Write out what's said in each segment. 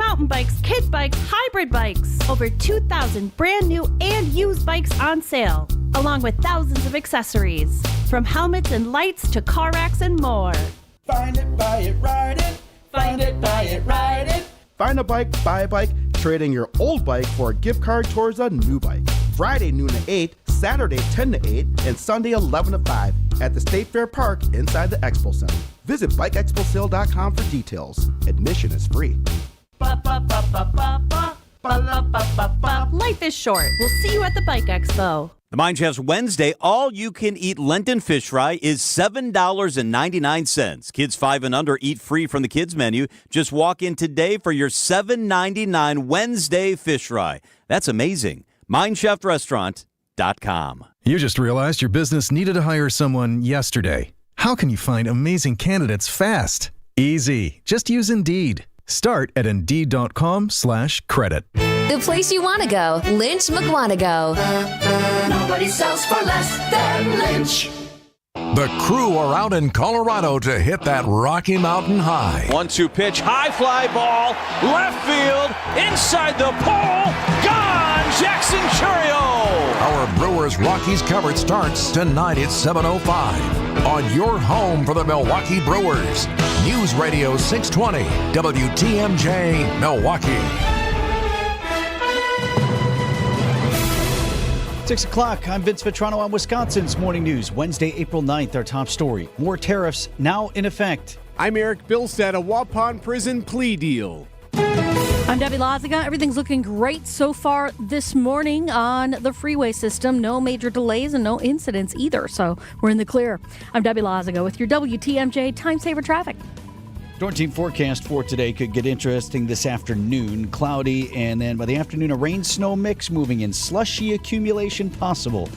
mountain bikes, kid bikes, hybrid bikes. Over 2,000 brand new and used bikes on sale, along with thousands of accessories. From helmets and lights to car racks and more. Find it, buy it, ride it. Find it, buy it, ride it. Find a bike, buy a bike, trade in your old bike for a gift card towards a new bike. Friday noon to 8, Saturday 10 to 8, and Sunday 11 to 5 at the State Fair Park inside the Expo Center. Visit bikeexposale.com for details. Admission is free. Life is short. We'll see you at the Bike Expo. The Mine Chef's Wednesday all-you-can-eat Lenten fish fry is $7.99. Kids 5 and under eat free from the kids menu. Just walk in today for your $7.99 Wednesday fish fry. That's amazing. MineChefRestaurant.com. You just realized your business needed to hire someone yesterday. How can you find amazing candidates fast? Easy. Just use Indeed. Start at Indeed.com/credit. The place you want to go, Lynch McWanago. Nobody sells for less than Lynch. The crew are out in Colorado to hit that Rocky Mountain high. 1-2 pitch, high fly ball, left field, inside the pole, gone, Jackson Churio. Our Brewers Rockies coverage starts tonight at 7:05 on your home for the Milwaukee Brewers. News Radio 620 WTMJ Milwaukee. 6 o'clock, I'm Vince Vitrano on Wisconsin's Morning News. Wednesday, April 9th, our top story. More tariffs now in effect. I'm Erik. Bilstad, a Waupun prison plea deal. I'm Debbie Laziga. Everything's looking great so far this morning on the freeway system. No major delays and no incidents either, so we're in the clear. I'm Debbie Laziga with your WTMJ Time Saver Traffic. Storm team forecast for today could get interesting this afternoon. Cloudy, and then by the afternoon, a rain-snow mix moving in. Slushy accumulation possible.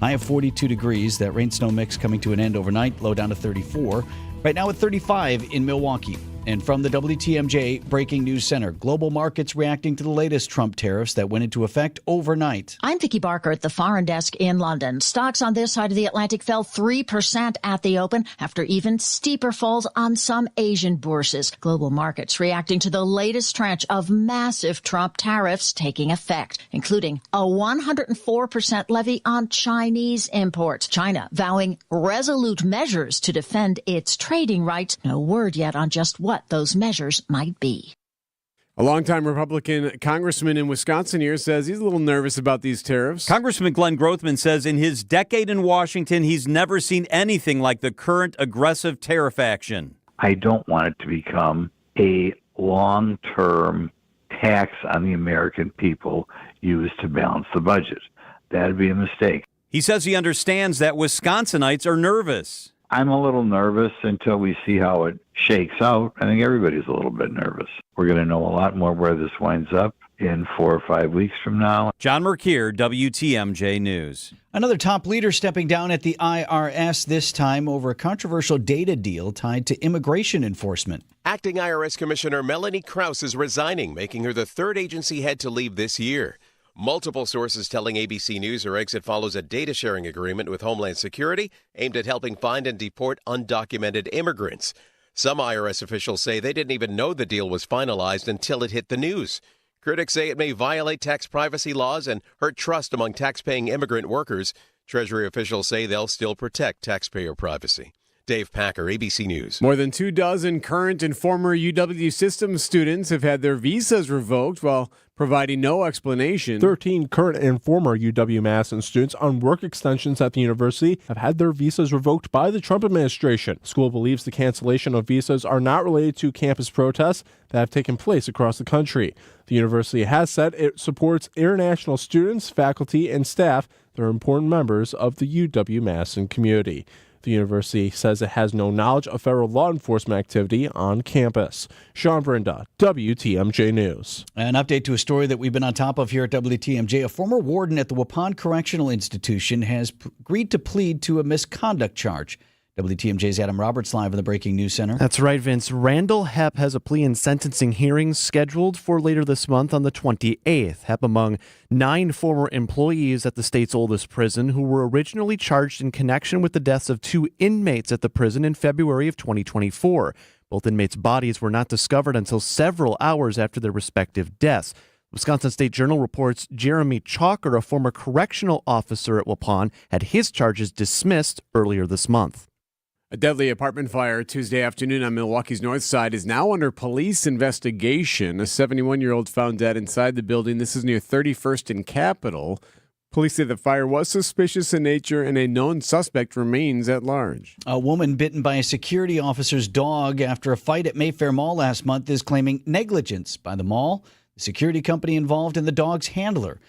High of 42 degrees. That rain-snow mix coming to an end overnight. Low down to 34. Right now at 35 in Milwaukee. And from the WTMJ Breaking News Center, global markets reacting to the latest Trump tariffs that went into effect overnight. I'm Vicki Barker at the Foreign Desk in London. Stocks on this side of the Atlantic fell 3% at the open after even steeper falls on some Asian bourses. Global markets reacting to the latest tranche of massive Trump tariffs taking effect, including a 104% levy on Chinese imports. China vowing resolute measures to defend its trading rights. No word yet on just what those measures might be. A longtime Republican congressman in Wisconsin here says he's a little nervous about these tariffs. Congressman Glenn Grothman says in his decade in Washington, he's never seen anything like the current aggressive tariff action. I don't want it to become a long-term tax on the American people used to balance the budget. That'd be a mistake. He says he understands that Wisconsinites are nervous. I'm a little nervous until we see how it shakes out. I think everybody's a little bit nervous. We're going to know a lot more where this winds up in 4 or 5 weeks from now. John Merkier, WTMJ News. Another top leader stepping down at the IRS, this time over a controversial data deal tied to immigration enforcement. Acting IRS Commissioner Melanie Krause is resigning, making her the third agency head to leave this year. Multiple sources telling ABC News her exit follows a data sharing agreement with Homeland Security aimed at helping find and deport undocumented immigrants. Some IRS officials say they didn't even know the deal was finalized until it hit the news. Critics say it may violate tax privacy laws and hurt trust among taxpaying immigrant workers. Treasury officials say they'll still protect taxpayer privacy. Dave Packer, ABC News. More than 24 current and former UW Systems students have had their visas revoked while providing no explanation. 13 current and former UW-Madison students on work extensions at the university have had their visas revoked by the Trump administration. The school believes the cancellation of visas are not related to campus protests that have taken place across the country. The university has said it supports international students, faculty, and staff that are important members of the UW-Madison community. The university says it has no knowledge of federal law enforcement activity on campus. Sean Brinda, WTMJ News. An update to a story that we've been on top of here at WTMJ. A former warden at the Waupun Correctional Institution has agreed to plead to a misconduct charge. WTMJ's Adam Roberts live in the Breaking News Center. That's right, Vince. Randall Hepp has a plea and sentencing hearing scheduled for later this month on the 28th. Hepp among 9 former employees at the state's oldest prison who were originally charged in connection with the deaths of 2 inmates at the prison in February of 2024. Both inmates' bodies were not discovered until several hours after their respective deaths. Wisconsin State Journal reports Jeremy Chalker, a former correctional officer at Waupun, had his charges dismissed earlier this month. A deadly apartment fire Tuesday afternoon on Milwaukee's north side is now under police investigation. A 71-year-old found dead inside the building. This is near 31st and Capitol. Police say the fire was suspicious in nature and a known suspect remains at large. A woman bitten by a security officer's dog after a fight at Mayfair Mall last month is claiming negligence by the mall, the security company involved, and the dog's handler.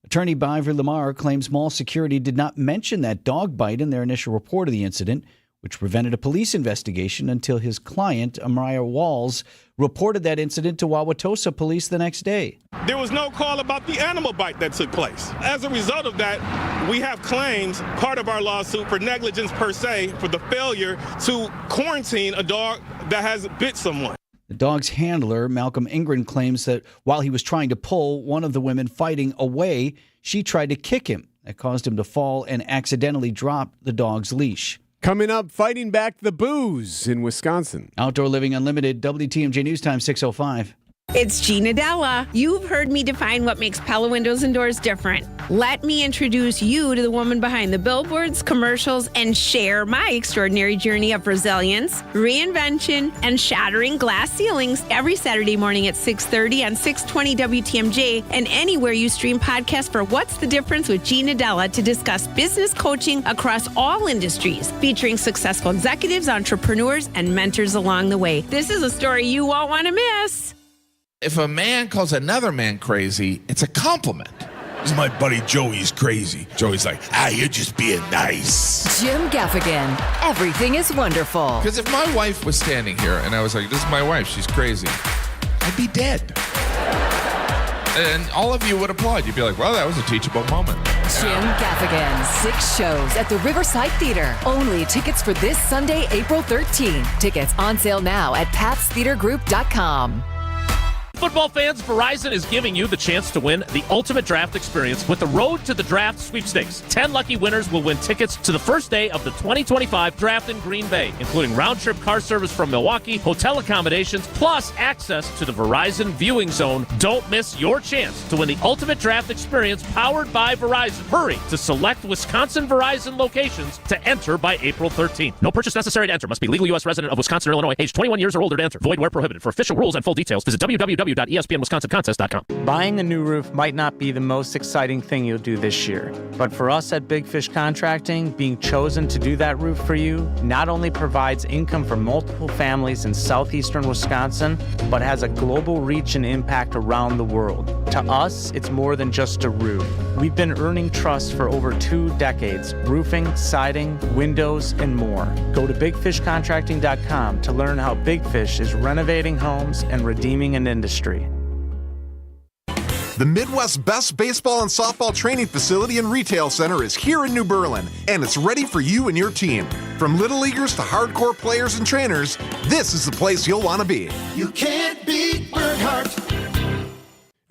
Attorney Bivor Lamar claims mall security did not mention that dog bite in their initial report of the incident, which prevented a police investigation until his client, Amariah Walls, reported that incident to Wauwatosa police the next day. There was no call about the animal bite that took place. As a result of that, we have claims, part of our lawsuit, for negligence per se, for the failure to quarantine a dog that has bit someone. The dog's handler, Malcolm Ingren, claims that while he was trying to pull one of the women fighting away, she tried to kick him. That caused him to fall and accidentally drop the dog's leash. Coming up, fighting back the booze in Wisconsin. Outdoor Living Unlimited, WTMJ News Time 6:05. It's Gina Della. You've heard me define what makes Pella Windows and Doors different. Let me introduce you to the woman behind the billboards, commercials, and share my extraordinary journey of resilience, reinvention, and shattering glass ceilings every Saturday morning at 6:30 on 620 WTMJ and anywhere you stream podcasts for What's the Difference with Gina Della to discuss business coaching across all industries, featuring successful executives, entrepreneurs, and mentors along the way. This is a story you won't want to miss. If a man calls another man crazy, it's a compliment. This is my buddy Joey's crazy. Joey's like, you're just being nice. Jim Gaffigan, everything is wonderful. Because if my wife was standing here and I was like, this is my wife, she's crazy, I'd be dead. And all of you would applaud. You'd be like, well, that was a teachable moment. Jim Gaffigan, 6 shows at the Riverside Theater. Only tickets for this Sunday, April 13th. Tickets on sale now at patstheatergroup.com. Football fans, Verizon is giving you the chance to win the ultimate draft experience with the Road to the Draft sweepstakes. 10 lucky winners will win tickets to the first day of the 2025 draft in Green Bay, including round-trip car service from Milwaukee, hotel accommodations, plus access to the Verizon viewing zone. Don't miss your chance to win the ultimate draft experience powered by Verizon. Hurry to select Wisconsin Verizon locations to enter by April 13th. No purchase necessary to enter. Must be legal U.S. resident of Wisconsin or Illinois, age 21 years or older to enter. Void where prohibited. For official rules and full details, visit www.espnwisconsincontest.com. Buying a new roof might not be the most exciting thing you'll do this year, but for us at Big Fish Contracting, being chosen to do that roof for you not only provides income for multiple families in southeastern Wisconsin, but has a global reach and impact around the world. To us, it's more than just a roof. We've been earning trust for over 2 decades, roofing, siding, windows, and more. Go to bigfishcontracting.com to learn how Big Fish is renovating homes and redeeming an industry. The Midwest's best baseball and softball training facility and retail center is here in New Berlin, and it's ready for you and your team. From little leaguers to hardcore players and trainers, this is the place you'll want to be. You can't beat Bernhardt.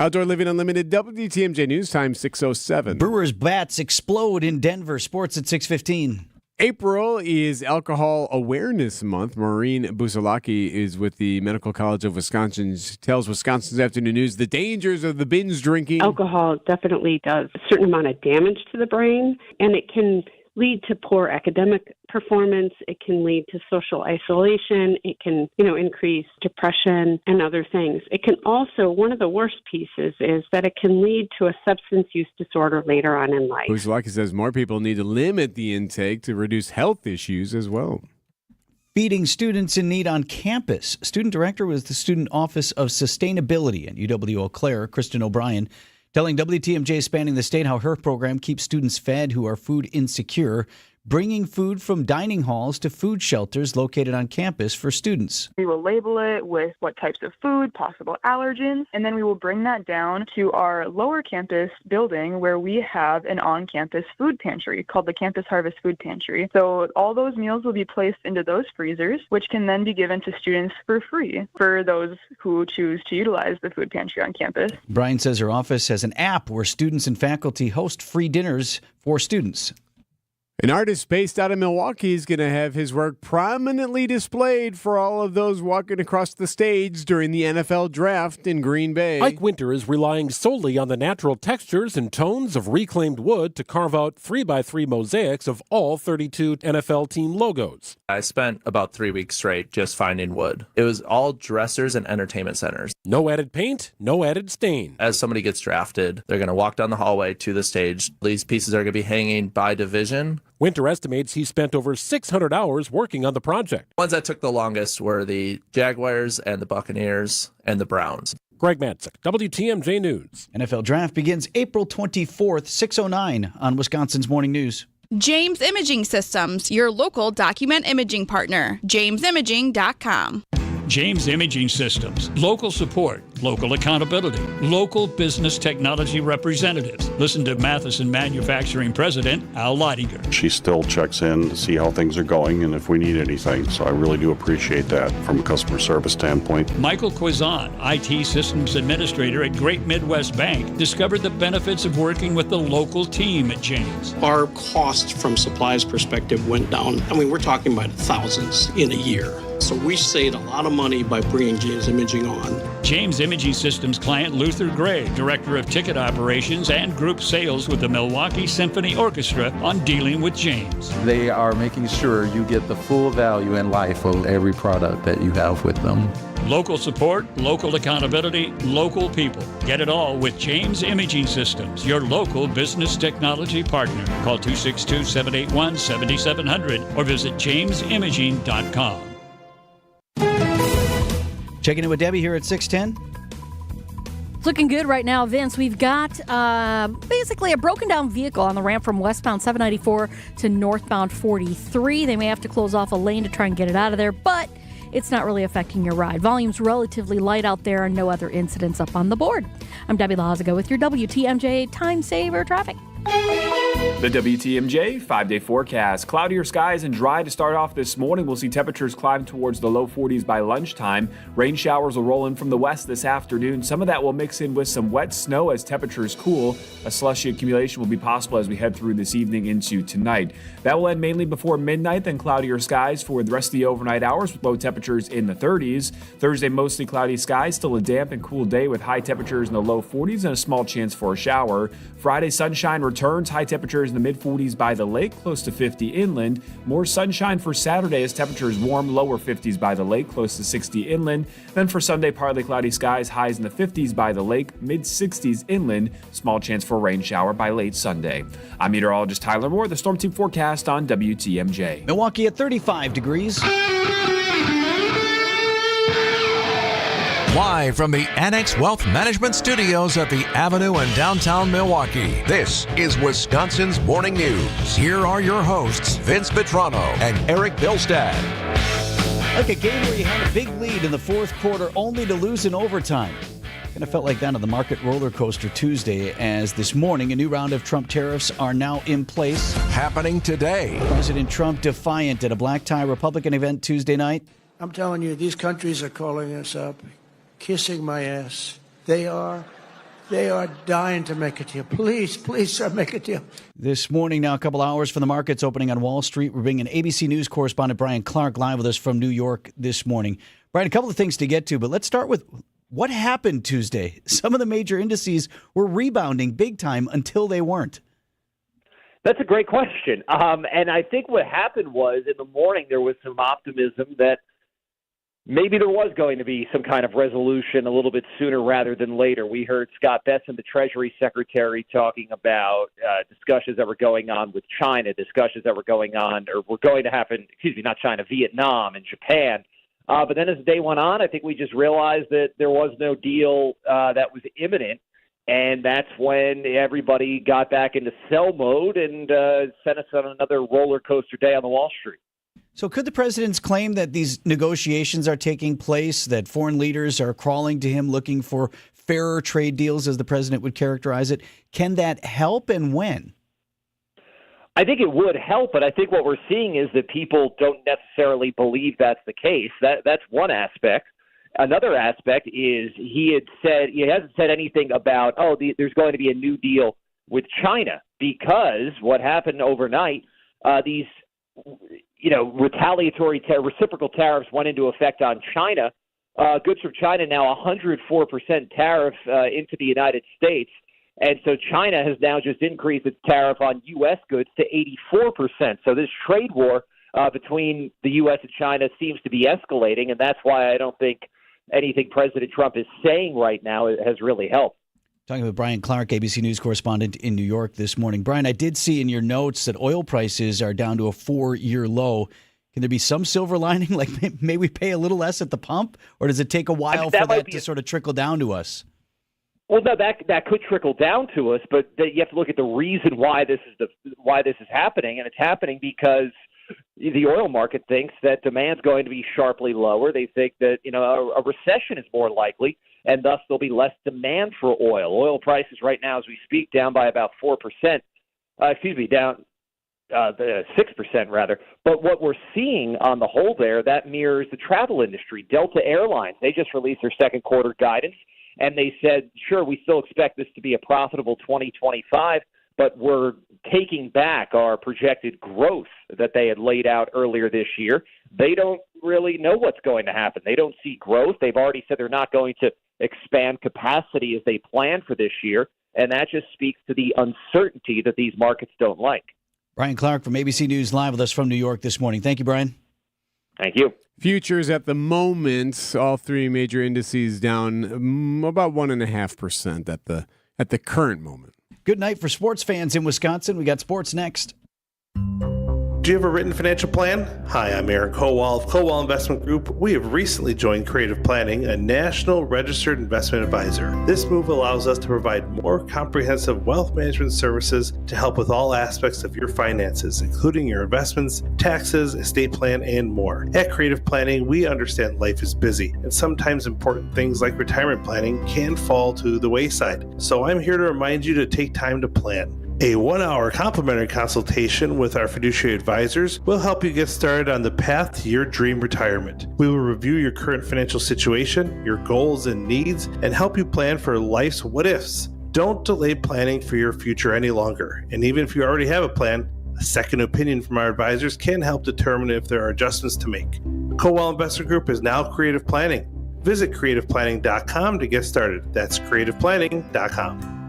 Outdoor Living Unlimited, WTMJ News Time 6:07. Brewers bats explode in Denver. Sports at 6:15. April is Alcohol Awareness Month. Maureen Busalaki is with the Medical College of Wisconsin. She tells Wisconsin's Afternoon News the dangers of the binge drinking. Alcohol definitely does a certain amount of damage to the brain, and it can lead to poor academic performance. It can lead to social isolation. It can, increase depression and other things. It can also, one of the worst pieces is that it can lead to a substance use disorder later on in life. Busalaki says more people need to limit the intake to reduce health issues as well. Feeding students in need on campus. Student director was the Student Office of Sustainability at UW-Eau Claire, Kristen O'Brien, telling WTMJ Spanning the State how her program keeps students fed who are food insecure, bringing food from dining halls to food shelters located on campus for students. We will label it with what types of food, possible allergens, and then we will bring that down to our lower campus building where we have an on-campus food pantry called the Campus Harvest Food Pantry. So all those meals will be placed into those freezers, which can then be given to students for free for those who choose to utilize the food pantry on campus. Brian says her office has an app where students and faculty host free dinners for students. An artist based out of Milwaukee is going to have his work prominently displayed for all of those walking across the stage during the NFL draft in Green Bay. Ike Winter is relying solely on the natural textures and tones of reclaimed wood to carve out 3x3 mosaics of all 32 NFL team logos. I spent about 3 weeks straight just finding wood. It was all dressers and entertainment centers. No added paint, no added stain. As somebody gets drafted, they're going to walk down the hallway to the stage. These pieces are going to be hanging by division. Winter estimates he spent over 600 hours working on the project. Ones that took the longest were the Jaguars and the Buccaneers and the Browns. Greg Matzik, WTMJ News. NFL Draft begins April 24th, 6:09 on Wisconsin's Morning News. James Imaging Systems, your local document imaging partner. JamesImaging.com. James Imaging Systems, local support, local accountability, local business technology representatives. Listen to Matheson Manufacturing President Al Leidinger. She still checks in to see how things are going and if we need anything, so I really do appreciate that from a customer service standpoint. Michael Quizan, IT Systems Administrator at Great Midwest Bank, discovered the benefits of working with the local team at James. Our cost from supplies perspective went down. I mean, we're talking about thousands in a year. So we saved a lot of money by bringing James Imaging on. James Imaging Systems client Luther Gray, Director of Ticket Operations and Group Sales with the Milwaukee Symphony Orchestra, on dealing with James. They are making sure you get the full value and life of every product that you have with them. Local support, local accountability, local people. Get it all with James Imaging Systems, your local business technology partner. Call 262-781-7700 or visit jamesimaging.com. Checking in with Debbie here at 610. It's looking good right now, Vince. We've got basically a broken down vehicle on the ramp from westbound 794 to northbound 43. They may have to close off a lane to try and get it out of there, but it's not really affecting your ride. Volume's relatively light out there and no other incidents up on the board. I'm Debbie Lazago with your WTMJ Time Saver Traffic. The WTMJ 5-day forecast. Cloudier skies and dry to start off this morning. We'll see temperatures climb towards the low 40s by lunchtime. Rain showers will roll in from the west this afternoon. Some of that will mix in with some wet snow as temperatures cool. A slushy accumulation will be possible as we head through this evening into tonight. That will end mainly before midnight, then cloudier skies for the rest of the overnight hours with low temperatures in the 30s. Thursday, mostly cloudy skies, still a damp and cool day with high temperatures in the low 40s and a small chance for a shower. Friday, sunshine returns, high temperatures in the mid-40s by the lake, close to 50 inland. More sunshine for Saturday as temperatures warm, lower 50s by the lake, close to 60 inland. Then for Sunday, partly cloudy skies, highs in the 50s by the lake, mid-60s inland. Small chance for a rain shower by late Sunday. I'm meteorologist Tyler Moore, the Storm Team forecast on WTMJ. Milwaukee at 35 degrees. Live from the Annex Wealth Management Studios at the Avenue in downtown Milwaukee, this is Wisconsin's Morning News. Here are your hosts, Vince Vitrano and Erik Bilstad. Like a game where you had a big lead in the fourth quarter only to lose in overtime. Kind of felt like that on the market roller coaster Tuesday, as this morning a new round of Trump tariffs are now in place. Happening today. President Trump defiant at a black tie Republican event Tuesday night. I'm telling you, these countries are calling us up, kissing my ass. They are dying to make a deal. Please, sir, make a deal. This morning, now a couple hours from the markets opening on Wall Street, we're bringing ABC News correspondent Brian Clark live with us from New York this morning. Brian, a couple of things to get to, but let's start with what happened Tuesday. Some of the major indices were rebounding big time until they weren't. That's a great question. And I think what happened was in the morning there was some optimism that maybe there was going to be some kind of resolution a little bit sooner rather than later. We heard Scott Bessent, the Treasury Secretary, talking about discussions that were going on with China, discussions that were going on or were going to happen, not China, Vietnam and Japan. But then as the day went on, I think we just realized that there was no deal that was imminent. And that's when everybody got back into sell mode and sent us on another roller coaster day on the Wall Street. So could the president's claim that these negotiations are taking place, that foreign leaders are crawling to him looking for fairer trade deals, as the president would characterize it, can that help, and when? I think it would help, but I think what we're seeing is that people don't necessarily believe that's the case. That's one aspect. Another aspect is he hasn't said anything about, there's going to be a new deal with China, because what happened overnight these, retaliatory reciprocal tariffs went into effect on China. Goods from China now 104% tariff into the United States. And so China has now just increased its tariff on U.S. goods to 84%. So this trade war between the U.S. and China seems to be escalating, and that's why I don't think anything President Trump is saying right now has really helped. Talking with Brian Clark, ABC News correspondent in New York this morning. Brian, I did see in your notes that oil prices are down to a 4-year low. Can there be some silver lining? Like, may we pay a little less at the pump, or does it take a while for that to sort of trickle down to us? Well, no, that could trickle down to us, but you have to look at the reason why this is happening, and it's happening because the oil market thinks that demand's going to be sharply lower. They think that a recession is more likely, and thus there'll be less demand for oil. Oil prices right now, as we speak, down by about 4%. Down 6% rather. But what we're seeing on the whole there, that mirrors the travel industry. Delta Airlines, they just released their second quarter guidance, and they said, sure, we still expect this to be a profitable 2025, but we're taking back our projected growth that they had laid out earlier this year. They don't really know what's going to happen. They don't see growth. They've already said they're not going to expand capacity as they plan for this year, and that just speaks to the uncertainty that these markets don't like. Brian Clark from ABC News Live with us from New York this morning. Thank you, Brian. Thank you. Futures at the moment, all three major indices down about 1.5% at the current moment. Good night for sports fans in Wisconsin. We got sports next. Do you have a written financial plan? Hi, I'm Erik Howell of Howell Investment Group. We have recently joined Creative Planning, a national registered investment advisor. This move allows us to provide more comprehensive wealth management services to help with all aspects of your finances, including your investments, taxes, estate plan, and more. At Creative Planning, we understand life is busy, and sometimes important things like retirement planning can fall to the wayside. So I'm here to remind you to take time to plan. A 1-hour complimentary consultation with our fiduciary advisors will help you get started on the path to your dream retirement. We will review your current financial situation, your goals and needs, and help you plan for life's what-ifs. Don't delay planning for your future any longer. And even if you already have a plan, a second opinion from our advisors can help determine if there are adjustments to make. Cowell Investment Group is now Creative Planning. Visit creativeplanning.com to get started. That's creativeplanning.com.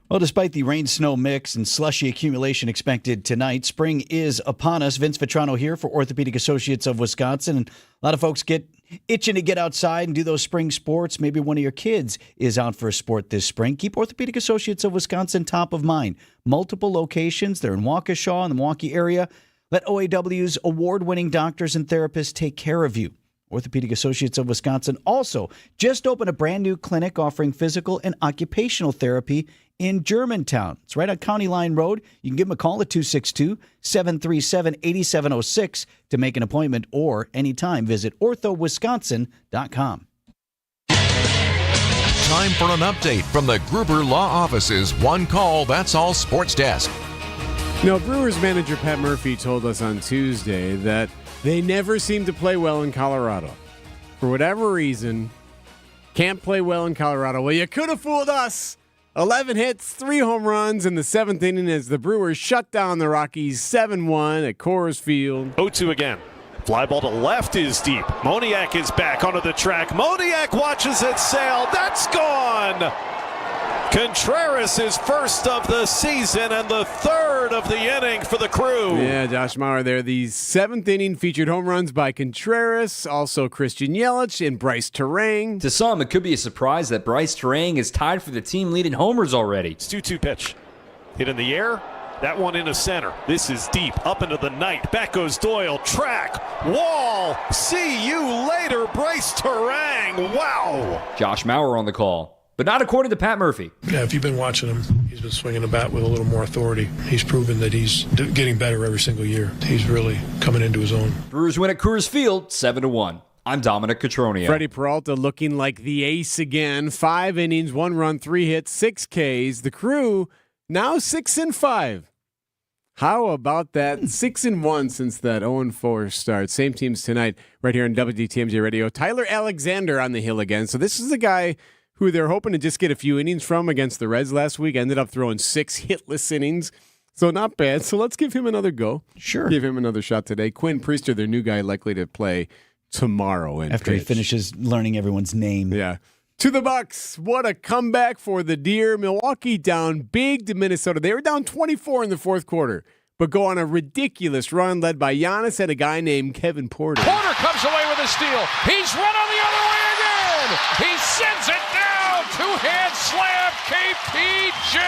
Well, despite the rain-snow mix and slushy accumulation expected tonight, spring is upon us. Vince Vitrano here for Orthopedic Associates of Wisconsin. And a lot of folks get itching to get outside and do those spring sports. Maybe one of your kids is out for a sport this spring. Keep Orthopedic Associates of Wisconsin top of mind. Multiple locations. They're in Waukesha in the Milwaukee area. Let OAW's award-winning doctors and therapists take care of you. Orthopedic Associates of Wisconsin also just opened a brand new clinic offering physical and occupational therapy in Germantown. It's right on County Line Road. You can give them a call at 262-737-8706 to make an appointment, or anytime visit orthowisconsin.com. Time for an update from the Gruber Law Office's One Call, That's All Sports Desk. Brewers manager Pat Murphy told us on Tuesday that they never seem to play well in Colorado. For whatever reason, can't play well in Colorado. Well, you could have fooled us. 11 hits, 3 home runs in the 7th inning as the Brewers shut down the Rockies 7-1 at Coors Field. 0-2 again. Fly ball to left is deep. Moniak is back onto the track. Moniak watches it sail. That's gone. Contreras is first of the season and the third of the inning for the Crew. Yeah, Josh Mauer there. The 7th inning featured home runs by Contreras, also Christian Yelich and Bryce Terang. To some, it could be a surprise that Bryce Terang is tied for the team leading homers already. It's 2-2 pitch. Hit in the air. That one into center. This is deep, up into the night. Back goes Doyle. Track. Wall. See you later, Bryce Terang. Wow. Josh Mauer on the call. But not according to Pat Murphy. Yeah, if you've been watching him, he's been swinging the bat with a little more authority. He's proven that he's getting better every single year. He's really coming into his own. Brewers win at Coors Field 7-1. I'm Dominic Cotroneo. Freddie Peralta looking like the ace again. 5 innings, 1 run, 3 hits, 6 Ks. The Crew now 6-5. How about that? 6-1 since that 0-4 start. Same teams tonight right here on WTMJ Radio. Tyler Alexander on the hill again. So this is the guy who they're hoping to just get a few innings from against the Reds last week. Ended up throwing 6 hitless innings. So not bad. So let's give him another go. Sure. Give him another shot today. Quinn Priester, their new guy, likely to play tomorrow. After he finishes learning everyone's name. Yeah. To the Bucks. What a comeback for the Deer. Milwaukee down big to Minnesota. They were down 24 in the fourth quarter, but go on a ridiculous run led by Giannis and a guy named Kevin Porter. Porter comes away with a steal. He's run on the other way again. He sends it down. Two-hand slam. KPJ.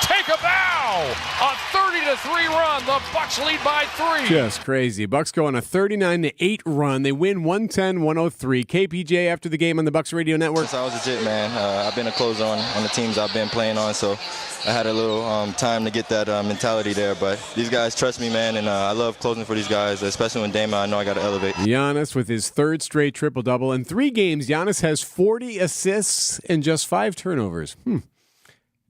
Take a bow. A 30-3 run. The Bucks lead by 3. Just crazy. Bucks go on a 39-8 run. They win 110-103. KPJ after the game on the Bucks Radio Network. Since I was legit, man. I've been a closer on the teams I've been playing on, so I had a little time to get that mentality there. But these guys trust me, man, and I love closing for these guys, especially when Damon, I know I got to elevate. Giannis with his third straight triple-double. In 3 games, Giannis has 40 assists and just 5 turnovers.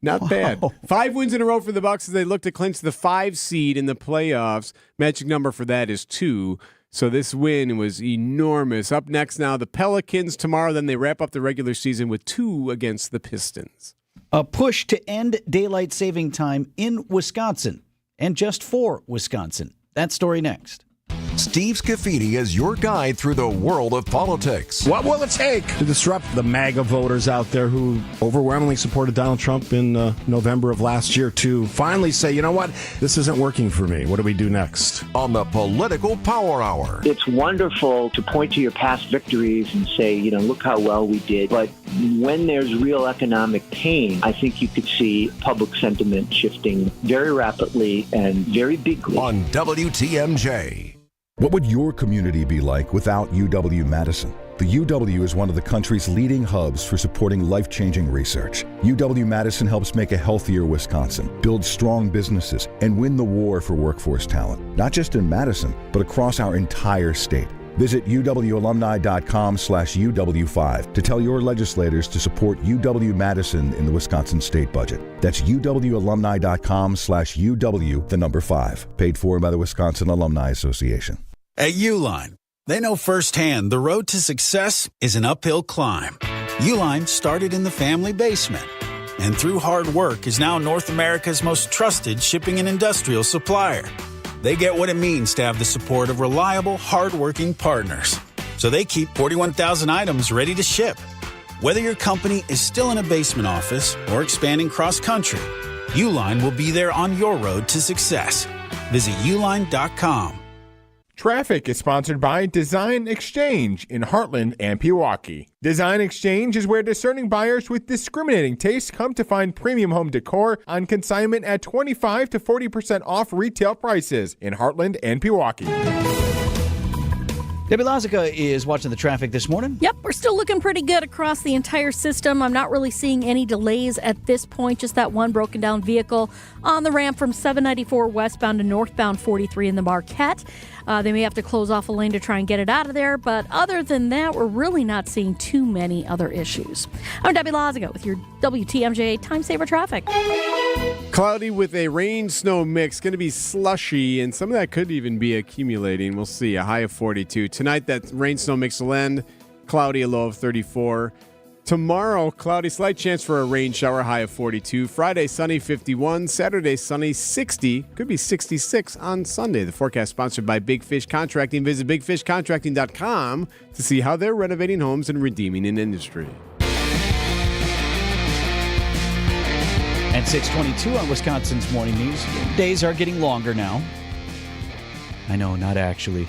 Not bad. 5 wins in a row for the Bucks as they look to clinch the 5 seed in the playoffs. Magic number for that is 2. So this win was enormous. Up next now, the Pelicans tomorrow. Then they wrap up the regular season with 2 against the Pistons. A push to end daylight saving time in Wisconsin, and just for Wisconsin. That story next. Steve Scafidi is your guide through the world of politics. What will it take to disrupt the MAGA voters out there who overwhelmingly supported Donald Trump in November of last year to finally say, you know what, this isn't working for me. What do we do next? On the Political Power Hour. It's wonderful to point to your past victories and say, you know, look how well we did. But when there's real economic pain, I think you could see public sentiment shifting very rapidly and very bigly. On WTMJ. What would your community be like without UW-Madison? The UW is one of the country's leading hubs for supporting life-changing research. UW-Madison helps make a healthier Wisconsin, build strong businesses, and win the war for workforce talent, not just in Madison, but across our entire state. Visit uwalumni.com/UW5 to tell your legislators to support UW-Madison in the Wisconsin state budget. That's uwalumni.com/UW, the number 5. Paid for by the Wisconsin Alumni Association. At Uline, they know firsthand the road to success is an uphill climb. Uline started in the family basement, and through hard work is now North America's most trusted shipping and industrial supplier. They get what it means to have the support of reliable, hard-working partners. So they keep 41,000 items ready to ship. Whether your company is still in a basement office or expanding cross-country, Uline will be there on your road to success. Visit uline.com. Traffic is sponsored by Design Exchange in Heartland and Pewaukee. Design Exchange is where discerning buyers with discriminating tastes come to find premium home decor on consignment at 25 to 40% off retail prices in Heartland and Pewaukee. Debbie Lazica is watching the traffic this morning. Yep, we're still looking pretty good across the entire system. I'm not really seeing any delays at this point, just that one broken down vehicle on the ramp from 794 westbound to northbound 43 in the Marquette. They may have to close off a lane to try and get it out of there, but other than that, we're really not seeing too many other issues. I'm Debbie Lazica with your WTMJ Time Saver Traffic. Cloudy with a rain-snow mix. Going to be slushy, and some of that could even be accumulating. We'll see. A high of 42. Tonight, that rain-snow mix will end. Cloudy, a low of 34. Tomorrow, cloudy, slight chance for a rain shower, high of 42. Friday, sunny, 51. Saturday, sunny, 60. Could be 66 on Sunday. The forecast sponsored by Big Fish Contracting. Visit bigfishcontracting.com to see how they're renovating homes and redeeming an industry. At 6:22 on Wisconsin's Morning News. Days are getting longer now. I know, not actually.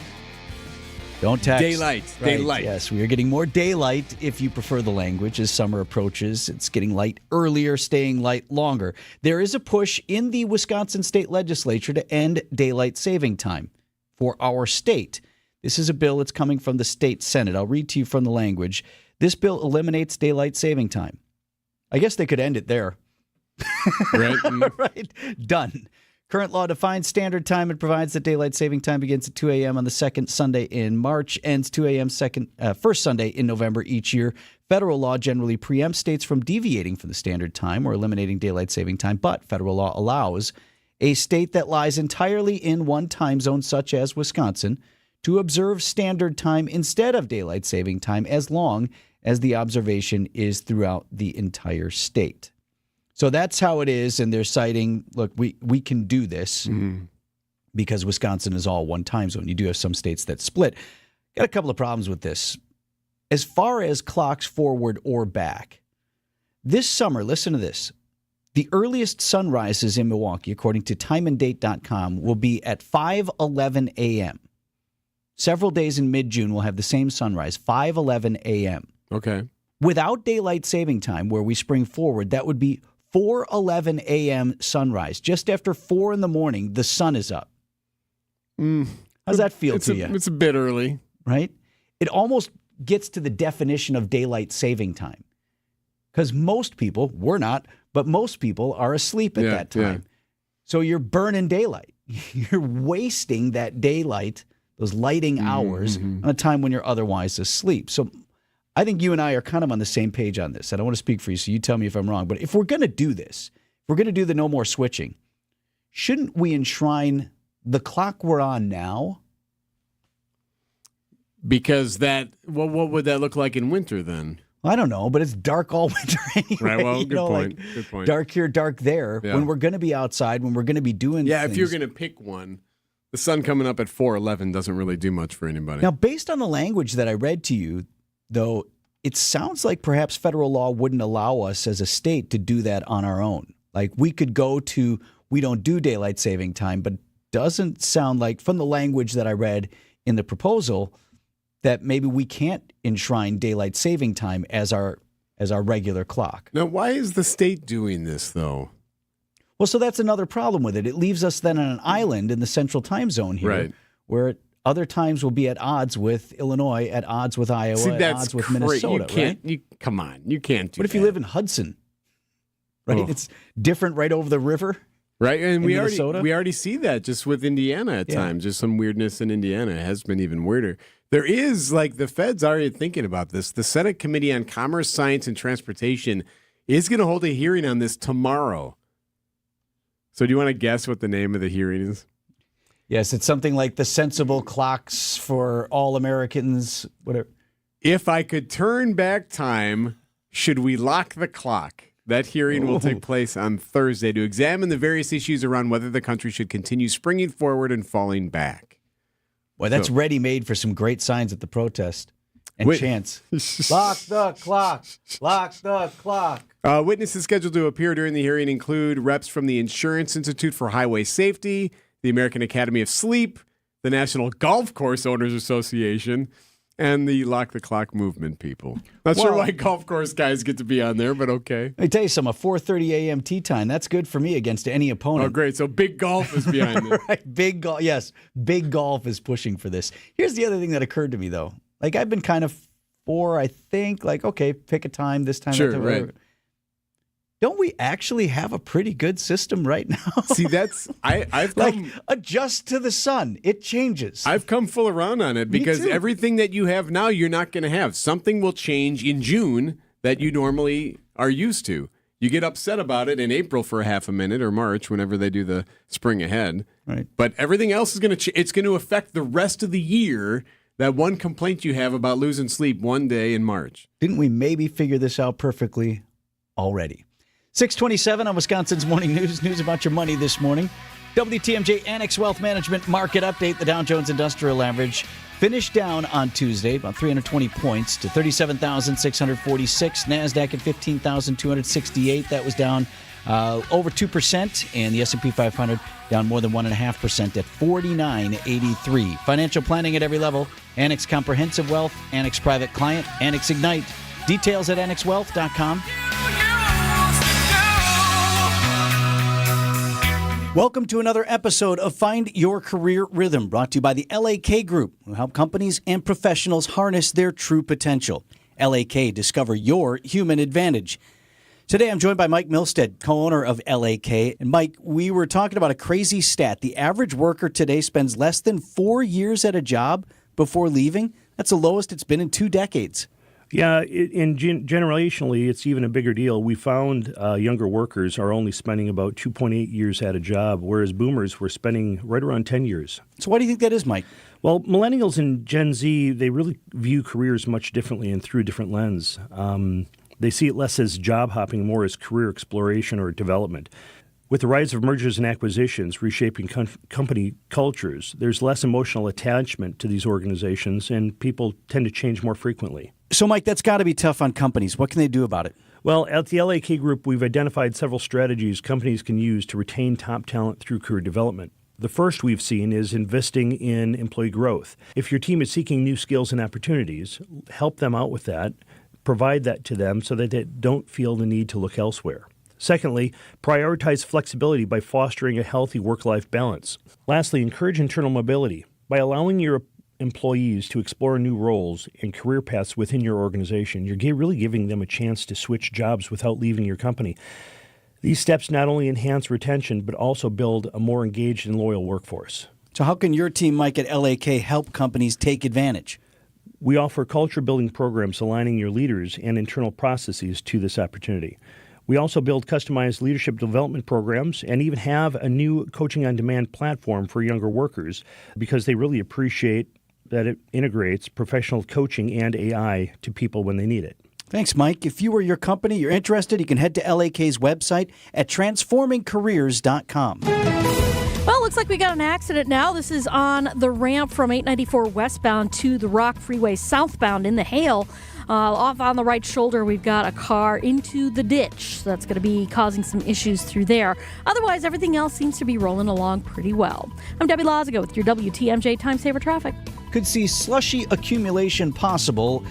Don't text. Daylight. Right. Daylight. Yes, we are getting more daylight if you prefer the language as summer approaches. It's getting light earlier, staying light longer. There is a push in the Wisconsin state legislature to end daylight saving time for our state. This is a bill that's coming from the state Senate. I'll read to you from the language. This bill eliminates daylight saving time. I guess they could end it there. Right. Right. Done. Current law defines standard time and provides that daylight saving time begins at 2 a.m. on the second Sunday in March, ends 2 a.m. First Sunday in November each year. Federal law generally preempts states from deviating from the standard time or eliminating daylight saving time, but federal law allows a state that lies entirely in one time zone, such as Wisconsin, to observe standard time instead of daylight saving time as long as the observation is throughout the entire state. So that's how it is, and they're citing, look, we can do this because Wisconsin is all one time zone. You do have some states that split. Got a couple of problems with this. As far as clocks forward or back, this summer, listen to this, the earliest sunrises in Milwaukee, according to timeanddate.com, will be at 5:11 a.m. Several days in mid-June, we'll have the same sunrise, 5:11 a.m. Okay. Without daylight saving time, where we spring forward, that would be 4:11 a.m. sunrise. Just after 4 in the morning, the sun is up. How's that feel to you? It's a bit early. Right? It almost gets to the definition of daylight saving time. Because most people, we're not, but most people are asleep at that time. Yeah. So you're burning daylight. You're wasting that daylight, those lighting hours, on a time when you're otherwise asleep. So I think you and I are kind of on the same page on this. I don't want to speak for you, so you tell me if I'm wrong. But if we're going to do this, if we're going to do the no more switching, shouldn't we enshrine the clock we're on now? Because what would that look like in winter then? I don't know, but it's dark all winter anyway. Right, well, good point. Good point. Dark here, dark there. Yeah. When we're going to be outside, when we're going to be doing things. If you're going to pick one, the sun coming up at 4:11 doesn't really do much for anybody. Now, based on the language that I read to you, though, it sounds like perhaps federal law wouldn't allow us as a state to do that on our own. Like we could go to, we don't do daylight saving time, but doesn't sound like from the language that I read in the proposal that maybe we can't enshrine daylight saving time as our regular clock. Now, why is the state doing this, though? Well, so that's another problem with it. It leaves us then on an island in the central time zone here, right, where other times will be at odds with Illinois, at odds with Iowa, See, at odds with Minnesota. You can't, right? Come on, you can't do that. What if you live in Hudson? Right? Oh. It's different right over the river. Right, and we Minnesota? already see that just with Indiana at times. Just some weirdness in Indiana. It has been even weirder. There is, like, the Fed's already thinking about this. The Senate Committee on Commerce, Science, and Transportation is going to hold a hearing on this tomorrow. So do you want to guess what the name of the hearing is? Yes, it's something like the sensible clocks for all Americans, whatever. If I could turn back time, should we lock the clock? That hearing will take place on Thursday to examine the various issues around whether the country should continue springing forward and falling back. Boy, that's ready-made for some great signs at the protest and chants. Lock the clock. Lock the clock. Witnesses scheduled to appear during the hearing include reps from the Insurance Institute for Highway Safety, the American Academy of Sleep, the National Golf Course Owners Association, and the Lock the Clock movement people. Not sure why golf course guys get to be on there, but okay. Let me tell you something, a 4:30 a.m. tee time, that's good for me against any opponent. Oh, great. So big golf is behind it. Right, big golf. Yes, big golf is pushing for this. Here's the other thing that occurred to me, though. Like, I've been kind of for, I think, like, okay, pick a time, this time, sure, that time, right. whatever. Don't we actually have a pretty good system right now? See, that's I've come, adjust to the sun. It changes. I've come full around on it because everything that you have now, you're not going to have. Something will change in June that you normally are used to. You get upset about it in April for a half a minute or March, whenever they do the spring ahead. Right. But everything else is going to it's going to affect the rest of the year. That one complaint you have about losing sleep one day in March. Didn't we maybe figure this out perfectly already? 627 on Wisconsin's Morning News. News about your money this morning. WTMJ Annex Wealth Management Market Update. The Dow Jones Industrial Average finished down on Tuesday, about 320 points to 37,646. NASDAQ at 15,268. That was down over 2%. And the S&P 500 down more than 1.5% at 49.83. Financial planning at every level. Annex Comprehensive Wealth, Annex Private Client, Annex Ignite. Details at annexwealth.com. Welcome to another episode of Find Your Career Rhythm, brought to you by the LAK Group, who help companies and professionals harness their true potential. LAK, discover your human advantage. Today, I'm joined by Mike Milstead, co-owner of LAK. And Mike, we were talking about a crazy stat. The average worker today spends less than 4 years at a job before leaving. That's the lowest it's been in 2 decades. Yeah, generationally, it's even a bigger deal. We found younger workers are only spending about 2.8 years at a job, whereas boomers were spending right around 10 years. So why do you think that is, Mike? Well, millennials and Gen Z, they really view careers much differently and through a different lens. They see it less as job hopping, more as career exploration or development. With the rise of mergers and acquisitions reshaping company cultures, there's less emotional attachment to these organizations, and people tend to change more frequently. So, Mike, that's got to be tough on companies. What can they do about it? Well, at the LAK Group, we've identified several strategies companies can use to retain top talent through career development. The first we've seen is investing in employee growth. If your team is seeking new skills and opportunities, help them out with that, provide that to them so that they don't feel the need to look elsewhere. Secondly, prioritize flexibility by fostering a healthy work-life balance. Lastly, encourage internal mobility. By allowing your employees to explore new roles and career paths within your organization, you're really giving them a chance to switch jobs without leaving your company. These steps not only enhance retention, but also build a more engaged and loyal workforce. So how can your team, Mike, at LAK help companies take advantage? We offer culture-building programs aligning your leaders and internal processes to this opportunity. We also build customized leadership development programs and even have a new coaching on demand platform for younger workers because they really appreciate that it integrates professional coaching and AI to people when they need it. Thanks, Mike. If you or your company, you're interested, you can head to LAK's website at transformingcareers.com. Well, looks like we got an accident now. This is on the ramp from 894 westbound to the Rock Freeway southbound in the hail. Off on the right shoulder, we've got a car into the ditch. So that's going to be causing some issues through there. Otherwise, everything else seems to be rolling along pretty well. I'm Debbie Lazago with your WTMJ Time Saver Traffic. Could see slushy accumulation possible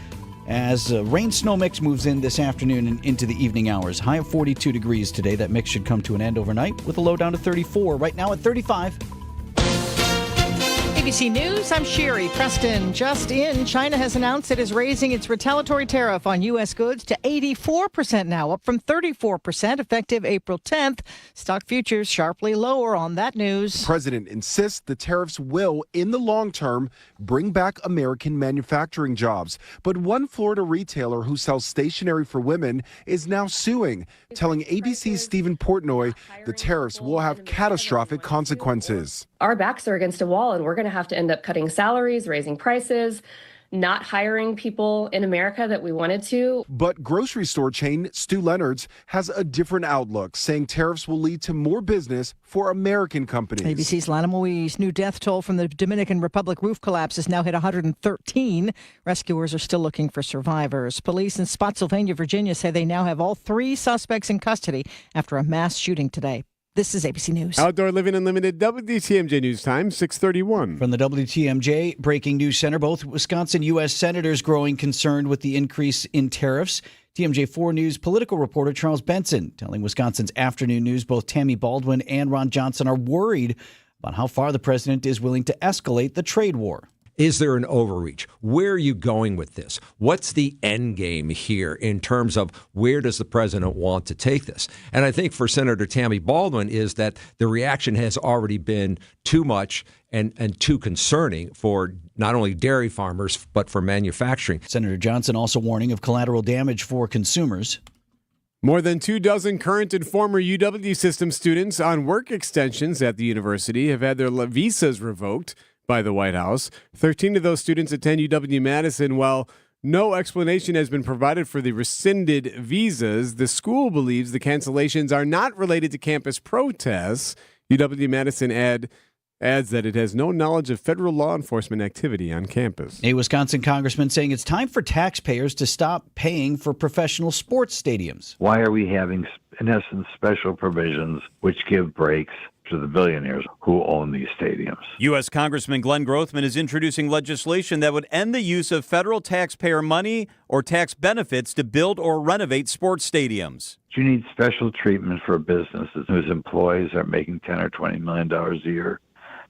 as rain-snow mix moves in this afternoon and into the evening hours. High of 42 degrees today. That mix should come to an end overnight with a low down to 34. Right now at 35. ABC News, I'm Sherry. Preston, just in, China has announced it is raising its retaliatory tariff on U.S. goods to 84% now, up from 34% effective April 10th. Stock futures sharply lower on that news. The president insists the tariffs will, in the long term, bring back American manufacturing jobs. But one Florida retailer who sells stationery for women is now suing, telling ABC's Stephen Portnoy the tariffs will have catastrophic consequences. Our backs are against a wall, and we're going to have to end up cutting salaries, raising prices, not hiring people in America that we wanted to. But grocery store chain Stu Leonard's has a different outlook, saying tariffs will lead to more business for American companies. ABC's Lana Moise, new death toll from the Dominican Republic roof collapse has now hit 113. Rescuers are still looking for survivors. Police in Spotsylvania, Virginia say they now have all 3 suspects in custody after a mass shooting today. This is ABC News. Outdoor Living Unlimited, WTMJ News Time, 6:31. From the WTMJ Breaking News Center, both Wisconsin U.S. senators growing concerned with the increase in tariffs. TMJ4 News political reporter Charles Benson telling Wisconsin's Afternoon News both Tammy Baldwin and Ron Johnson are worried about how far the president is willing to escalate the trade war. Is there an overreach? Where are you going with this? What's the end game here in terms of where does the president want to take this? And I think for Senator Tammy Baldwin is that the reaction has already been too much and too concerning for not only dairy farmers, but for manufacturing. Senator Johnson also warning of collateral damage for consumers. More than 24 current and former UW system students on work extensions at the university have had their visas revoked by the White House. 13 of those students attend UW-Madison. While no explanation has been provided for the rescinded visas, the school believes the cancellations are not related to campus protests. UW-Madison adds that it has no knowledge of federal law enforcement activity on campus. A Wisconsin congressman saying it's time for taxpayers to stop paying for professional sports stadiums. Why are we having, in essence, special provisions which give breaks to the billionaires who own these stadiums? U.S. Congressman Glenn Grothman is introducing legislation that would end the use of federal taxpayer money or tax benefits to build or renovate sports stadiums. You need special treatment for businesses whose employees are making $10 or $20 million a year.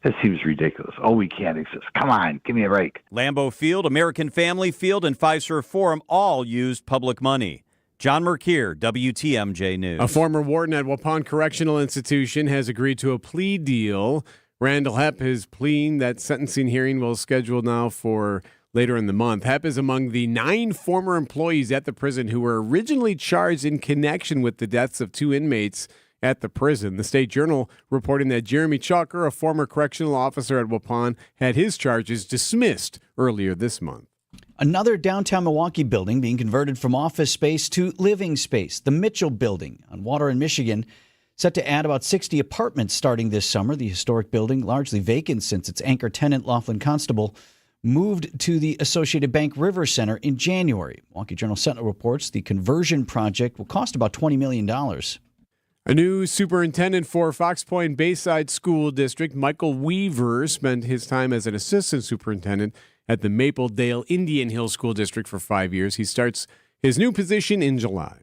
That seems ridiculous. Oh, we can't exist. Come on, give me a break. Lambeau Field, American Family Field, and Fiserv Forum all used public money. John Merkier, WTMJ News. A former warden at Waupun Correctional Institution has agreed to a plea deal. Randall Hepp is pleading that sentencing hearing will schedule now for later in the month. Hepp is among the 9 former employees at the prison who were originally charged in connection with the deaths of 2 inmates at the prison. The State Journal reporting that Jeremy Chalker, a former correctional officer at Waupun, had his charges dismissed earlier this month. Another downtown Milwaukee building being converted from office space to living space. The Mitchell Building on Water in Michigan, set to add about 60 apartments starting this summer. The historic building, largely vacant since its anchor tenant, Laughlin Constable, moved to the Associated Bank River Center in January. Milwaukee Journal Sentinel reports the conversion project will cost about $20 million. A new superintendent for Fox Point Bayside School District, Michael Weaver, spent his time as an assistant superintendent at the Mapledale Indian Hill School District for 5 years. He starts his new position in July.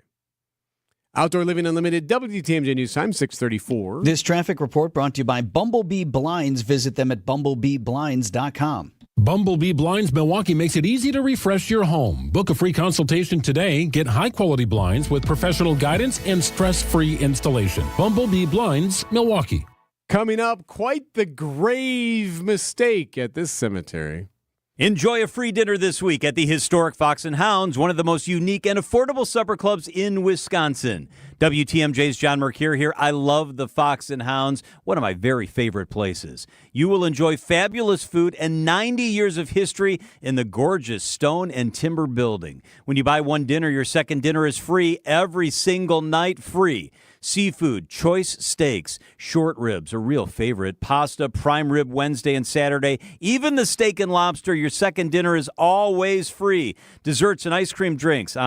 Outdoor Living Unlimited, WTMJ News Time, 6:34. This traffic report brought to you by Bumblebee Blinds. Visit them at bumblebeeblinds.com. Bumblebee Blinds Milwaukee makes it easy to refresh your home. Book a free consultation today. Get high-quality blinds with professional guidance and stress-free installation. Bumblebee Blinds, Milwaukee. Coming up, quite the grave mistake at this cemetery. Enjoy a free dinner this week at the historic Fox and Hounds, one of the most unique and affordable supper clubs in Wisconsin. WTMJ's John Mercure here. I love the Fox and Hounds, one of my very favorite places. You will enjoy fabulous food and 90 years of history in the gorgeous stone and timber building. When you buy one dinner, your second dinner is free every single night, free. Seafood, choice steaks, short ribs, a real favorite, pasta, prime rib Wednesday and Saturday, even the steak and lobster, your second dinner is always free. Desserts and ice cream drinks,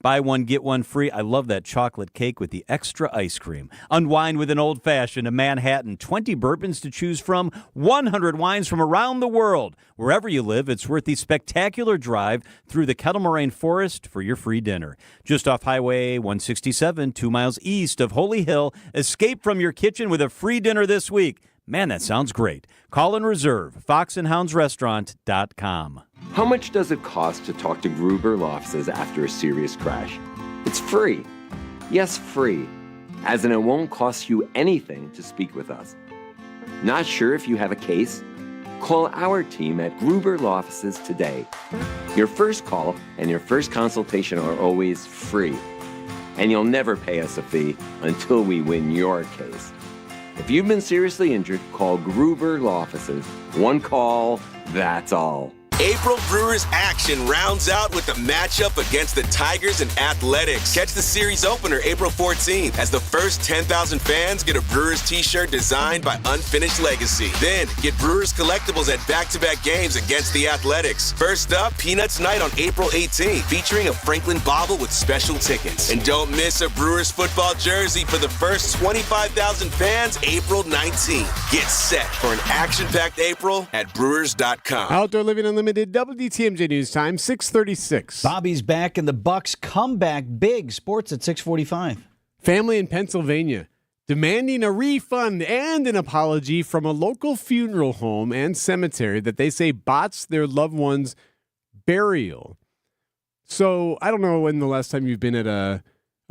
buy one, get one free. I love that chocolate cake with the extra ice cream. Unwind with an old-fashioned, a Manhattan, 20 bourbons to choose from, 100 wines from around the world. Wherever you live, it's worth the spectacular drive through the Kettle Moraine Forest for your free dinner. Just off Highway 167, 2 miles east of Holy Hill. Escape from your kitchen with a free dinner this week. Man, that sounds great. Call and reserve. foxandhoundsrestaurant.com. How much does it cost to talk to Gruber Law Offices after a serious crash? It's free. Yes, free. As in, it won't cost you anything to speak with us. Not sure if you have a case? Call our team at Gruber Law Offices today. Your first call and your first consultation are always free. And you'll never pay us a fee until we win your case. If you've been seriously injured, call Gruber Law Offices. One call, that's all. April Brewers action rounds out with the matchup against the Tigers and Athletics. Catch the series opener April 14th as the first 10,000 fans get a Brewers t-shirt designed by Unfinished Legacy. Then get Brewers collectibles at back-to-back games against the Athletics. First up, Peanuts Night on April 18th, featuring a Franklin Bobble with special tickets. And don't miss a Brewers football jersey for the first 25,000 fans April 19th. Get set for an action-packed April at Brewers.com. Outdoor Living Unlimited, WTMJ News Time, 6:36. Bobby's back and the Bucks come back big. Sports at 6:45. Family in Pennsylvania demanding a refund and an apology from a local funeral home and cemetery that they say bots their loved one's burial. So I don't know when the last time you've been at a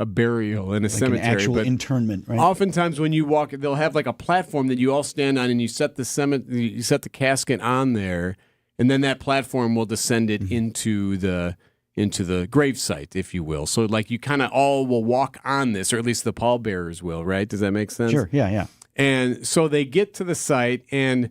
burial in a cemetery. An actual but internment, right? Oftentimes when you walk, they'll have like a platform that you all stand on and you set the casket on there. And then that platform will descend it into the gravesite, if you will. So like you kind of all will walk on this, or at least the pallbearers will, right? Does that make sense? Sure, yeah. And so they get to the site, and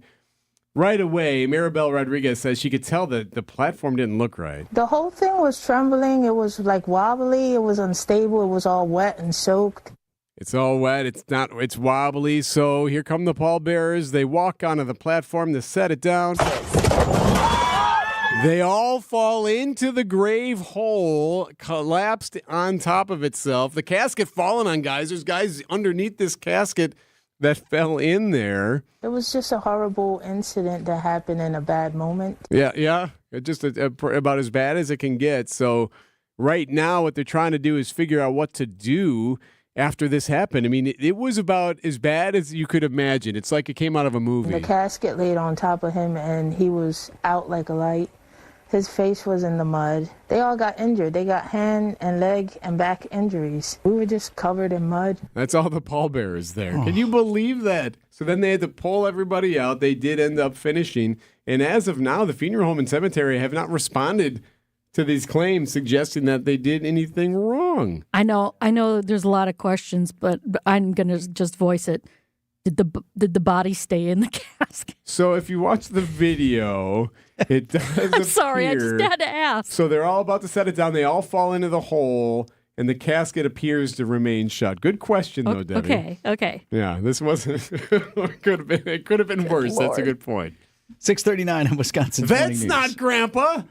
right away, Maribel Rodriguez says she could tell that the platform didn't look right. The whole thing was trembling. It was like wobbly. It was unstable. It was all wet and soaked. It's all wet. It's wobbly. So here come the pallbearers. They walk onto the platform to set it down. They all fall into the grave hole, collapsed on top of itself. The casket falling on guys. There's guys underneath this casket that fell in there. It was just a horrible incident that happened in a bad moment. Yeah. Just about as bad as it can get. So right now what they're trying to do is figure out what to do after this happened. I mean, it was about as bad as you could imagine. It's like it came out of a movie. The casket laid on top of him, and he was out like a light. His face was in the mud. They all got injured. They got hand and leg and back injuries. We were just covered in mud. That's all the pallbearers there. Can you believe that? So then they had to pull everybody out. They did end up finishing. And as of now, the funeral home and cemetery have not responded to these claims suggesting that they did anything wrong. I know there's a lot of questions, but I'm going to just voice it. Did the body stay in the casket? So if you watch the video, it does I'm sorry, I appear- just had to ask. So they're all about to set it down. They all fall into the hole, and the casket appears to remain shut. Good question, though, Debbie. Okay. Yeah, this wasn't. It could have been worse. That's a good point. 6:39 on Wisconsin. That's not Grandpa.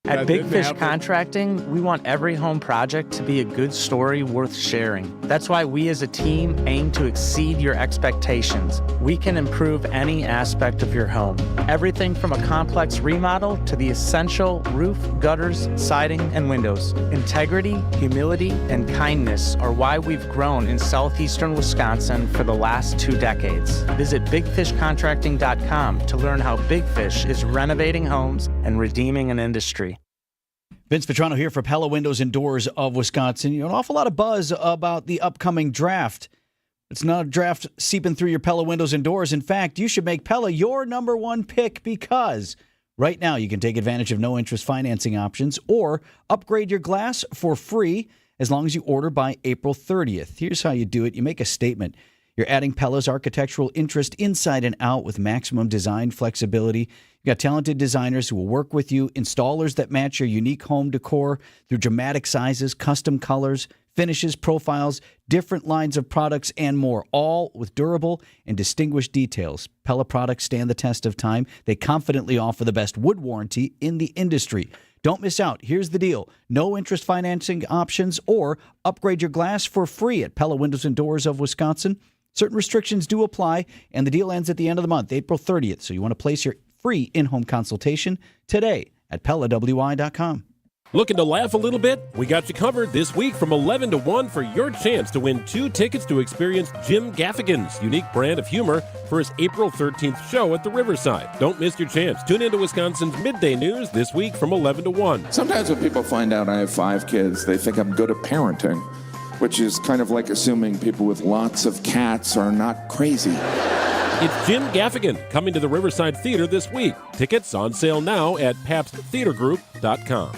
At That Big didn't Fish happen. Contracting, we want every home project to be a good story worth sharing. That's why we as a team aim to exceed your expectations. We can improve any aspect of your home. Everything from a complex remodel to the essential roof, gutters, siding, and windows. Integrity, humility, and kindness are why we've grown in southeastern Wisconsin for the last 2 decades. Visit bigfishcontracting.com to learn how Big Fish is renovating homes and redeeming an industry. Vince Vitrano here for Pella Windows and Doors of Wisconsin. You know, an awful lot of buzz about the upcoming draft. It's not a draft seeping through your Pella Windows and Doors. In fact, you should make Pella your number one pick because right now you can take advantage of no-interest financing options or upgrade your glass for free as long as you order by April 30th. Here's how you do it. You make a statement. You're adding Pella's architectural interest inside and out with maximum design flexibility. You've got talented designers who will work with you, installers that match your unique home decor through dramatic sizes, custom colors, finishes, profiles, different lines of products, and more, all with durable and distinguished details. Pella products stand the test of time. They confidently offer the best wood warranty in the industry. Don't miss out. Here's the deal. No interest financing options or upgrade your glass for free at Pella Windows and Doors of Wisconsin. Certain restrictions do apply, and the deal ends at the end of the month, April 30th. So you want to place your free in-home consultation today at PellaWI.com. Looking to laugh a little bit? We got you covered this week from 11 to 1 for your chance to win 2 tickets to experience Jim Gaffigan's unique brand of humor for his April 13th show at the Riverside. Don't miss your chance. Tune into Wisconsin's Midday News this week from 11 to 1. Sometimes when people find out I have 5 kids, they think I'm good at parenting, which is kind of like assuming people with lots of cats are not crazy. It's Jim Gaffigan coming to the Riverside Theater this week. Tickets on sale now at PabstTheaterGroup.com.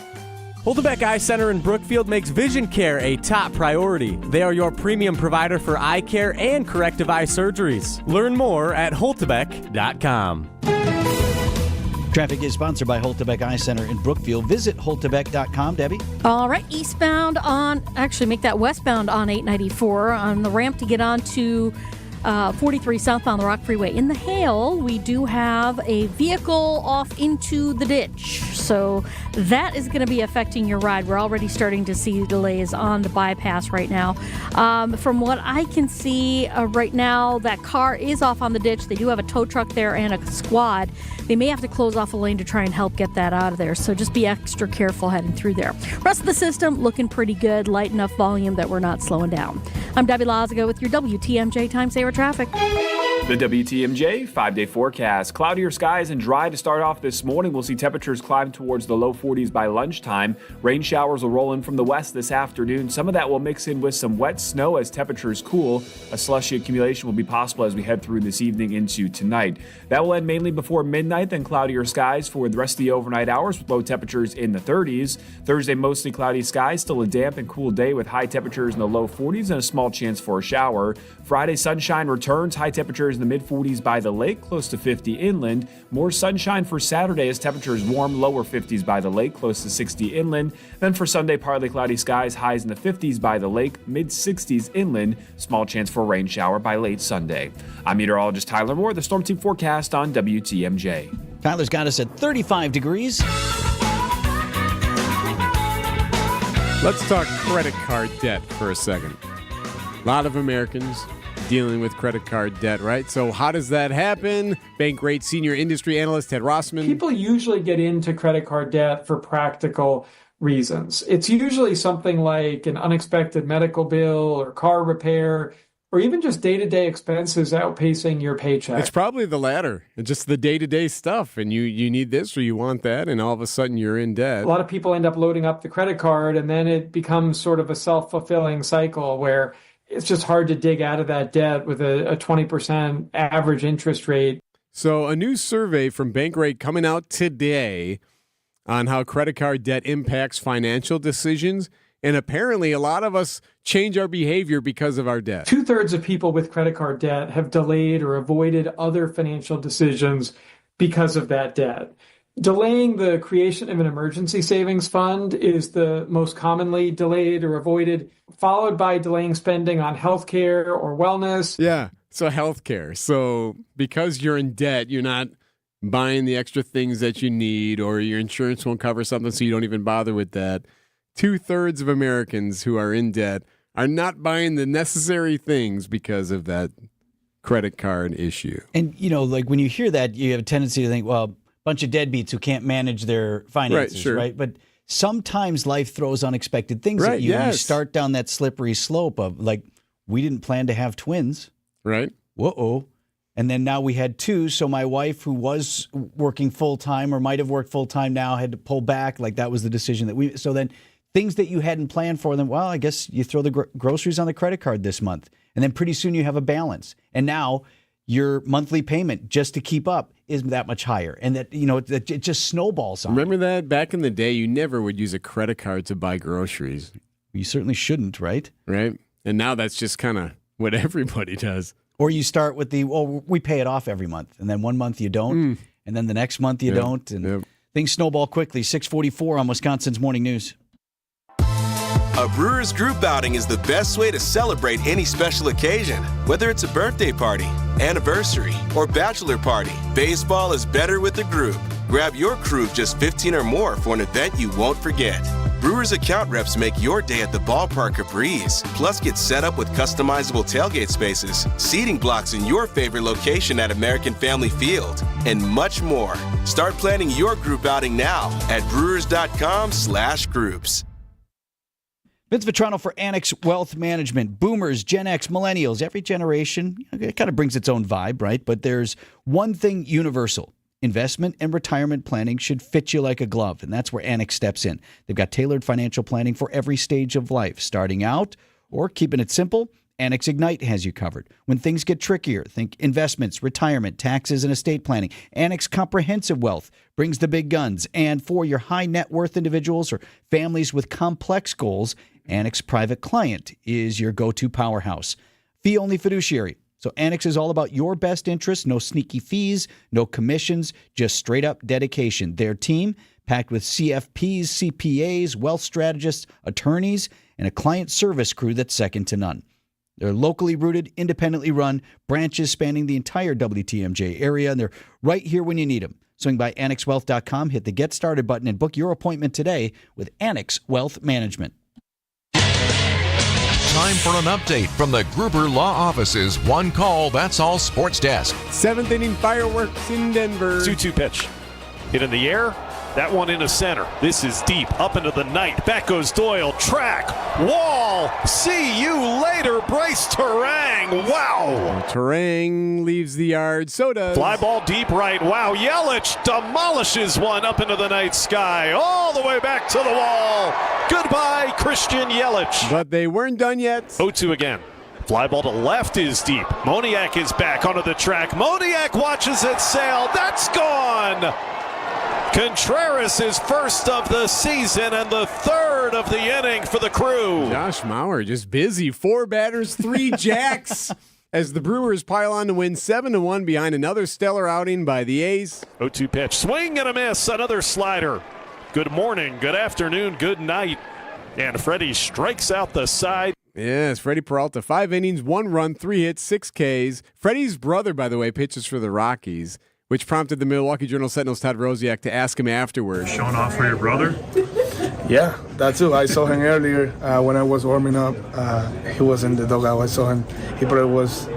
Holtebeck Eye Center in Brookfield makes vision care a top priority. They are your premium provider for eye care and corrective eye surgeries. Learn more at Holtebeck.com. Traffic is sponsored by Holtebeck Eye Center in Brookfield. Visit Holtebeck.com, Debbie. All right, westbound on 894 on the ramp to get on to 43 southbound the Rock Freeway. In the hail, we do have a vehicle off into the ditch. So that is going to be affecting your ride. We're already starting to see delays on the bypass right now. From what I can see right now, that car is off on the ditch. They do have a tow truck there and a squad. They may have to close off a lane to try and help get that out of there. So just be extra careful heading through there. Rest of the system looking pretty good. Light enough volume that we're not slowing down. I'm Debbie Lazago with your WTMJ Time Saver Traffic. The WTMJ 5-day forecast. Cloudier skies and dry to start off this morning. We'll see temperatures climb towards the low 40s by lunchtime. Rain showers will roll in from the west this afternoon. Some of that will mix in with some wet snow as temperatures cool. A slushy accumulation will be possible as we head through this evening into tonight. That will end mainly before midnight, then cloudier skies for the rest of the overnight hours with low temperatures in the 30s. Thursday, mostly cloudy skies, still a damp and cool day with high temperatures in the low 40s and a small chance for a shower. Friday, sunshine returns, high temperatures in the mid-40s by the lake, close to 50 inland. More sunshine for Saturday as temperatures warm, lower 50s by the lake, close to 60 inland. Then for Sunday, partly cloudy skies, highs in the 50s by the lake, mid-60s inland. Small chance for a rain shower by late Sunday. I'm meteorologist Tyler Moore, the Storm Team forecast on WTMJ. Tyler's got us at 35 degrees. Let's talk credit card debt for a second. A lot of Americans dealing with credit card debt, right? So how does that happen? Bankrate senior industry analyst Ted Rossman. People usually get into credit card debt for practical reasons. It's usually something like an unexpected medical bill or car repair, or even just day-to-day expenses outpacing your paycheck. It's probably the latter. It's just the day-to-day stuff, and you need this or you want that, and all of a sudden you're in debt. A lot of people end up loading up the credit card, and then it becomes sort of a self-fulfilling cycle where it's just hard to dig out of that debt with a 20% average interest rate. So a new survey from Bankrate coming out today on how credit card debt impacts financial decisions. And apparently a lot of us change our behavior because of our debt. 2/3 of people with credit card debt have delayed or avoided other financial decisions because of that debt. Delaying the creation of an emergency savings fund is the most commonly delayed or avoided, followed by delaying spending on healthcare or wellness. Yeah, so healthcare. So because you're in debt, you're not buying the extra things that you need, or your insurance won't cover something, so you don't even bother with that. 2/3 of Americans who are in debt are not buying the necessary things because of that credit card issue. And, like when you hear that, you have a tendency to think, well, bunch of deadbeats who can't manage their finances, Right, sure. right? But sometimes life throws unexpected things at you. Yes. You start down that slippery slope of, like, we didn't plan to have twins. Right. Whoa. And then now we had two. So my wife, who was working full-time or might have worked full-time now, had to pull back. Like, that was the decision that we... So then things that you hadn't planned for them, well, I guess you throw the groceries on the credit card this month. And then pretty soon you have a balance. And now your monthly payment just to keep up is that much higher. And that, it just snowballs on. Remember that? Back in the day, you never would use a credit card to buy groceries. You certainly shouldn't, right? Right. And now that's just kind of what everybody does. Or you start with we pay it off every month. And then one month you don't. And then the next month you don't. And things snowball quickly. 6:44 on Wisconsin's Morning News. A Brewers group outing is the best way to celebrate any special occasion. Whether it's a birthday party, anniversary, or bachelor party, baseball is better with a group. Grab your crew of just 15 or more for an event you won't forget. Brewers account reps make your day at the ballpark a breeze. Plus, get set up with customizable tailgate spaces, seating blocks in your favorite location at American Family Field, and much more. Start planning your group outing now at brewers.com/groups. Vince Vitrano for Annex Wealth Management. Boomers, Gen X, Millennials, every generation, it kind of brings its own vibe, right? But there's one thing universal. Investment and retirement planning should fit you like a glove, and that's where Annex steps in. They've got tailored financial planning for every stage of life. Starting out or keeping it simple, Annex Ignite has you covered. When things get trickier, think investments, retirement, taxes, and estate planning. Annex Comprehensive Wealth brings the big guns. And for your high net worth individuals or families with complex goals, Annex Private Client is your go-to powerhouse. Fee-only fiduciary. So Annex is all about your best interest. No sneaky fees, no commissions, just straight-up dedication. Their team, packed with CFPs, CPAs, wealth strategists, attorneys, and a client service crew that's second to none. They're locally rooted, independently run, branches spanning the entire WTMJ area, and they're right here when you need them. Swing by AnnexWealth.com, hit the Get Started button, and book your appointment today with Annex Wealth Management. Time for an update from the Gruber Law Office's One Call, That's All Sports Desk. 7th inning fireworks in Denver. 2-2 pitch. Hit in the air. That one into center. This is deep, up into the night. Back goes Doyle. Track. Wall. See you later, Bryce Terang. Wow. Terang leaves the yard. So does. Fly ball deep right. Wow. Yelich demolishes one up into the night sky. All the way back to the wall. Goodbye, Christian Yelich. But they weren't done yet. 0-2 again. Fly ball to left is deep. Moniak is back onto the track. Moniak watches it sail. That's gone. Contreras is first of the season and the third of the inning for the Crew. Josh Mauer just busy. 4 batters, 3 jacks. As the Brewers pile on to win 7-1 behind another stellar outing by the A's. 0-2 pitch. Swing and a miss. Another slider. Good morning, good afternoon, good night. And Freddie strikes out the side. Yes, Freddie Peralta. 5 innings, 1 run, 3 hits, 6 Ks. Freddie's brother, by the way, pitches for the Rockies, which prompted the Milwaukee Journal-Sentinel's Todd Rosiak to ask him afterwards. Showing off for your brother? Yeah, that too. I saw him earlier when I was warming up. He was in the dugout. I saw him. He probably was,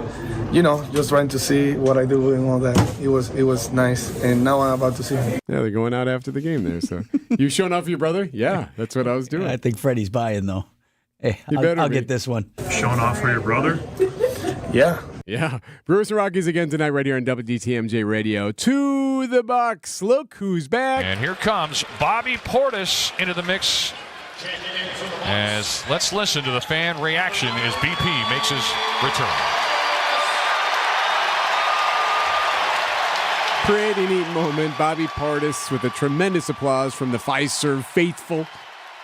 just trying to see what I do and all that. It was nice. And now I'm about to see him. Yeah, they're going out after the game there. So you showing off for your brother? Yeah, that's what I was doing. I think Freddie's buying, though. Hey, I'll get this one. Showing off for your brother? Yeah. Yeah. Brewers and Rockies again tonight right here on WDTMJ Radio. To the Bucks. Look who's back. And here comes Bobby Portis into the mix. As let's listen to the fan reaction as BP makes his return. Pretty neat moment. Bobby Portis with a tremendous applause from the Fiserv faithful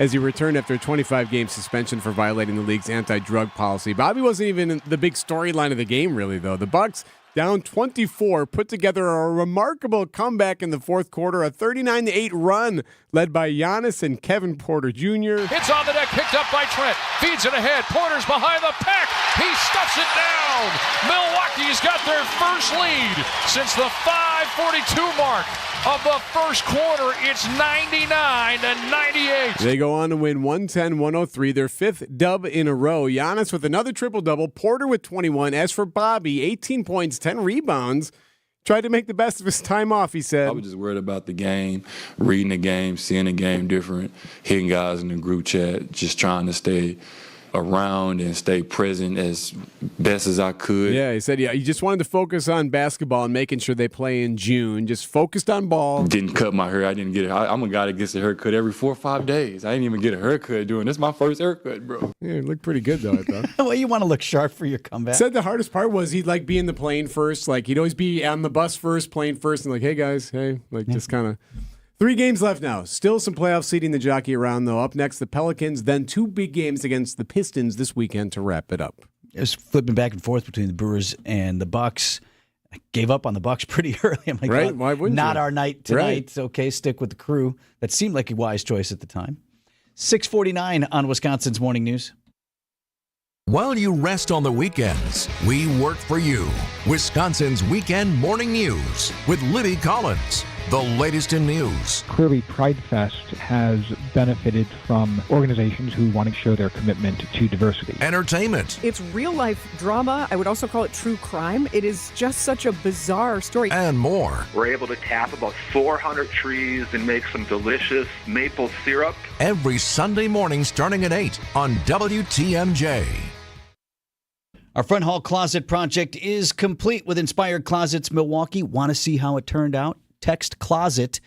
as he returned after a 25-game suspension for violating the league's anti-drug policy. Bobby wasn't even the big storyline of the game, really, though. The Bucks, down 24, put together a remarkable comeback in the fourth quarter, a 39-8 run led by Giannis and Kevin Porter Jr. It's on the deck, picked up by Trent. Feeds it ahead. Porter's behind the pack. He stuffs it down. Milwaukee's got their first lead since the 5:42 mark of the first quarter. It's 99-98. They go on to win 110-103, their fifth dub in a row. Giannis with another triple-double, Porter with 21. As for Bobby, 18 points, 10 rebounds. Tried to make the best of his time off, he said. I was just worried about the game, reading the game, seeing the game different, hitting guys in the group chat, just trying to stay around and stay present as best as I could. Yeah, he said, he just wanted to focus on basketball and making sure they play in June. Just focused on ball. Didn't cut my hair. I didn't get it. I'm a guy that gets a haircut every 4 or 5 days. I didn't even get a haircut doing this. My first haircut, bro. Yeah, it looked pretty good, though, I thought. Well, you want to look sharp for your comeback. Said the hardest part was he'd like be in the plane first. Like he'd always be on the bus first, plane first, and like, hey, guys, hey. Like just kind of. 3 games left now. Still some playoff seeding to jockey around, though. Up next, the Pelicans, then 2 big games against the Pistons this weekend to wrap it up. It was flipping back and forth between the Brewers and the Bucks. I gave up on the Bucks pretty early. I'm like, right? Why wouldn't not you? Our night tonight. Right. Okay, stick with the Crew. That seemed like a wise choice at the time. 6:49 on Wisconsin's Morning News. While you rest on the weekends, we work for you. Wisconsin's Weekend Morning News with Libby Collins. The latest in news. Clearly, Pride Fest has benefited from organizations who want to show their commitment to diversity. Entertainment. It's real-life drama. I would also call it true crime. It is just such a bizarre story. And more. We're able to tap about 400 trees and make some delicious maple syrup. Every Sunday morning starting at 8 on WTMJ. Our front hall closet project is complete with Inspired Closets Milwaukee. Want to see how it turned out? Text closet,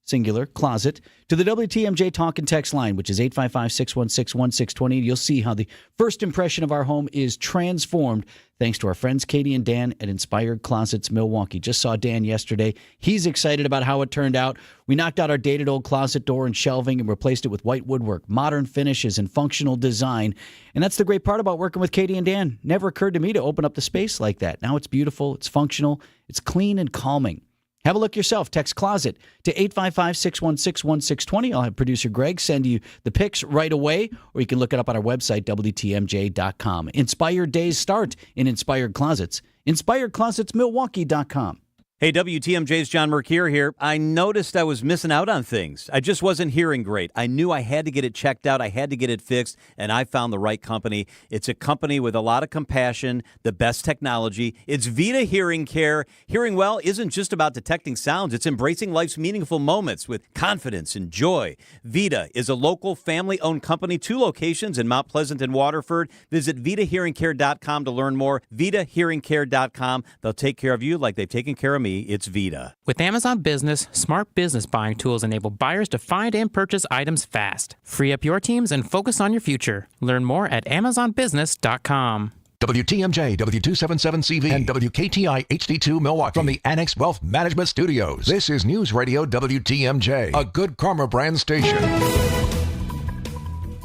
singular, closet, to the WTMJ talk and text line, which is 855-616-1620. You'll see how the first impression of our home is transformed thanks to our friends Katie and Dan at Inspired Closets Milwaukee. Just saw Dan yesterday. He's excited about how it turned out. We knocked out our dated old closet door and shelving and replaced it with white woodwork, modern finishes, and functional design. And that's the great part about working with Katie and Dan. Never occurred to me to open up the space like that. Now it's beautiful, it's functional, it's clean and calming. Have a look yourself. Text closet to 855-616-1620. I'll have producer Greg send you the pics right away, or you can look it up on our website, WTMJ.com. Inspired days start in Inspired Closets. InspiredClosetsMilwaukee.com. Hey, WTMJ's John Mercure here. I noticed I was missing out on things. I just wasn't hearing great. I knew I had to get it checked out. I had to get it fixed, and I found the right company. It's a company with a lot of compassion, the best technology. It's Vita Hearing Care. Hearing well isn't just about detecting sounds. It's embracing life's meaningful moments with confidence and joy. Vita is a local family-owned company, 2 locations in Mount Pleasant and Waterford. Visit VitaHearingCare.com to learn more. VitaHearingCare.com. They'll take care of you like they've taken care of me. It's Vita. With Amazon Business, smart business buying tools enable buyers to find and purchase items fast. Free up your teams and focus on your future. Learn more at AmazonBusiness.com. WTMJ, W277CV, and WKTI HD2 Milwaukee from the Annex Wealth Management Studios. This is News Radio WTMJ, a Good Karma brand station.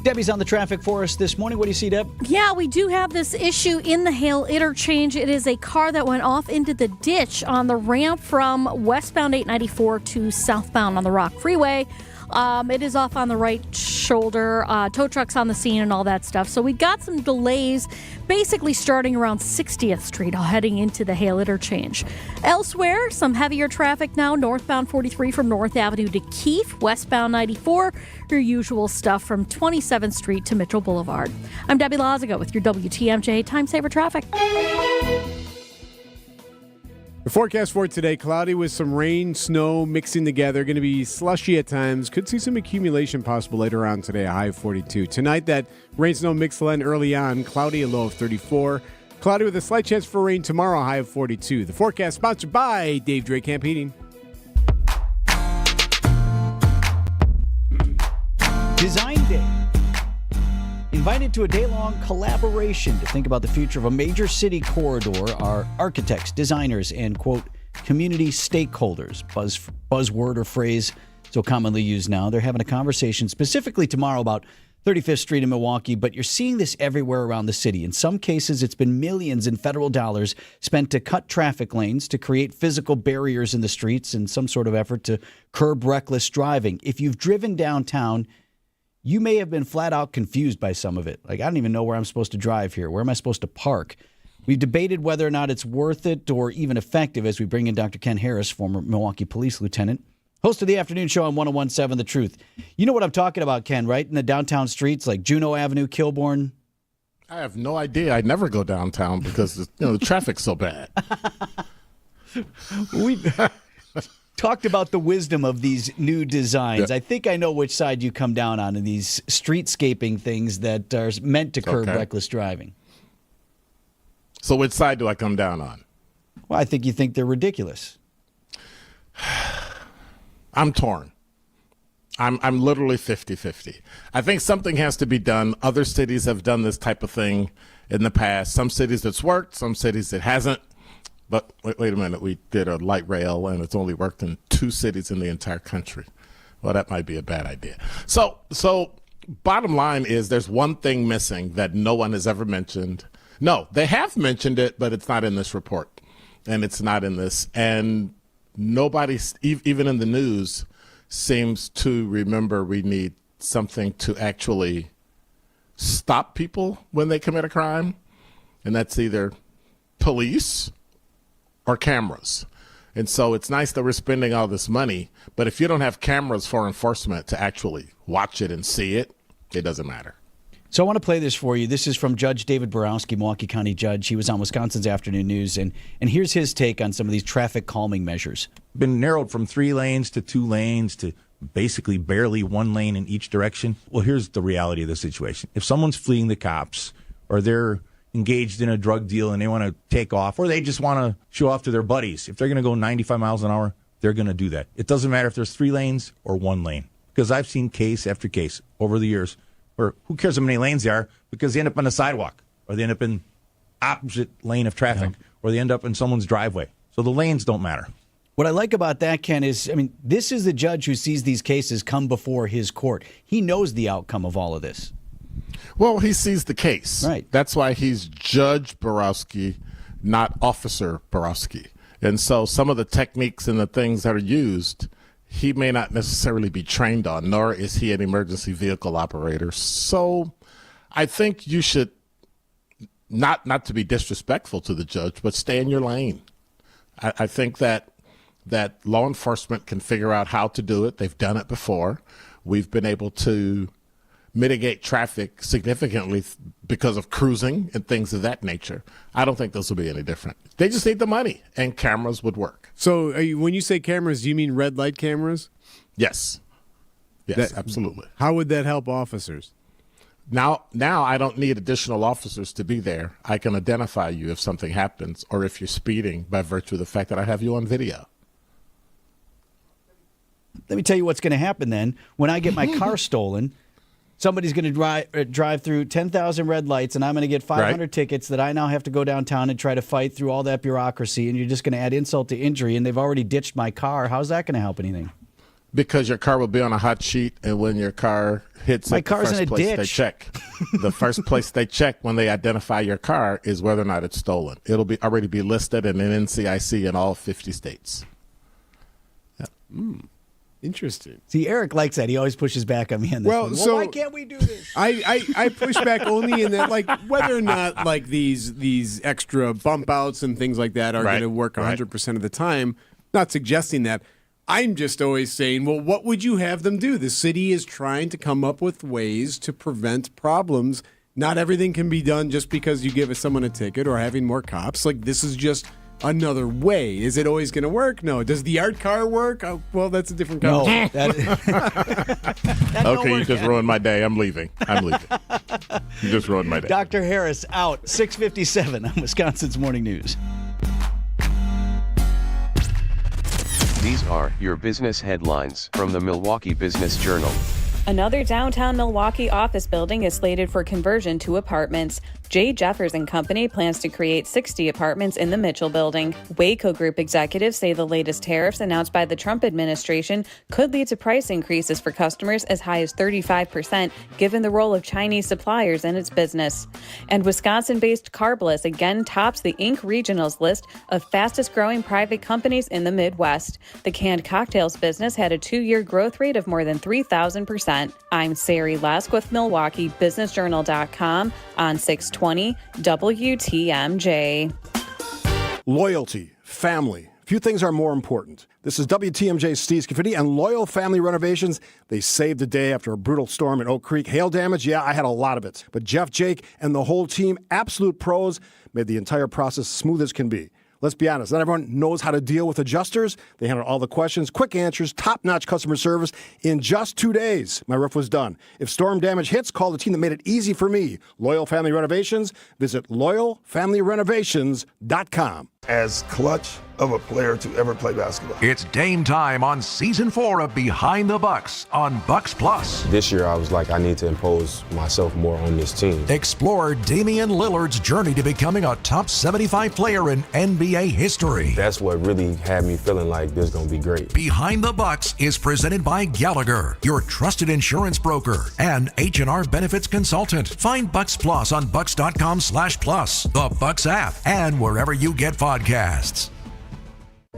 Debbie's on the traffic for us this morning. What do you see, Deb? Yeah, we do have this issue in the Hale interchange. It is a car that went off into the ditch on the ramp from westbound 894 to southbound on the Rock Freeway. It is off on the right shoulder. Tow trucks on the scene and all that stuff. So we got some delays basically starting around 60th Street heading into the Hale interchange. Elsewhere, some heavier traffic now. Northbound 43 from North Avenue to Keefe. Westbound 94. Your usual stuff from 27th Street to Mitchell Boulevard. I'm Debbie Lazaga with your WTMJ Time Saver Traffic. The forecast for today, cloudy with some rain, snow mixing together. Going to be slushy at times. Could see some accumulation possible later on today, a high of 42. Tonight, that rain, snow mix will end early on. Cloudy, a low of 34. Cloudy with a slight chance for rain tomorrow, a high of 42. The forecast sponsored by Dave Drake Camp Heating. Design Day. Invited to a day-long collaboration to think about the future of a major city corridor are architects, designers, and, quote, community stakeholders, buzzword or phrase so commonly used now. They're having a conversation specifically tomorrow about 35th Street in Milwaukee, but you're seeing this everywhere around the city. In some cases, it's been millions in federal dollars spent to cut traffic lanes, to create physical barriers in the streets in some sort of effort to curb reckless driving. If you've driven downtown, you may have been flat out confused by some of it. Like, I don't even know where I'm supposed to drive here. Where am I supposed to park? We've debated whether or not it's worth it or even effective as we bring in Dr. Ken Harris, former Milwaukee police lieutenant, host of the afternoon show on 101.7 The Truth. You know what I'm talking about, Ken, right? In the downtown streets like Juneau Avenue, Kilbourne. I have no idea. I never go downtown because the traffic's so bad. We talked about the wisdom of these new designs. Yeah. I think I know which side you come down on in these streetscaping things that are meant to curb reckless driving. So which side do I come down on? Well, I think you think they're ridiculous. I'm torn. I'm literally 50-50. I think something has to be done. Other cities have done this type of thing in the past. Some cities it's worked, some cities it hasn't. But wait a minute, we did a light rail and it's only worked in 2 cities in the entire country. Well, that might be a bad idea. So bottom line is there's one thing missing that no one has ever mentioned. No, they have mentioned it, but it's not in this report. And it's not in this. And nobody, even in the news, seems to remember we need something to actually stop people when they commit a crime. And that's either police or cameras. And so it's nice that we're spending all this money, but if you don't have cameras for enforcement to actually watch it and see it, it doesn't matter. So I want to play this for you. This is from Judge David Borowski, Milwaukee County Judge. He was on Wisconsin's Afternoon News, and here's his take on some of these traffic calming measures. Been narrowed from 3 lanes to 2 lanes to basically barely 1 lane in each direction. Well, here's the reality of the situation. If someone's fleeing the cops or they're engaged in a drug deal and they want to take off, or they just want to show off to their buddies, if they're going to go 95 miles an hour, they're going to do that. It doesn't matter if there's 3 lanes or 1 lane, because I've seen case after case over the years where who cares how many lanes there are, because they end up on the sidewalk or they end up in opposite lane of traffic or they end up in someone's driveway. So the lanes don't matter. What I like about that, Ken, is, this is the judge who sees these cases come before his court. He knows the outcome of all of this. Well, he sees the case. Right. That's why he's Judge Borowski, not Officer Borowski. And so some of the techniques and the things that are used, he may not necessarily be trained on, nor is he an emergency vehicle operator. So I think you should, not to be disrespectful to the judge, but stay in your lane. I think that law enforcement can figure out how to do it. They've done it before. We've been able to mitigate traffic significantly because of cruising and things of that nature. I don't think this will be any different. They just need the money, and cameras would work. So when you say cameras, do you mean red light cameras? Yes. Yes, absolutely. How would that help officers? Now I don't need additional officers to be there. I can identify you if something happens or if you're speeding by virtue of the fact that I have you on video. Let me tell you what's going to happen then. When I get my car stolen, somebody's going to drive through 10,000 red lights, and I'm going to get 500 tickets that I now have to go downtown and try to fight through all that bureaucracy, and you're just going to add insult to injury, and they've already ditched my car. How's that going to help anything? Because your car will be on a hot sheet, and when your car hits my it, car's the first in a place ditch. they check. The first place they check when they identify your car is whether or not it's stolen. It'll be already be listed in an NCIC in all 50 states. Yeah. Interesting. See, Eric likes that. He always pushes back on me on this one. So why can't we do this? I push back only in that, like, whether or not like these extra bump outs and things like that are going to work 100% of the time. Not suggesting that. I'm just always saying, well, what would you have them do? The city is trying to come up with ways to prevent problems. Not everything can be done just because you give someone a ticket or having more cops. Like, this is just another way. Is it always going to work? No. Does the art car work? Oh, well, that's a different conversation. Okay, you just ruined my day. I'm leaving. You just ruined my day. Dr. Harris out, 6:57 on Wisconsin's Morning News. These are your business headlines from the Milwaukee Business Journal. Another downtown Milwaukee office building is slated for conversion to apartments. J. Jeffers and Company plans to create 60 apartments in the Mitchell building. Waco Group executives say the latest tariffs announced by the Trump administration could lead to price increases for customers as high as 35%, given the role of Chinese suppliers in its business. And Wisconsin-based Carbliss again tops the Inc. Regionals list of fastest-growing private companies in the Midwest. The canned cocktails business had a 2-year growth rate of more than 3,000%. I'm Sari Lesk with MilwaukeeBusinessJournal.com on 620 WTMJ. Loyalty, family. Few things are more important. This is WTMJ's Steve Scafidi and Loyal Family Renovations. They saved the day after a brutal storm in Oak Creek. Hail damage, yeah, I had a lot of it. But Jeff, Jake, and the whole team, absolute pros, made the entire process smooth as can be. Let's be honest, not everyone knows how to deal with adjusters. They handle all the questions, quick answers, top-notch customer service. In just 2 days, my roof was done. If storm damage hits, call the team that made it easy for me. Loyal Family Renovations. Visit LoyalFamilyRenovations.com. As clutch of a player to ever play basketball. It's game time on Season 4 of Behind the Bucks on Bucks Plus. This year, I was like, I need to impose myself more on this team. Explore Damian Lillard's journey to becoming a top 75 player in NBA history. That's what really had me feeling like this is going to be great. Behind the Bucks is presented by Gallagher, your trusted insurance broker, and H&R Benefits Consultant. Find Bucks Plus on bucks.com/plus, the Bucks app, and wherever you get podcasts.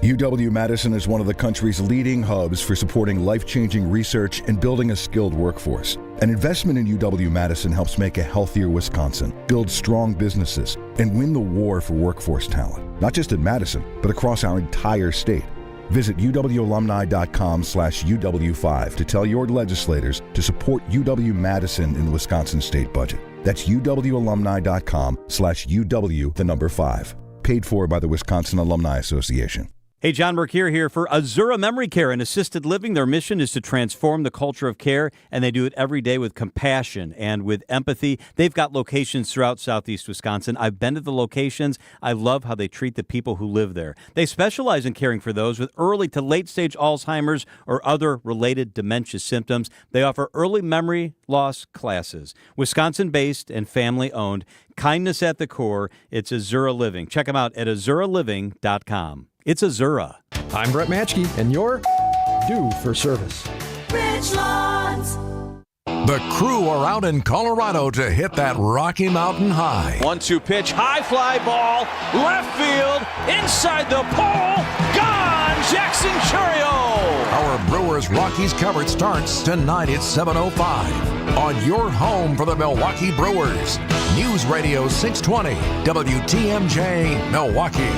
UW-Madison is one of the country's leading hubs for supporting life-changing research and building a skilled workforce. An investment in UW-Madison helps make a healthier Wisconsin, build strong businesses, and win the war for workforce talent, not just at Madison, but across our entire state. Visit uwalumni.com/UW5 to tell your legislators to support UW-Madison in the Wisconsin state budget. That's uwalumni.com/UW5. Paid for by the Wisconsin Alumni Association. Hey, John Mercure here for Azura Memory Care and Assisted Living. Their mission is to transform the culture of care, and they do it every day with compassion and with empathy. They've got locations throughout southeast Wisconsin. I've been to the locations. I love how they treat the people who live there. They specialize in caring for those with early to late-stage Alzheimer's or other related dementia symptoms. They offer early memory loss classes. Wisconsin-based and family-owned. Kindness at the core. It's Azura Living. Check them out at azuraliving.com. It's Azura. I'm Brett Matschke, and you're due for service. Richlands. The crew are out in Colorado to hit that Rocky Mountain high. 1-2 pitch, high fly ball, left field, inside the pole, gone, Jackson Churio. Our Brewers Rockies coverage starts tonight at 7:05 on your home for the Milwaukee Brewers. News Radio 620, WTMJ, Milwaukee.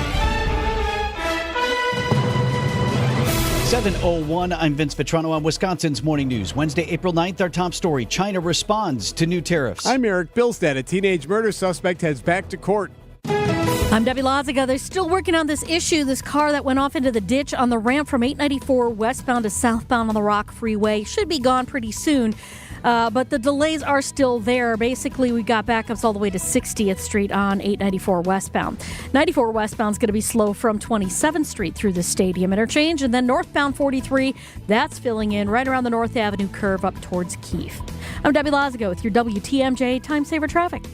7:01, I'm Vince Vitrano on Wisconsin's Morning News. Wednesday, April 9th, our top story, China responds to new tariffs. I'm Erik. Bilstad, a teenage murder suspect, heads back to court. I'm Debbie Laziga. They're still working on this issue. This car that went off into the ditch on the ramp from 894 westbound to southbound on the Rock Freeway should be gone pretty soon. But the delays are still there. Basically, we got backups all the way to 60th Street on 894 westbound. 94 westbound is going to be slow from 27th Street through the Stadium interchange. And then northbound 43, that's filling in right around the North Avenue curve up towards Keefe. I'm Debbie Laziga with your WTMJ Time Saver Traffic.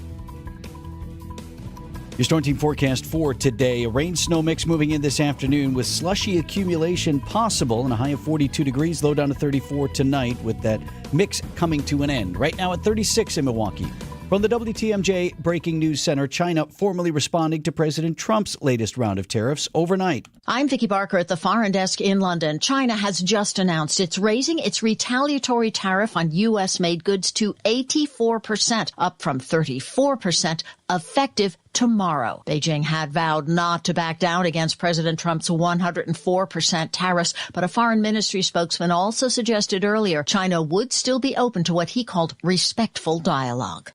Your Storm Team forecast for today. A rain-snow mix moving in this afternoon with slushy accumulation possible and a high of 42 degrees, low down to 34 tonight with that mix coming to an end. Right now at 36 in Milwaukee. From the WTMJ Breaking News Center, China formally responding to President Trump's latest round of tariffs overnight. I'm Vicki Barker at the Foreign Desk in London. China has just announced it's raising its retaliatory tariff on U.S.-made goods to 84%, up from 34%, effective tomorrow. Beijing had vowed not to back down against President Trump's 104% tariffs, but a foreign ministry spokesman also suggested earlier China would still be open to what he called respectful dialogue.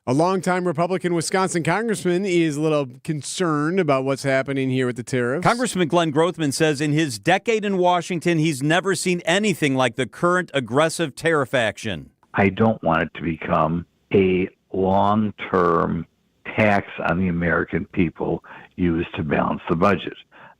A longtime Republican Wisconsin congressman is a little concerned about what's happening here with the tariffs. Congressman Glenn Grothman says in his decade in Washington, he's never seen anything like the current aggressive tariff action. I don't want it to become a long-term tax on the American people used to balance the budget.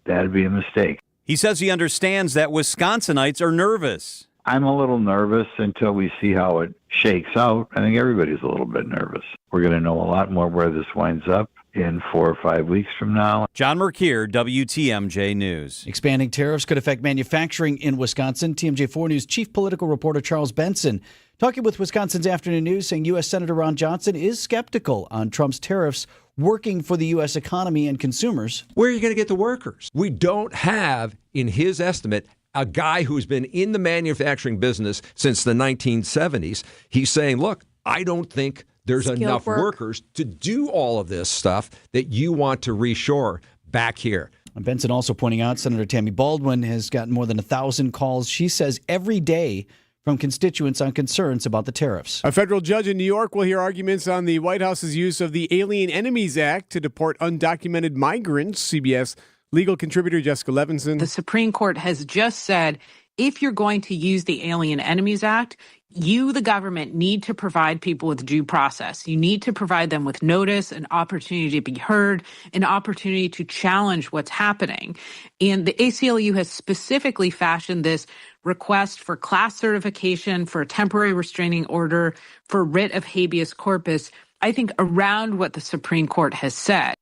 That'd be a mistake. He says he understands that Wisconsinites are nervous. I'm a little nervous until we see how it shakes out. I think everybody's a little bit nervous. We're going to know a lot more where this winds up in 4 or 5 weeks from now. John Mercure, WTMJ News. Expanding tariffs could affect manufacturing in Wisconsin. TMJ4 News chief political reporter Charles Benson talking with Wisconsin's Afternoon News, saying U.S. Senator Ron Johnson is skeptical on Trump's tariffs working for the U.S. economy and consumers. Where are you going to get the workers? We don't have, in his estimate, a guy who's been in the manufacturing business since the 1970s. He's saying, look, I don't think there's enough workers to do all of this stuff that you want to reshore back here. Benson also pointing out Senator Tammy Baldwin has gotten more than 1,000 calls, she says, every day from constituents on concerns about the tariffs. A federal judge in New York will hear arguments on the White House's use of the Alien Enemies Act to deport undocumented migrants. CBS legal contributor Jessica Levinson. The Supreme Court has just said if you're going to use the Alien Enemies Act, you, the government, need to provide people with due process. You need to provide them with notice, an opportunity to be heard, an opportunity to challenge what's happening. And the ACLU has specifically fashioned this request for class certification, for a temporary restraining order, for writ of habeas corpus, I think around what the Supreme Court has said.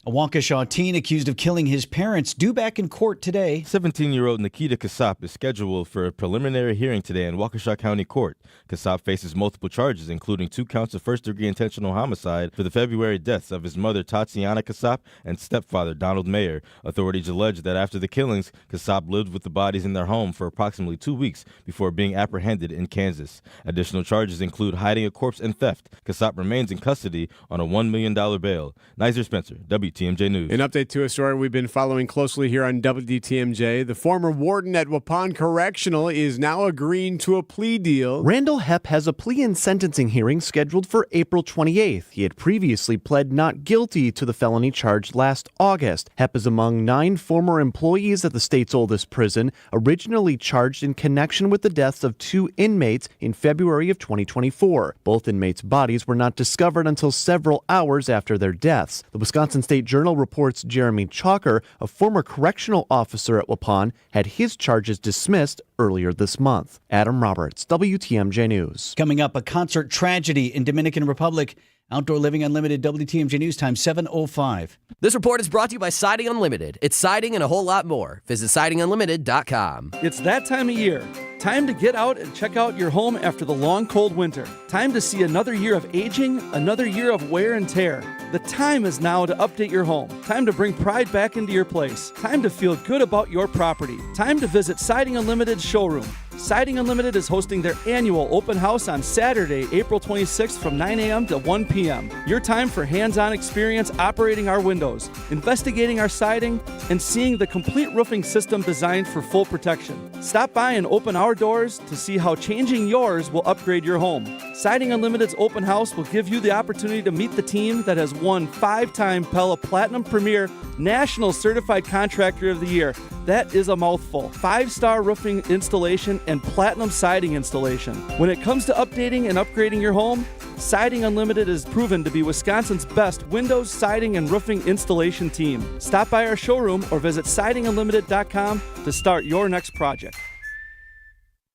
A Waukesha teen accused of killing his parents due back in court today. 17-year-old Nikita Kassab is scheduled for a preliminary hearing today in Waukesha County Court. Kassab faces multiple charges, including 2 counts of first-degree intentional homicide for the February deaths of his mother, Tatiana Kassab, and stepfather, Donald Mayer. Authorities allege that after the killings, Kassab lived with the bodies in their home for approximately 2 weeks before being apprehended in Kansas. Additional charges include hiding a corpse and theft. Kassab remains in custody on a $1 million bail. Nizer Spencer, WTMJ News. An update to a story we've been following closely here on WTMJ. The former warden at Waupun Correctional is now agreeing to a plea deal. Randall Hepp has a plea and sentencing hearing scheduled for April 28th. He had previously pled not guilty to the felony charge last August. Hepp is among 9 former employees at the state's oldest prison, originally charged in connection with the deaths of 2 inmates in February of 2024. Both inmates' bodies were not discovered until several hours after their deaths. The Wisconsin State Journal reports Jeremy Chalker, a former correctional officer at Waupun, had his charges dismissed earlier this month. Adam Roberts, WTMJ News. Coming up, a concert tragedy in Dominican Republic. Outdoor Living Unlimited, WTMJ News Time, 7:05. This report is brought to you by Siding Unlimited. It's siding and a whole lot more. Visit sidingunlimited.com. It's that time of year. Time to get out and check out your home after the long, cold winter. Time to see another year of aging, another year of wear and tear. The time is now to update your home. Time to bring pride back into your place. Time to feel good about your property. Time to visit Siding Unlimited's showroom. Siding Unlimited is hosting their annual open house on Saturday, April 26th from 9 a.m. to 1 p.m. Your time for hands-on experience operating our windows, investigating our siding, and seeing the complete roofing system designed for full protection. Stop by and open our doors to see how changing yours will upgrade your home. Siding Unlimited's open house will give you the opportunity to meet the team that has won 5-time Pella Platinum Premier National Certified Contractor of the Year. That is a mouthful. 5-star roofing installation and platinum siding installation. When it comes to updating and upgrading your home, Siding Unlimited is proven to be Wisconsin's best windows, siding, and roofing installation team. Stop by our showroom or visit sidingunlimited.com to start your next project.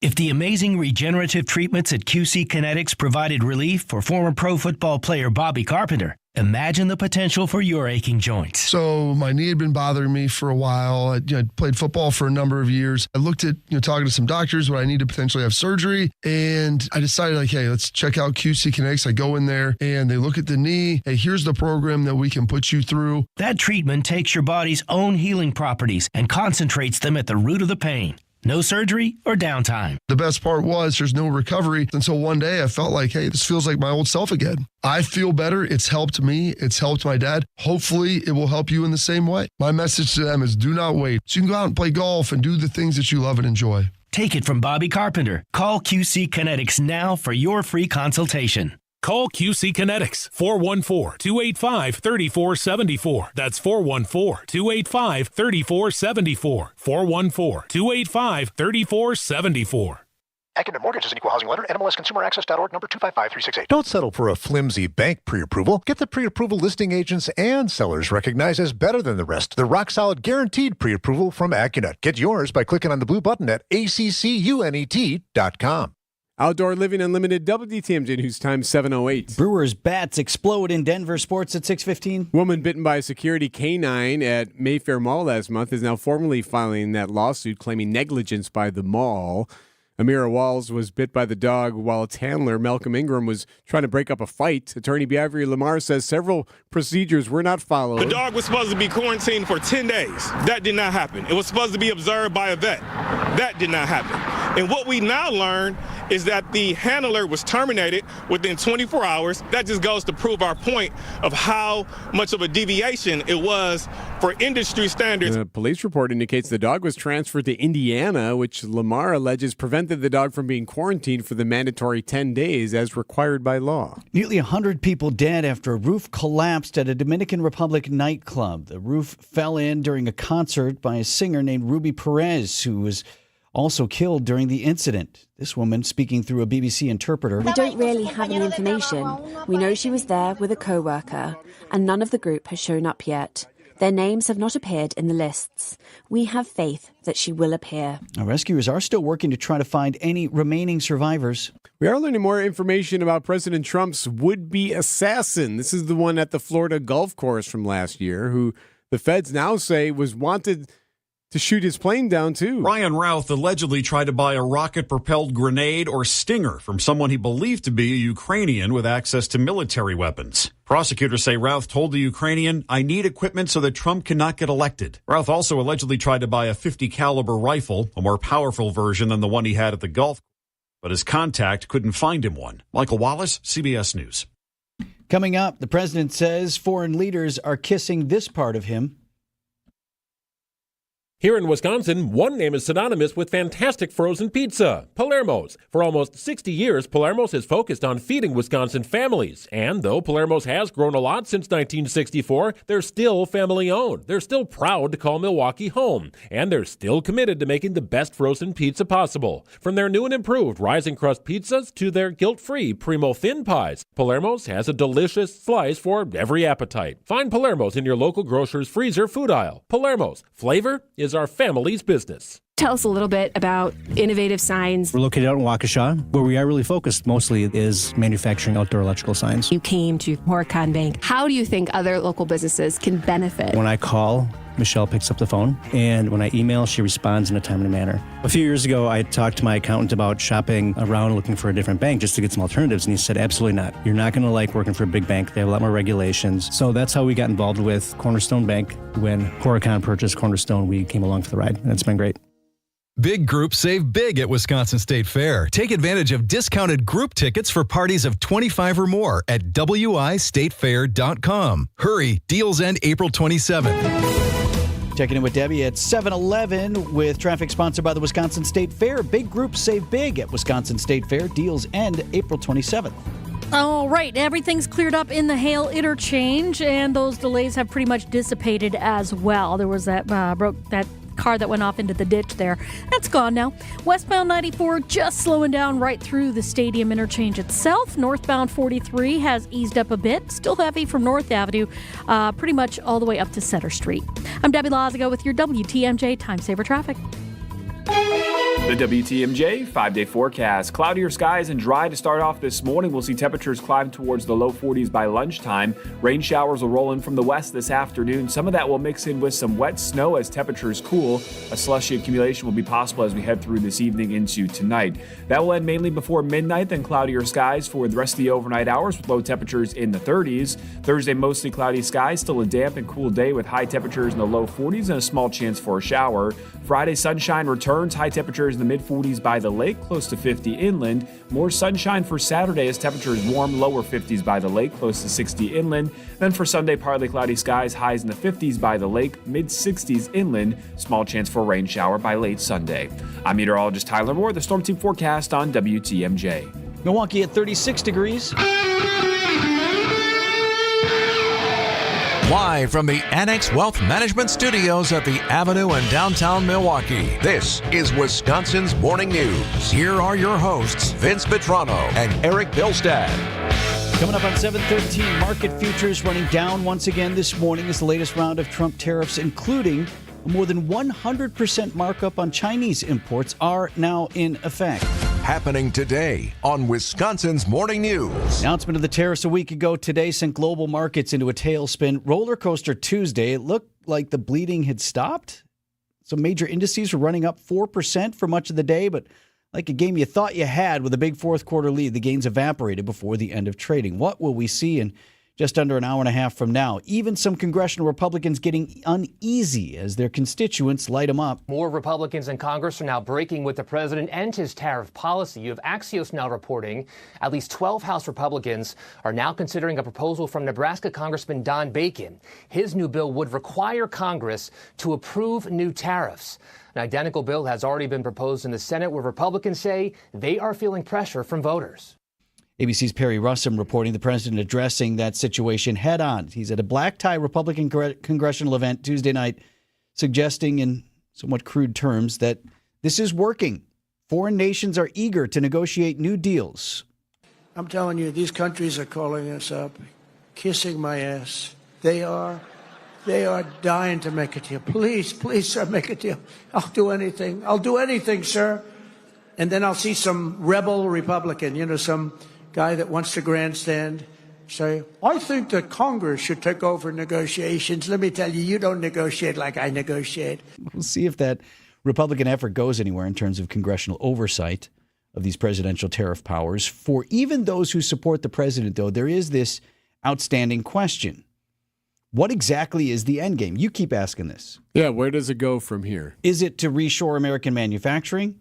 If the amazing regenerative treatments at QC Kinetics provided relief for former pro football player Bobby Carpenter, imagine the potential for your aching joints. So my knee had been bothering me for a while. I played football for a number of years. I looked at talking to some doctors when I need to potentially have surgery, and I decided hey, let's check out QC Kinetics. I go in there and they look at the knee. Hey, here's the program that we can put you through. That treatment takes your body's own healing properties and concentrates them at the root of the pain. No surgery or downtime. The best part was there's no recovery until one day I felt like, hey, this feels like my old self again. I feel better. It's helped me. It's helped my dad. Hopefully it will help you in the same way. My message to them is do not wait. So you can go out and play golf and do the things that you love and enjoy. Take it from Bobby Carpenter. Call QC Kinetics now for your free consultation. Call QC Kinetics, 414-285-3474. That's 414-285-3474. 414-285-3474. Accunet Mortgage is an equal housing lender. NMLSConsumerAccess.org, number 255368. Don't settle for a flimsy bank pre-approval. Get the pre-approval listing agents and sellers recognized as better than the rest. The rock-solid guaranteed pre-approval from Accunet. Get yours by clicking on the blue button at accunet.com. Outdoor Living Unlimited, WTMJ News Time 7:08. Brewers bats explode in Denver sports at 6:15. Woman bitten by a security canine at Mayfair Mall last month is now formally filing that lawsuit claiming negligence by the mall. Amira Walls was bit by the dog while its handler, Malcolm Ingram, was trying to break up a fight. Attorney Beavery Lamar says several procedures were not followed. The dog was supposed to be quarantined for 10 days. That did not happen. It was supposed to be observed by a vet. That did not happen. And what we now learn is that the handler was terminated within 24 hours. That just goes to prove our point of how much of a deviation it was for industry standards. The police report indicates the dog was transferred to Indiana, which Lamar alleges prevented the dog from being quarantined for the mandatory 10 days as required by law. Nearly 100 people dead after a roof collapsed at a Dominican Republic nightclub. The roof fell in during a concert by a singer named Ruby Perez, who was also killed during the incident. This woman speaking through a BBC interpreter. We don't really have any information. We know she was there with a co-worker, and none of the group has shown up yet. Their names have not appeared in the lists. We have faith that she will appear. Now, rescuers are still working to try to find any remaining survivors. We are learning more information about President Trump's would-be assassin. This is the one at the Florida golf course from last year, who the feds now say was wanted to shoot his plane down, too. Ryan Routh allegedly tried to buy a rocket-propelled grenade or stinger from someone he believed to be a Ukrainian with access to military weapons. Prosecutors say Routh told the Ukrainian, "I need equipment so that Trump cannot get elected." Routh also allegedly tried to buy a .50 caliber rifle, a more powerful version than the one he had at the golf, but his contact couldn't find him one. Michael Wallace, CBS News. Coming up, the president says foreign leaders are kissing this part of him. Here in Wisconsin, one name is synonymous with fantastic frozen pizza, Palermo's. For almost 60 years, Palermo's has focused on feeding Wisconsin families. And though Palermo's has grown a lot since 1964, they're still family-owned. They're still proud to call Milwaukee home. And they're still committed to making the best frozen pizza possible. From their new and improved rising crust pizzas to their guilt-free Primo thin pies, Palermo's has a delicious slice for every appetite. Find Palermo's in your local grocer's freezer food aisle. Palermo's. Flavor is our family's business. Tell us a little bit about Innovative Signs. We're located out in Waukesha. Where we are really focused mostly is manufacturing outdoor electrical signs. You came to Horicon Bank. How do you think other local businesses can benefit? When I call, Michelle picks up the phone, and when I email, she responds in a timely manner. A few years ago, I talked to my accountant about shopping around looking for a different bank just to get some alternatives, and he said, absolutely not. You're not going to like working for a big bank. They have a lot more regulations. So that's how we got involved with Cornerstone Bank. When Horicon purchased Cornerstone, we came along for the ride, and it's been great. Big groups save big at Wisconsin State Fair. Take advantage of discounted group tickets for parties of 25 or more at wistatefair.com. Hurry, deals end April 27th. Checking in with Debbie at 7-Eleven with traffic sponsored by the Wisconsin State Fair. Big groups save big at Wisconsin State Fair. Deals end April 27th. All right, everything's cleared up in the Hale interchange, and those delays have pretty much dissipated as well. There was that car that went off into the ditch there. That's gone now. Westbound 94 just slowing down right through the stadium interchange itself. Northbound 43 has eased up a bit. Still heavy from North Avenue, pretty much all the way up to Center Street. I'm Debbie Lazago with your WTMJ Time Saver Traffic. The WTMJ 5-day forecast. Cloudier skies and dry to start off this morning. We'll see temperatures climb towards the low 40s by lunchtime. Rain showers will roll in from the west this afternoon. Some of that will mix in with some wet snow as temperatures cool. A slushy accumulation will be possible as we head through this evening into tonight. That will end mainly before midnight, then cloudier skies for the rest of the overnight hours with low temperatures in the 30s. Thursday, mostly cloudy skies, still a damp and cool day with high temperatures in the low 40s and a small chance for a shower. Friday, sunshine returns, high temperatures in the mid-40s by the lake, close to 50 inland. More sunshine for Saturday as temperatures warm, lower 50s by the lake, close to 60 inland. Then for Sunday, partly cloudy skies, highs in the 50s by the lake, mid-60s inland. Small chance for a rain shower by late Sunday. I'm meteorologist Tyler Moore, the Storm Team forecast on WTMJ. Milwaukee at 36 degrees. Live from the Annex Wealth Management Studios at the Avenue in downtown Milwaukee, this is Wisconsin's Morning News. Here are your hosts, Vince Vitrano and Erik Bilstad. Coming up on 7:13, market futures running down once again this morning as the latest round of Trump tariffs, including a more than 100% markup on Chinese imports, are now in effect. Happening today on Wisconsin's Morning News. Announcement of the tariffs a week ago today sent global markets into a tailspin. Roller coaster Tuesday. It looked like the bleeding had stopped. Some major indices were running up 4% for much of the day, but like a game you thought you had with a big fourth quarter lead, the gains evaporated before the end of trading. What will we see in just under an hour and a half from now? Even some congressional Republicans getting uneasy as their constituents light them up. More Republicans in Congress are now breaking with the president and his tariff policy. You have Axios now reporting at least 12 House Republicans are now considering a proposal from Nebraska Congressman Don Bacon. His new bill would require Congress to approve new tariffs. An identical bill has already been proposed in the Senate, where Republicans say they are feeling pressure from voters. ABC's Perry Russum reporting the president addressing that situation head on. He's at a black tie Republican congressional event Tuesday night, suggesting in somewhat crude terms that this is working. Foreign nations are eager to negotiate new deals. I'm telling you, these countries are calling us up, kissing my ass. They are dying to make a deal. Please, sir, make a deal. I'll do anything. I'll do anything, sir. And then I'll see some rebel Republican, some guy that wants to grandstand, say, I think that Congress should take over negotiations. Let me tell you, you don't negotiate like I negotiate. We'll see if that Republican effort goes anywhere in terms of congressional oversight of these presidential tariff powers. For even those who support the president, though, there is this outstanding question. What exactly is the end game? You keep asking this. Yeah, where does it go from here? Is it to reshore American manufacturing?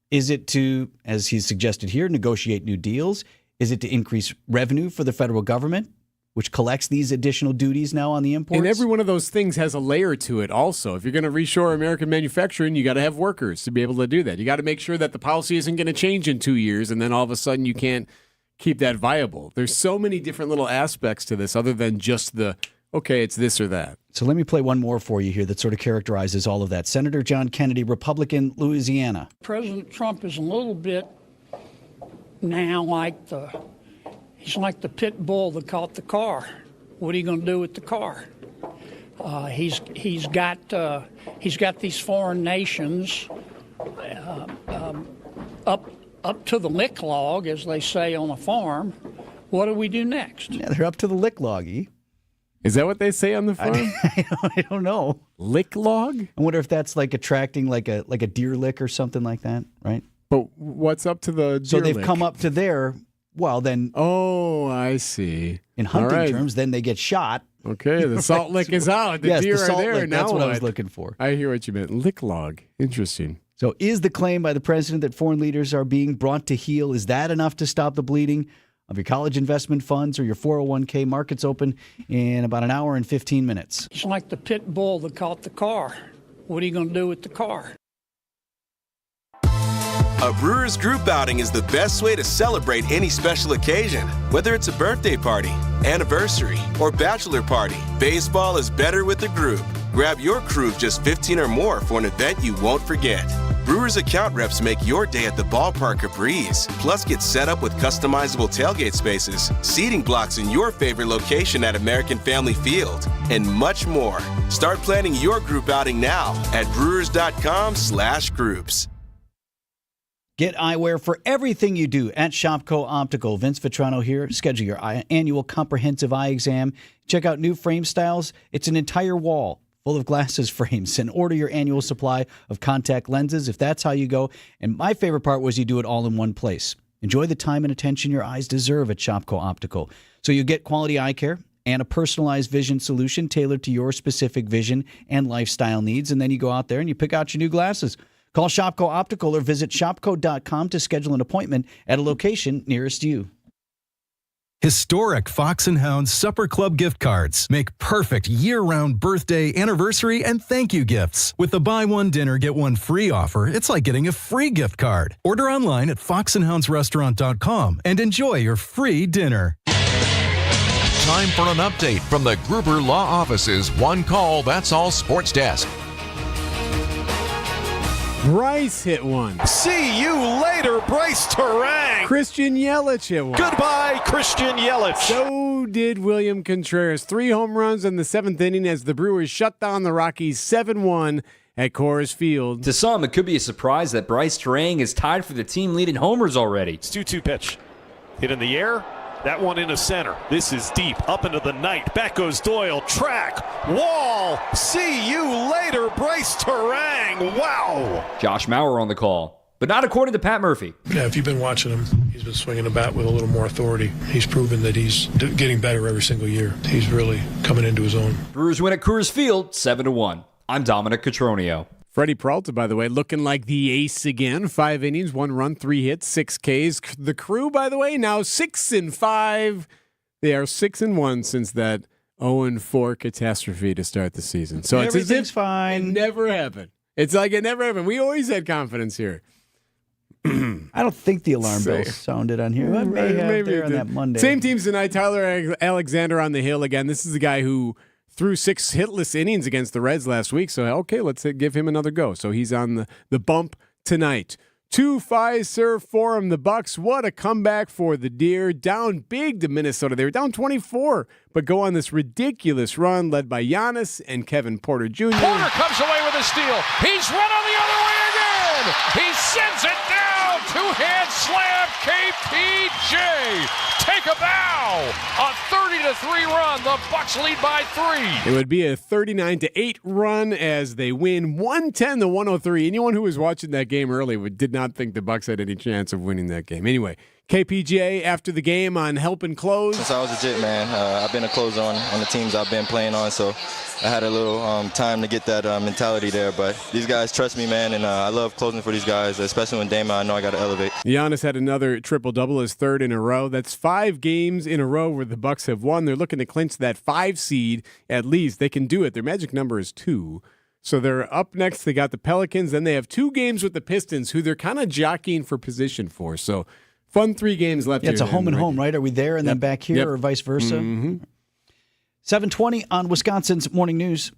Is it to, as he's suggested here, negotiate new deals? Is it to increase revenue for the federal government, which collects these additional duties now on the imports? And every one of those things has a layer to it also. If you're going to reshore American manufacturing, you got to have workers to be able to do that. You got to make sure that the policy isn't going to change in 2 years, and then all of a sudden you can't keep that viable. There's so many different little aspects to this other than just okay, it's this or that. So let me play one more for you here that sort of characterizes all of that. Senator John Kennedy, Republican, Louisiana. President Trump is a little bit now he's like the pit bull that caught the car. What are you going to do with the car? He's got these foreign nations up to the lick log, as they say on a farm. What do we do next? Yeah, they're up to the lick loggy. Is that what they say on the farm? I don't know. Lick log? I wonder if that's like attracting like a deer lick or something like that, right? But what's up to the deer So they've lick? come up to there. Well, then. Oh, I see. In hunting terms, then they get shot. Okay, the salt lick is out. The yes, deer the salt are there. lick, Now that's what I was looking for. I hear what you meant. Lick log. Interesting. So is the claim by the president that foreign leaders are being brought to heel, is that enough to stop the bleeding of your college investment funds or your 401k? Markets open in about an hour and 15 minutes. It's like the pit bull that caught the car. What are you going to do with the car? A Brewers group outing is the best way to celebrate any special occasion. Whether it's a birthday party, anniversary, or bachelor party, baseball is better with a group. Grab your crew of just 15 or more for an event you won't forget. Brewers account reps make your day at the ballpark a breeze. Plus, get set up with customizable tailgate spaces, seating blocks in your favorite location at American Family Field, and much more. Start planning your group outing now at brewers.com/groups. Get eyewear for everything you do at Shopco Optical. Vince Vitrano here. Schedule your annual comprehensive eye exam. Check out new frame styles. It's an entire wall full of glasses frames, and order your annual supply of contact lenses if that's how you go. And my favorite part was you do it all in one place. Enjoy the time and attention your eyes deserve at Shopco Optical. So you get quality eye care and a personalized vision solution tailored to your specific vision and lifestyle needs. And then you go out there and you pick out your new glasses. Call Shopco Optical or visit shopco.com to schedule an appointment at a location nearest you. Historic Fox & Hound Supper Club gift cards make perfect year-round birthday, anniversary, and thank you gifts. With the buy one dinner, get one free offer, it's like getting a free gift card. Order online at foxandhoundsrestaurant.com and enjoy your free dinner. time for an update from the Gruber Law Office's One Call, That's All Sports Desk. Bryce hit one. See you later, Bryce Terang. Christian Yelich hit one. Goodbye, Christian Yelich. So did William Contreras. 3 home runs in the 7th inning as the Brewers shut down the Rockies 7-1 at Coors Field. To some, it could be a surprise that Bryce Terang is tied for the team leading homers already. It's 2-2 pitch. Hit in the air. That one into center. This is deep, up into the night. Back goes Doyle. Track. Wall. See you later, Bryce Terang. Wow. Josh Mauer on the call, but not according to Pat Murphy. Yeah, if you've been watching him, he's been swinging the bat with a little more authority. He's proven that he's getting better every single year. He's really coming into his own. Brewers win at Coors Field 7-1. I'm Dominic Cotroneo. Freddie Peralta, by the way, looking like the ace again. 5 innings, 1 run, 3 hits, 6 Ks. The Crew, by the way, now 6-5. They are 6-1 since that 0-4 catastrophe to start the season. So it's as if fine. It never happened. It's like it never happened. We always had confidence here. I don't think the alarm bells sounded on here. I may have there on that Monday. Same teams tonight. Tyler Alexander on the hill again. This is the guy who threw 6 hitless innings against the Reds last week. So, okay, let's give him another go. So he's on the bump tonight. 2 Fiserv Forum, the Bucks. What a comeback for the Deer. Down big to Minnesota. They were down 24, but go on this ridiculous run led by Giannis and Kevin Porter Jr. Porter comes away with a steal. He's run on the other way again. He sends it down. 2-hand slam, KPJ. Take a bow. A 30-3 run. The Bucks lead by 3. It would be a 39-8 run as they win 110-103. Anyone who was watching that game early did not think the Bucks had any chance of winning that game. Anyway, KPJ after the game on helping close. Since I was a Jet, man, I've been a closer on the teams I've been playing on, so I had a little time to get that mentality there. But these guys trust me, man, and I love closing for these guys, especially when Damon, I know I got to elevate. Giannis had another triple-double, his 3rd in a row. That's 5 games in a row where the Bucks have won. They're looking to clinch that 5 seed at least. They can do it. Their magic number is 2. So they're up next. They got the Pelicans. Then they have 2 games with the Pistons, who they're kind of jockeying for position for. So fun 3 games left. Yeah, it's a home and home, right? Are we there and then back here or vice versa? Mm-hmm. 7:20 on Wisconsin's Morning News.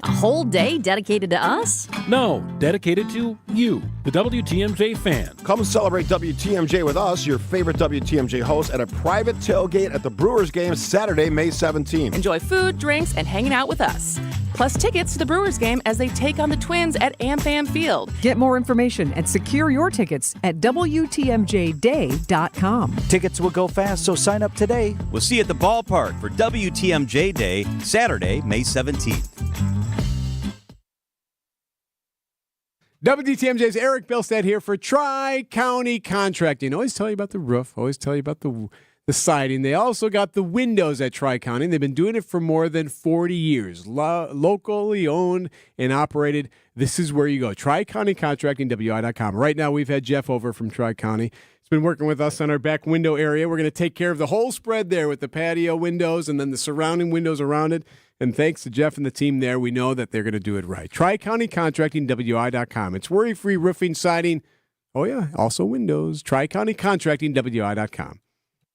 A whole day dedicated to us? No, dedicated to you, the WTMJ fan. Come celebrate WTMJ with us, your favorite WTMJ host, at a private tailgate at the Brewers game Saturday, May 17th. Enjoy food, drinks, and hanging out with us. Plus tickets to the Brewers game as they take on the Twins at AmFam Field. Get more information and secure your tickets at WTMJday.com. Tickets will go fast, so sign up today. We'll see you at the ballpark for WTMJ Day, Saturday, May 17th. WTMJ's Erik Bilstad here for Tri-County Contracting. Always tell you about the roof. Always tell you about the siding. They also got the windows at Tri-County. They've been doing it for more than 40 years. Locally owned and operated. This is where you go. Tri-County Contracting, WI.com. Right now, we've had Jeff over from Tri-County. He's been working with us on our back window area. We're going to take care of the whole spread there with the patio windows and then the surrounding windows around it. And thanks to Jeff and the team there, we know that they're going to do it right. Tri-County Contracting, WI.com. It's worry-free roofing, siding. Oh, yeah, also windows. Tri-County Contracting, WI.com.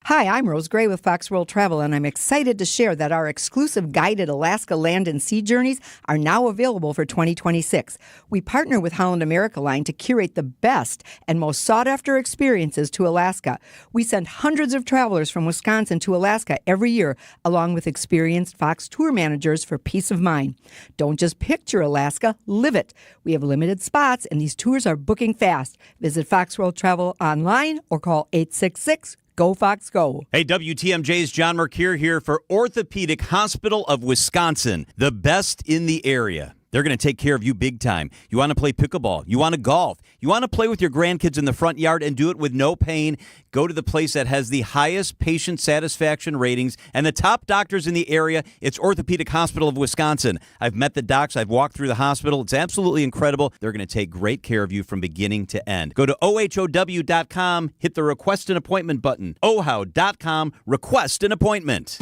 Hi, I'm Rose Gray with Fox World Travel, and I'm excited to share that our exclusive guided Alaska land and sea journeys are now available for 2026. We partner with Holland America Line to curate the best and most sought-after experiences to Alaska. We send hundreds of travelers from Wisconsin to Alaska every year, along with experienced Fox tour managers for peace of mind. Don't just picture Alaska, live it. We have limited spots, and these tours are booking fast. Visit Fox World Travel online or call 866 Go Fox Go. Hey, WTMJ's John Mercure here for Orthopedic Hospital of Wisconsin, the best in the area. They're going to take care of you big time. You want to play pickleball. You want to golf. You want to play with your grandkids in the front yard and do it with no pain. Go to the place that has the highest patient satisfaction ratings and the top doctors in the area. It's Orthopedic Hospital of Wisconsin. I've met the docs. I've walked through the hospital. It's absolutely incredible. They're going to take great care of you from beginning to end. Go to OHOW.com. Hit the request an appointment button. OHOW.com. Request an appointment.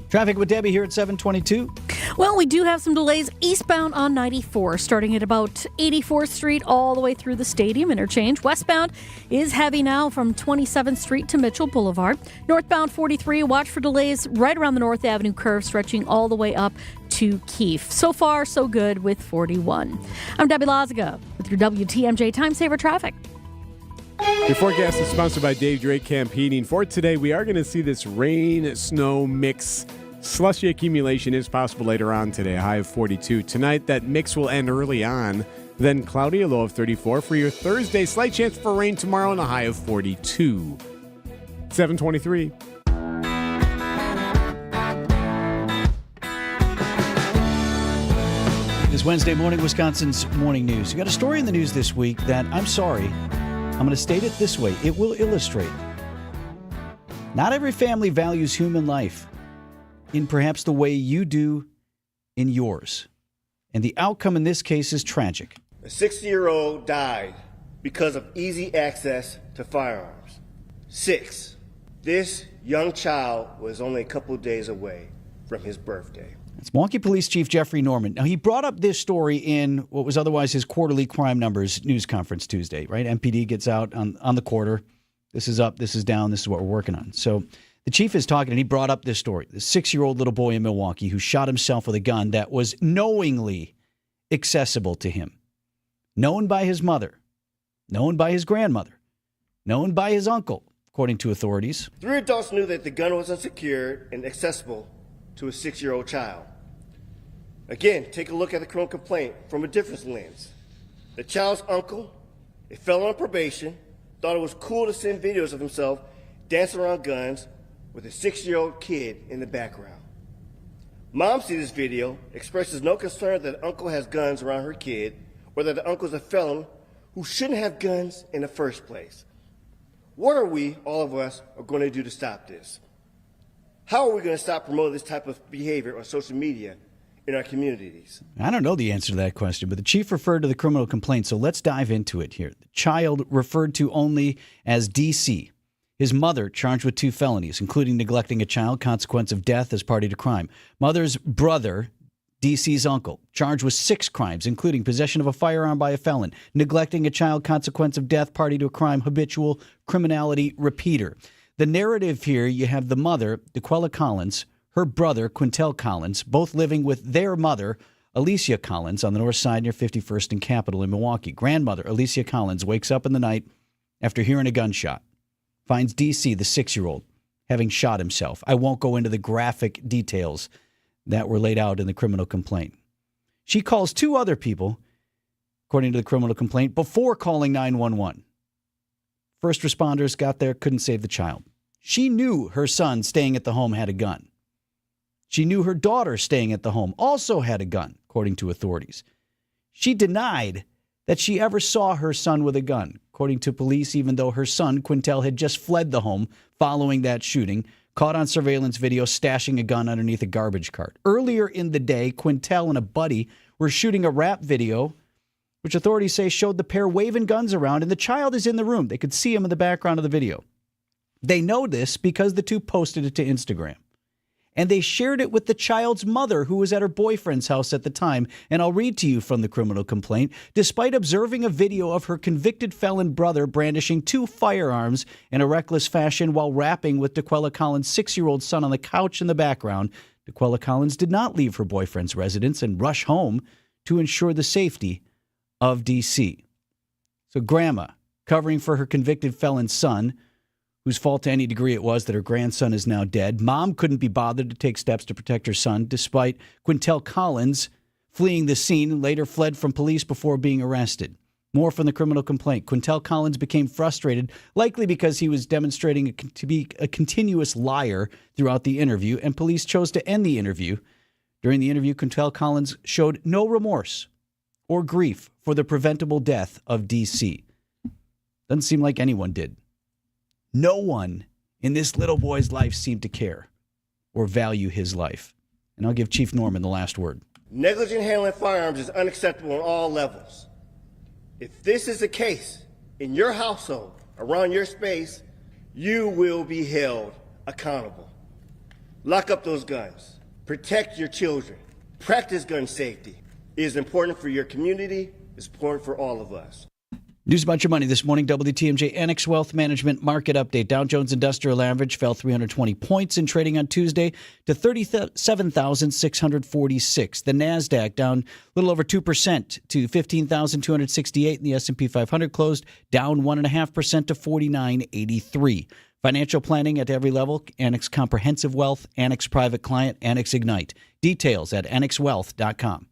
Traffic with Debbie here at 722. Well, we do have some delays eastbound on 94, starting at about 84th Street all the way through the Stadium interchange. Westbound is heavy now from 27th Street to Mitchell Boulevard. Northbound 43, watch for delays right around the North Avenue curve, stretching all the way up to Keefe. So far, so good with 41. I'm Debbie Lazaga with your WTMJ Time Saver Traffic. Your forecast is sponsored by Dave Drake Camp Heating. For today, we are going to see this rain-snow mix. Slushy accumulation is possible later on today, a high of 42. Tonight, that mix will end early on. Then cloudy, a low of 34. For your Thursday, slight chance for rain tomorrow and a high of 42. 723. This Wednesday morning, Wisconsin's Morning News. You got a story in the news this week that, I'm sorry, I'm going to state it this way. It will illustrate. Not every family values human life in perhaps the way you do in yours. And the outcome in this case is tragic. A 60-year-old died because of easy access to firearms. 6. This young child was only a couple days away from his birthday. It's Milwaukee Police Chief Jeffrey Norman. Now, he brought up this story in what was otherwise his quarterly crime numbers news conference Tuesday, right? MPD gets out on the quarter. This is up, this is down, this is what we're working on. So the chief is talking, and he brought up this story. The 6-year-old little boy in Milwaukee who shot himself with a gun that was knowingly accessible to him. Known by his mother. Known by his grandmother. Known by his uncle, according to authorities. 3 adults knew that the gun was unsecured and accessible to a 6-year-old child. Again, take a look at the criminal complaint from a different lens. The child's uncle, a felon on probation, thought it was cool to send videos of himself dancing around guns with a 6-year-old kid in the background. Mom sees this video, expresses no concern that uncle has guns around her kid or that the uncle is a felon who shouldn't have guns in the first place. What are we, all of us, are going to do to stop this? How are we going to stop promoting this type of behavior on social media in our communities? I don't know the answer to that question, but the chief referred to the criminal complaint, so let's dive into it here. The child referred to only as DC. His mother charged with 2 felonies, including neglecting a child, consequence of death as party to crime. Mother's brother, DC's uncle, charged with 6 crimes, including possession of a firearm by a felon, neglecting a child, consequence of death, party to a crime, habitual criminality, repeater. The narrative here, you have the mother, DeQuella Collins, her brother, Quintel Collins, both living with their mother, Alicia Collins, on the north side near 51st and Capitol in Milwaukee. Grandmother, Alicia Collins, wakes up in the night after hearing a gunshot. Finds DC, the 6-year-old, having shot himself. I won't go into the graphic details that were laid out in the criminal complaint. She calls 2 other people, according to the criminal complaint, before calling 911. First responders got there, couldn't save the child. She knew her son staying at the home had a gun. She knew her daughter staying at the home also had a gun, according to authorities. She denied that she ever saw her son with a gun, according to police, even though her son, Quintel, had just fled the home following that shooting, caught on surveillance video stashing a gun underneath a garbage cart. Earlier in the day, Quintel and a buddy were shooting a rap video, which authorities say showed the pair waving guns around, and the child is in the room. They could see him in the background of the video. They know this because the 2 posted it to Instagram. And they shared it with the child's mother, who was at her boyfriend's house at the time. And I'll read to you from the criminal complaint. Despite observing a video of her convicted felon brother brandishing 2 firearms in a reckless fashion while rapping with DeQuella Collins' 6-year-old son on the couch in the background, DeQuella Collins did not leave her boyfriend's residence and rush home to ensure the safety of DC. So grandma, covering for her convicted felon son, whose fault to any degree it was that her grandson is now dead. Mom couldn't be bothered to take steps to protect her son, despite Quintel Collins fleeing the scene and later fled from police before being arrested. More from the criminal complaint. Quintel Collins became frustrated, likely because he was demonstrating to be a continuous liar throughout the interview, and police chose to end the interview. During the interview, Quintel Collins showed no remorse or grief for the preventable death of DC. Doesn't seem like anyone did. No one in this little boy's life seemed to care or value his life. And I'll give Chief Norman the last word. Negligent handling of firearms is unacceptable on all levels. If this is the case in your household, around your space, you will be held accountable. Lock up those guns. Protect your children. Practice gun safety. It is important for your community. It's important for all of us. News about your money this morning. WTMJ Annex Wealth Management Market Update. Dow Jones Industrial Average fell 320 points in trading on Tuesday to 37,646. The NASDAQ down a little over 2% to 15,268. And the S&P 500 closed down 1.5% to 4983. Financial planning at every level. Annex Comprehensive Wealth, Annex Private Client, Annex Ignite. Details at annexwealth.com.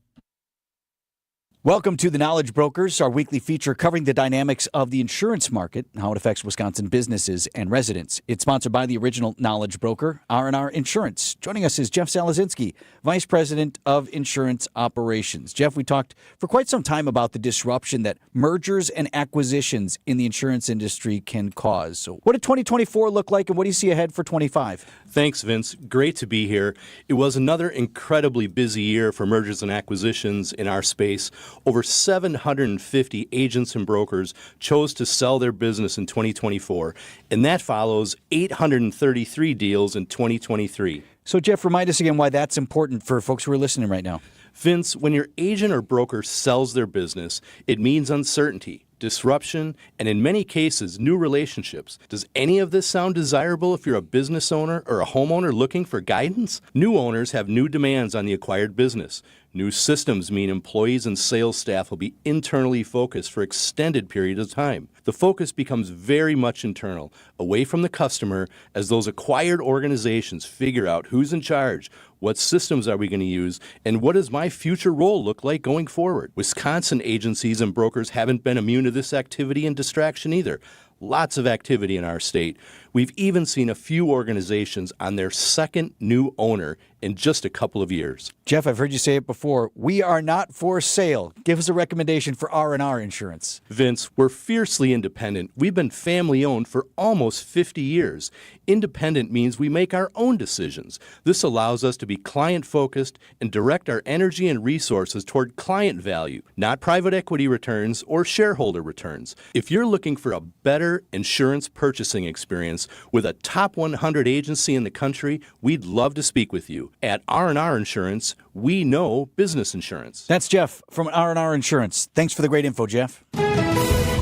Welcome to The Knowledge Brokers, our weekly feature covering the dynamics of the insurance market and how it affects Wisconsin businesses and residents. It's sponsored by the original Knowledge Broker, R&R Insurance. Joining us is Jeff Salazinski, Vice President of Insurance Operations. Jeff, we talked for quite some time about the disruption that mergers and acquisitions in the insurance industry can cause. So what did 2024 look like, and what do you see ahead for 25? Thanks, Vince. Great to be here. It was another incredibly busy year for mergers and acquisitions in our space. Over 750 agents and brokers chose to sell their business in 2024, and that follows 833 deals in 2023. So, Jeff, remind us again why that's important for folks who are listening right now. Vince, when your agent or broker sells their business, it means uncertainty, disruption, and in many cases, new relationships. Does any of this sound desirable if you're a business owner or a homeowner looking for guidance? New owners have new demands on the acquired business. New systems mean employees and sales staff will be internally focused for extended periods of time. The focus becomes very much internal, away from the customer, as those acquired organizations figure out who's in charge, what systems are we going to use, and what does my future role look like going forward. Wisconsin agencies and brokers haven't been immune to this activity and distraction either. Lots of activity in our state. We've even seen a few organizations on their second new owner in just a couple of years. Jeff, I've heard you say it before. We are not for sale. Give us a recommendation for R&R Insurance. Vince, we're fiercely independent. We've been family-owned for almost 50 years. Independent means we make our own decisions. This allows us to be client-focused and direct our energy and resources toward client value, not private equity returns or shareholder returns. If you're looking for a better insurance purchasing experience with a top 100 agency in the country, we'd love to speak with you. At R&R Insurance, we know business insurance. That's Jeff from R&R Insurance. Thanks for the great info, Jeff.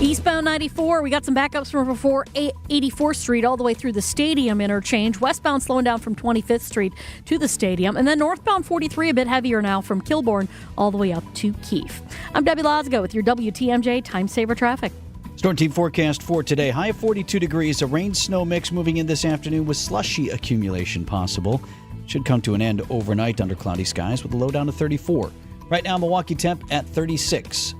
Eastbound 94, we got some backups from before 84th Street all the way through the Stadium interchange. Westbound slowing down from 25th Street to the Stadium. And then northbound 43 a bit heavier now from Kilbourne all the way up to Keefe. I'm Debbie Lozgo with your WTMJ Time Saver Traffic. Storm team forecast for today. High of 42 degrees. A rain-snow mix moving in this afternoon with slushy accumulation possible. Should come to an end overnight under cloudy skies with a low down to 34. Right now, Milwaukee temp at 36.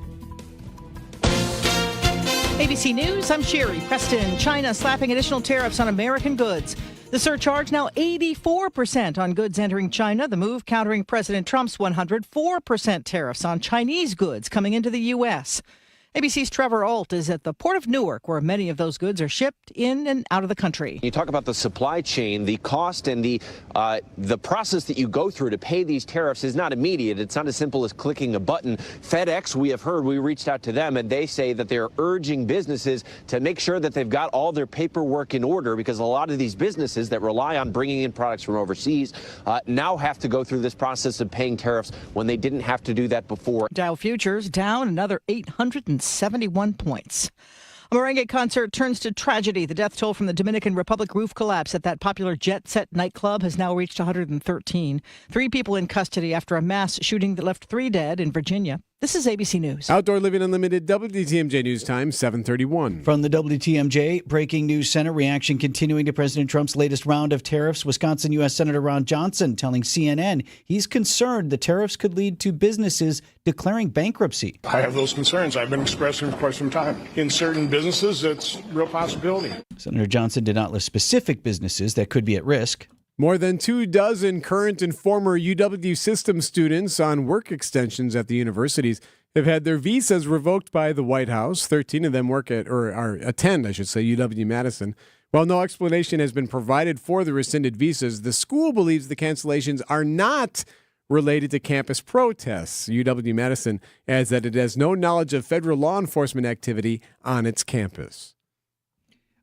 ABC News, I'm Sherry Preston. China slapping additional tariffs on American goods. The surcharge now 84% on goods entering China. The move countering President Trump's 104% tariffs on Chinese goods coming into the U.S. ABC's Trevor Ault is at the Port of Newark, where many of those goods are shipped in and out of the country. You talk about the supply chain, the cost and the process that you go through to pay these tariffs is not immediate. It's not as simple as clicking a button. FedEx, we have heard, we reached out to them, and they say that they're urging businesses to make sure that they've got all their paperwork in order, because a lot of these businesses that rely on bringing in products from overseas now have to go through this process of paying tariffs when they didn't have to do that before. Dow futures down another 871 points. A merengue concert turns to tragedy. The death toll from the Dominican Republic roof collapse at that popular Jet Set nightclub has now reached 113. 3 people in custody after a mass shooting that left 3 dead in Virginia. This is ABC News. Outdoor Living Unlimited, WTMJ News Time, 7:31. From the WTMJ Breaking News Center, reaction continuing to President Trump's latest round of tariffs. Wisconsin U.S. Senator Ron Johnson telling CNN he's concerned the tariffs could lead to businesses declaring bankruptcy. I have those concerns. I've been expressing for quite some time. In certain businesses, it's a real possibility. Senator Johnson did not list specific businesses that could be at risk. More than 24 current and former UW system students on work extensions at the universities have had their visas revoked by the White House. 13 of them attend UW-Madison. While no explanation has been provided for the rescinded visas, the school believes the cancellations are not related to campus protests. UW-Madison adds that it has no knowledge of federal law enforcement activity on its campus.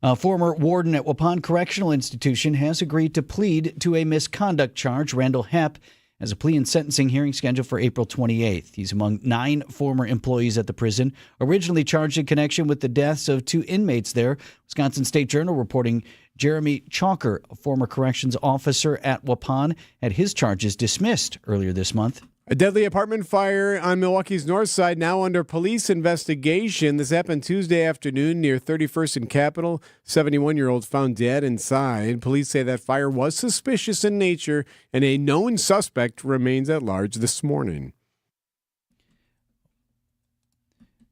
A former warden at Waupun Correctional Institution has agreed to plead to a misconduct charge. Randall Hepp has a plea and sentencing hearing scheduled for April 28th. He's among 9 former employees at the prison, originally charged in connection with the deaths of 2 inmates there. Wisconsin State Journal reporting Jeremy Chalker, a former corrections officer at Waupun, had his charges dismissed earlier this month. A deadly apartment fire on Milwaukee's north side now under police investigation. This happened Tuesday afternoon near 31st and Capitol. 71-year-old found dead inside. Police say that fire was suspicious in nature, and a known suspect remains at large this morning.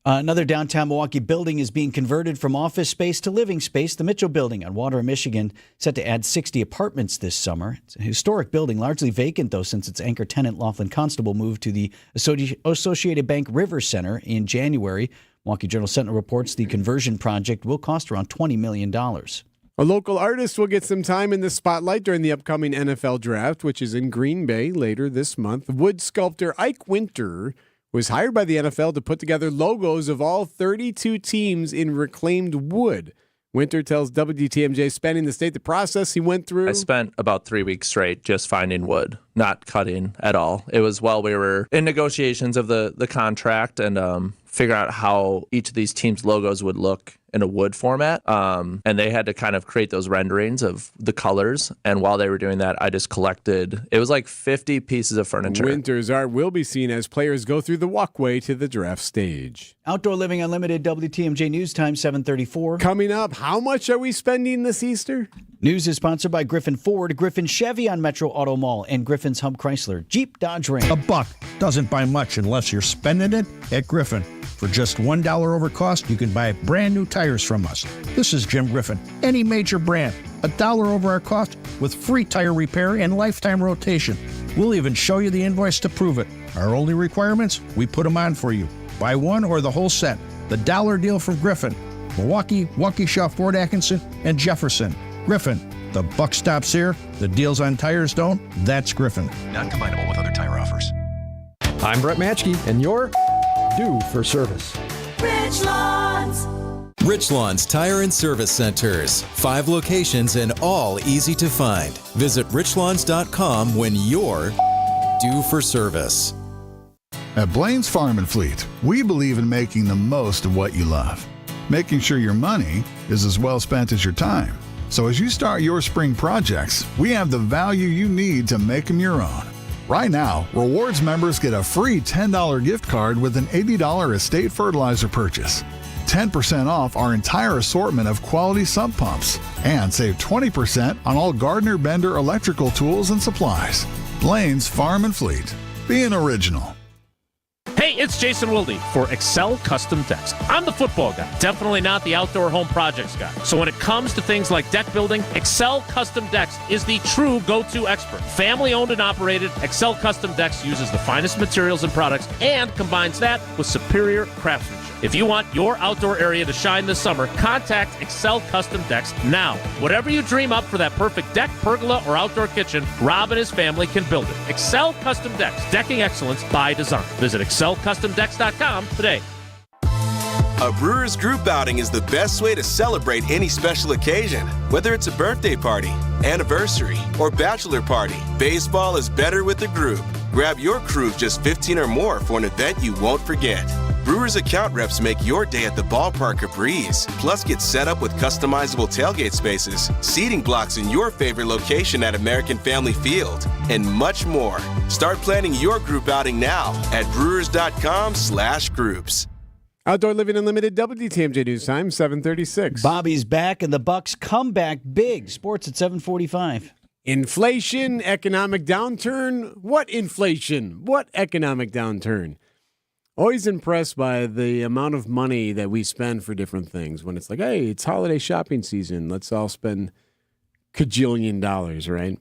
Another downtown Milwaukee building is being converted from office space to living space. The Mitchell Building on Water in Michigan, set to add 60 apartments this summer. It's a historic building, largely vacant, though, since its anchor tenant, Laughlin Constable, moved to the Associated Bank River Center in January. Milwaukee Journal-Sentinel reports the conversion project will cost around $20 million. A local artist will get some time in the spotlight during the upcoming NFL draft, which is in Green Bay later this month. Wood sculptor Ike Winter was hired by the NFL to put together logos of all 32 teams in reclaimed wood. Winter tells WTMJ spanning the state the process he went through. I spent about 3 weeks straight just finding wood, not cutting at all. It was while we were in negotiations of the contract and figuring out how each of these teams' logos would look in a wood format. And they had to kind of create those renderings of the colors. And while they were doing that, I just collected, it was like 50 pieces of furniture. Winter's art will be seen as players go through the walkway to the draft stage. Outdoor Living Unlimited, WTMJ News Time, 7:34. Coming up, how much are we spending this Easter? News is sponsored by Griffin Ford, Griffin Chevy on Metro Auto Mall, and Griffin's Hub Chrysler, Jeep, Dodge, Ram. $1 doesn't buy much unless you're spending it at Griffin. For just $1 over cost, you can buy brand new tires from us. This is Jim Griffin. Any major brand, $1 over our cost with free tire repair and lifetime rotation. We'll even show you the invoice to prove it. Our only requirements, we put them on for you. Buy one or the whole set. The dollar deal from Griffin. Milwaukee, Waukesha, Fort Atkinson, and Jefferson. Griffin, the buck stops here. The deals on tires don't. That's Griffin. Not combinable with other tire offers. I'm Brett Matschke, and you're due for service. Richlawns Tire and Service Centers. 5 locations and all easy to find. Visit richlawns.com when you're due for service. At Blaine's Farm and Fleet, we believe in making the most of what you love. Making sure your money is as well spent as your time. So as you start your spring projects, we have the value you need to make them your own. Right now, Rewards members get a free $10 gift card with an $80 estate fertilizer purchase, 10% off our entire assortment of quality sump pumps, and save 20% on all Gardner Bender electrical tools and supplies. Blaine's Farm and Fleet. Being original. Hey, it's Jason Wilde for Excel Custom Decks. I'm the football guy, definitely not the outdoor home projects guy. So when it comes to things like deck building, Excel Custom Decks is the true go-to expert. Family owned and operated, Excel Custom Decks uses the finest materials and products and combines that with superior craftsmanship. If you want your outdoor area to shine this summer, contact Excel Custom Decks now. Whatever you dream up for that perfect deck, pergola, or outdoor kitchen, Rob and his family can build it. Excel Custom Decks, decking excellence by design. Visit excelcustomdecks.com today. A Brewers group outing is the best way to celebrate any special occasion. Whether it's a birthday party, anniversary, or bachelor party, baseball is better with a group. Grab your crew of just 15 or more for an event you won't forget. Brewers account reps make your day at the ballpark a breeze. Plus, get set up with customizable tailgate spaces, seating blocks in your favorite location at American Family Field, and much more. Start planning your group outing now at brewers.com/groups. Outdoor Living Unlimited, WTMJ News Time, 7:36. Bobby's back, and the Bucks come back big. Sports at 7:45. Inflation, economic downturn. What inflation? What economic downturn? Always impressed by the amount of money that we spend for different things. When it's like, hey, it's holiday shopping season. Let's all spend $1,000,000,000, right?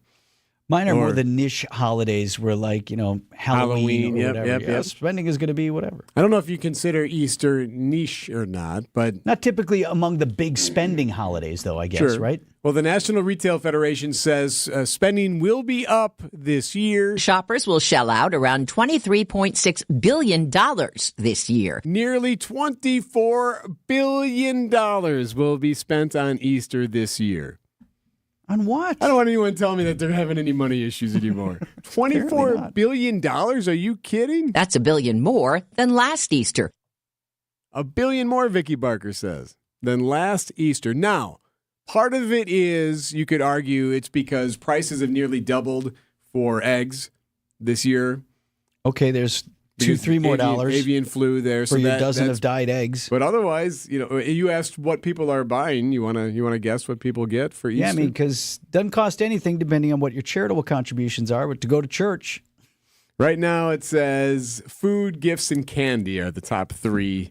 Mine are more the niche holidays where, like, Halloween or whatever. Yep. Spending is going to be whatever. I don't know if you consider Easter niche or not, but... Not typically among the big spending holidays, though, I guess, right? Well, the National Retail Federation says spending will be up this year. Shoppers will shell out around $23.6 billion this year. Nearly $24 billion will be spent on Easter this year. On what? I don't want anyone telling me that they're having any money issues anymore. $24 billion? Are you kidding? That's $1 billion more than last Easter. $1 billion more, Vicky Barker says, than last Easter. Now, part of it is, you could argue, it's because prices have nearly doubled for eggs this year. Okay, there's $2-3 more dollars. Avian flu there. For your dozen of dyed eggs. But otherwise, you asked what people are buying. You want to guess what people get for Easter? Yeah, I mean, because it doesn't cost anything depending on what your charitable contributions are, but to go to church. Right now it says food, gifts, and candy are the top 3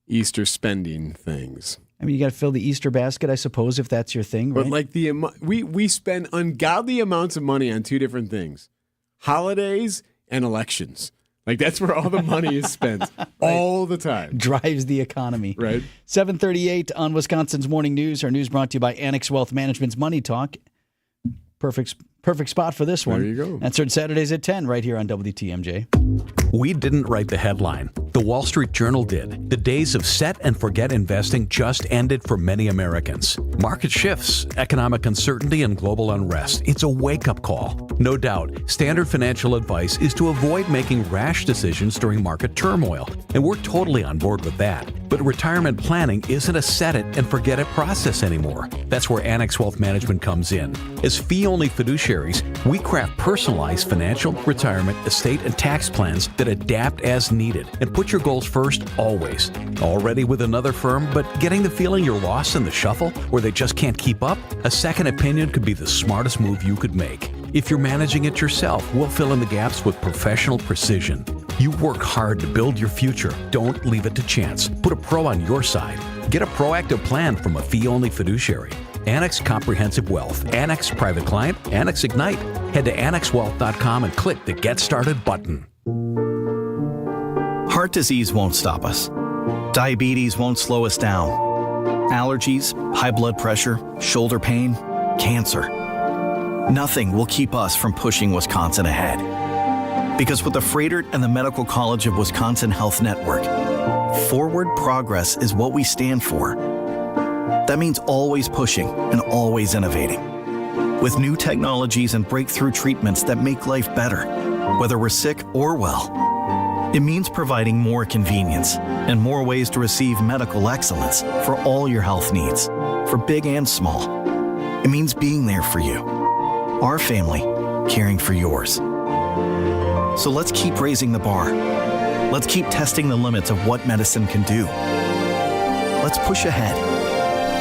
Easter spending things. I mean, you got to fill the Easter basket, I suppose, if that's your thing, right? But like we spend ungodly amounts of money on 2 different things: holidays and elections. Like, that's where all the money is spent all the time. Drives the economy. Right. 7:38 on Wisconsin's Morning News. Our news brought to you by Annex Wealth Management's Money Talk. Perfect spot for this one. There you go. That's heard Saturdays at 10 right here on WTMJ. We didn't write the headline. The Wall Street Journal did. The days of set and forget investing just ended for many Americans. Market shifts, economic uncertainty, and global unrest. It's a wake-up call. No doubt, standard financial advice is to avoid making rash decisions during market turmoil, and we're totally on board with that. But retirement planning isn't a set-it-and-forget-it process anymore. That's where Annex Wealth Management comes in. As fee-only fiduciaries, we craft personalized financial, retirement, estate, and tax plans that adapt as needed and put your goals first always. Already with another firm, but getting the feeling you're lost in the shuffle where they just can't keep up? A second opinion could be the smartest move you could make. If you're managing it yourself, we'll fill in the gaps with professional precision. You work hard to build your future. Don't leave it to chance. Put a pro on your side. Get a proactive plan from a fee-only fiduciary. Annex Comprehensive Wealth, Annex Private Client, Annex Ignite. Head to annexwealth.com and click the Get Started button. Heart disease won't stop us. Diabetes won't slow us down. Allergies, high blood pressure, shoulder pain, cancer. Nothing will keep us from pushing Wisconsin ahead. Because with the Freighter and the Medical College of Wisconsin Health Network, forward progress is what we stand for. That means always pushing and always innovating. With new technologies and breakthrough treatments that make life better, whether we're sick or well. It means providing more convenience and more ways to receive medical excellence for all your health needs, for big and small. It means being there for you, our family, caring for yours. So let's keep raising the bar. Let's keep testing the limits of what medicine can do. Let's push ahead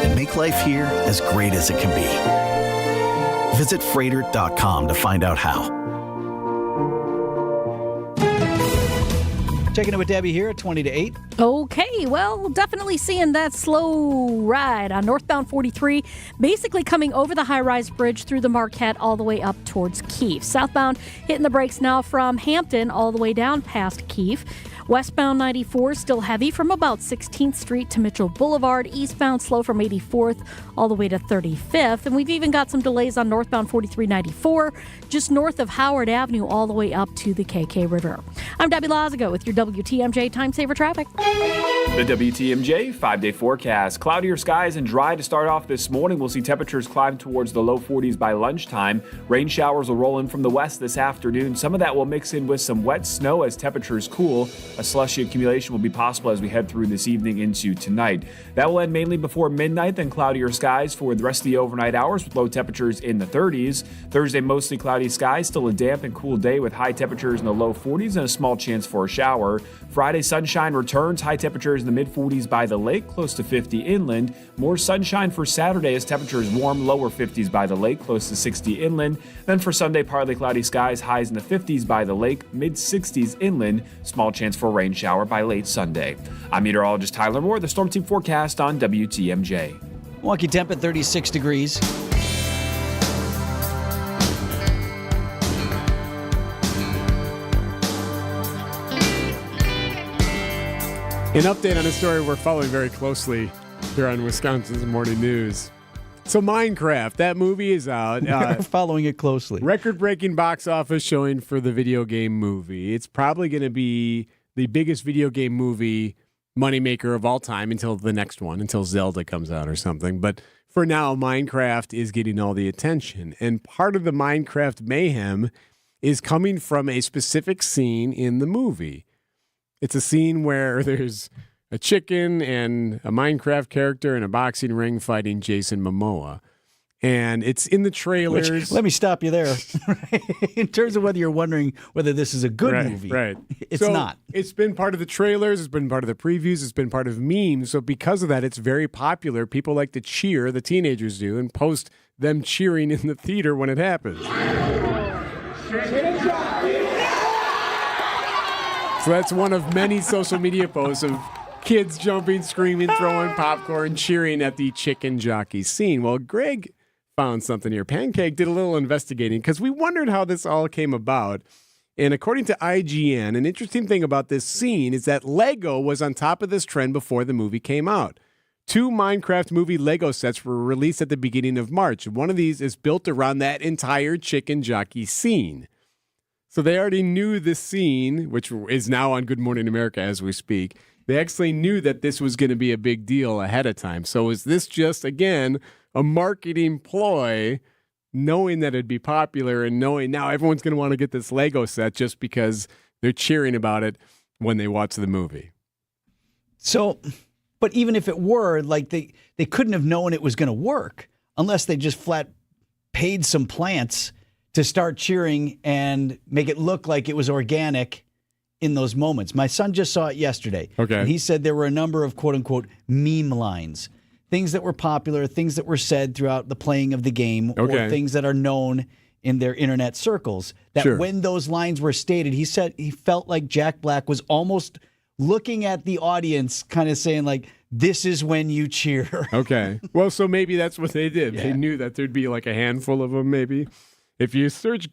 and make life here as great as it can be. Visit Freighter.com to find out how. Checking in with Debbie here at 20 to 8. Okay, well, definitely seeing that slow ride on northbound 43, basically coming over the high-rise bridge through the Marquette all the way up towards Keefe. Southbound hitting the brakes now from Hampton all the way down past Keefe. Westbound 94 still heavy from about 16th Street to Mitchell Boulevard. Eastbound slow from 84th all the way to 35th. And we've even got some delays on northbound 4394 just north of Howard Avenue all the way up to the KK River. I'm Debbie Lazago with your WTMJ Time Saver Traffic. The WTMJ 5-day forecast. Cloudier skies and dry to start off this morning. We'll see temperatures climb towards the low 40s by lunchtime. Rain showers will roll in from the west this afternoon. Some of that will mix in with some wet snow as temperatures cool. A slushy accumulation will be possible as we head through this evening into tonight. That will end mainly before midnight, then cloudier skies for the rest of the overnight hours with low temperatures in the 30s. Thursday, mostly cloudy skies, still a damp and cool day with high temperatures in the low 40s and a small chance for a shower. Friday, sunshine returns, high temperatures in the mid-40s by the lake, close to 50 inland. More sunshine for Saturday as temperatures warm, lower 50s by the lake, close to 60 inland. Then for Sunday, partly cloudy skies, highs in the 50s by the lake, mid-60s inland, small chance for a rain shower by late Sunday. I'm meteorologist Tyler Moore, the Storm Team forecast on WTMJ. Milwaukee temp at 36 degrees. An update on a story we're following very closely here on Wisconsin's Morning News. So Minecraft, that movie is out. We're following it closely. Record-breaking box office showing for the video game movie. It's probably going to be the biggest video game movie moneymaker of all time until the next one, until Zelda comes out or something. But for now, Minecraft is getting all the attention. And part of the Minecraft mayhem is coming from a specific scene in the movie. It's a scene where there's a chicken and a Minecraft character in a boxing ring fighting Jason Momoa. And it's in the trailers. Which, let me stop you there. In terms of whether you're wondering whether this is a good movie. Right. It's not. It's been part of the trailers. It's been part of the previews. It's been part of memes. So because of that, it's very popular. People like to cheer, the teenagers do, and post them cheering in the theater when it happens. So that's one of many social media posts of kids jumping, screaming, throwing popcorn, cheering at the chicken jockey scene. Well, Greg found something here. Pancake did a little investigating because we wondered how this all came about. And according to IGN, an interesting thing about this scene is that Lego was on top of this trend before the movie came out. 2 Minecraft movie Lego sets were released at the beginning of March. One of these is built around that entire chicken jockey scene. So they already knew this scene, which is now on Good Morning America as we speak. They actually knew that this was going to be a big deal ahead of time. So is this just, again, a marketing ploy, knowing that it'd be popular and knowing now everyone's going to want to get this Lego set just because they're cheering about it when they watch the movie? So, but even if it were, like they couldn't have known it was going to work unless they just flat paid some plants to start cheering and make it look like it was organic in those moments. My son just saw it yesterday. Okay. And he said there were a number of quote unquote meme lines. Things that were popular, things that were said throughout the playing of the game, or things that are known in their internet circles. That when those lines were stated, he said he felt like Jack Black was almost looking at the audience, kind of saying like, this is when you cheer. Okay. Well, so maybe that's what they did. Yeah. They knew that there'd be like a handful of them maybe. If you search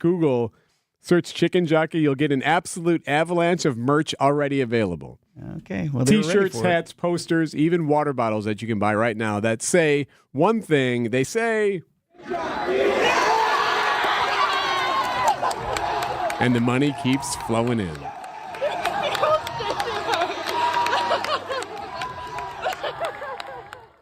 chicken jockey, you'll get an absolute avalanche of merch already available. Okay. Well, T-shirts, hats, posters, even water bottles that you can buy right now that say one thing. They say, and the money keeps flowing in.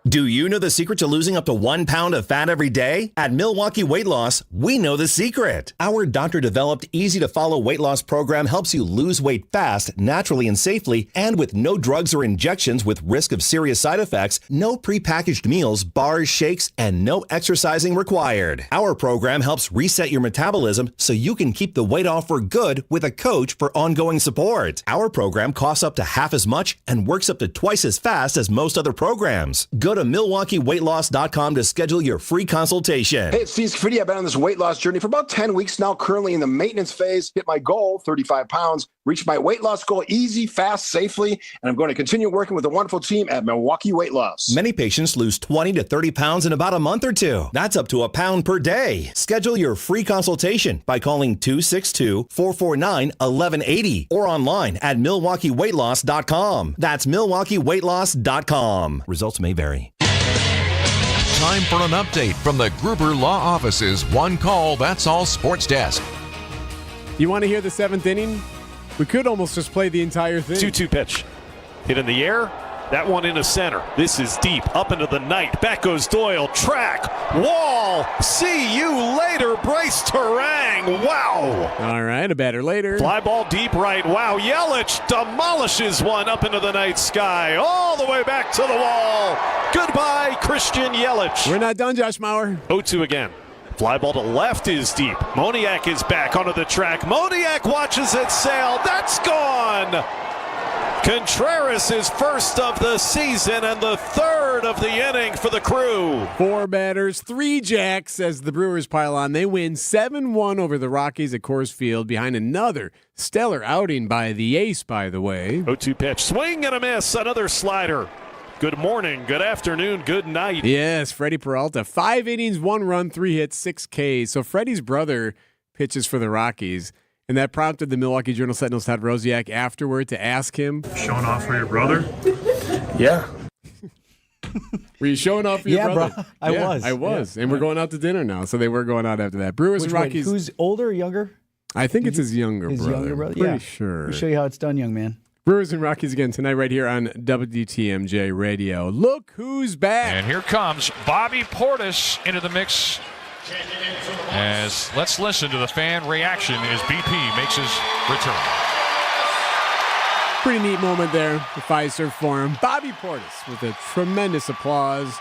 Do you know the secret to losing up to 1 pound of fat every day? At Milwaukee Weight Loss, we know the secret. Our doctor-developed, easy-to-follow weight loss program helps you lose weight fast, naturally and safely, and with no drugs or injections with risk of serious side effects, no prepackaged meals, bars, shakes, and no exercising required. Our program helps reset your metabolism so you can keep the weight off for good with a coach for ongoing support. Our program costs up to half as much and works up to twice as fast as most other programs. Go to MilwaukeeWeightLoss.com to schedule your free consultation. Hey, it's Steve Scafidi. I've been on this weight loss journey for about 10 weeks now, currently in the maintenance phase. Hit my goal, 35 pounds. Reached my weight loss goal easy, fast, safely. And I'm going to continue working with a wonderful team at Milwaukee Weight Loss. Many patients lose 20 to 30 pounds in about a month or two. That's up to a pound per day. Schedule your free consultation by calling 262-449-1180 or online at MilwaukeeWeightLoss.com. That's MilwaukeeWeightLoss.com. Results may vary. Time for an update from the Gruber Law Office's One Call, That's All Sports Desk. You want to hear the 7th inning? We could almost just play the entire thing. 2-2 pitch. Hit in the air. That one into center. This is deep. Up into the night. Back goes Doyle. Track. Wall. See you later, Bryce Terang. Wow. All right, a batter later. Fly ball deep right. Wow. Yelich demolishes one up into the night sky. All the way back to the wall. Goodbye, Christian Yelich. We're not done, Josh Mauer. 0-2 again. Fly ball to left is deep. Moniak is back onto the track. Moniak watches it sail. That's gone. Contreras is first of the season and the third of the inning for the Crew. 4 batters, 3 jacks as the Brewers pile on. They win 7-1 over the Rockies at Coors Field behind another stellar outing by the ace, by the way. 0-2 pitch. Swing and a miss. Another slider. Good morning, good afternoon, good night. Yes, Freddie Peralta. 5 innings, 1 run, 3 hits, 6 Ks. So Freddie's brother pitches for the Rockies. And that prompted the Milwaukee Journal-Sentinel's Todd Rosiak afterward to ask him, "Showing off for your brother?" Yeah. Were you showing off for your brother? Bro. I was. And we're going out to dinner now. So they were going out after that. Brewers and Rockies. Who's older or younger? I think it's his younger brother. Younger brother? Pretty Yeah. sure. I'll show you how it's done, young man. Brewers and Rockies again tonight right here on WTMJ Radio. Look who's back. And here comes Bobby Portis into the mix. As let's listen to the fan reaction as BP makes his return. Pretty neat moment there at Fiserv Forum. Bobby Portis with a tremendous applause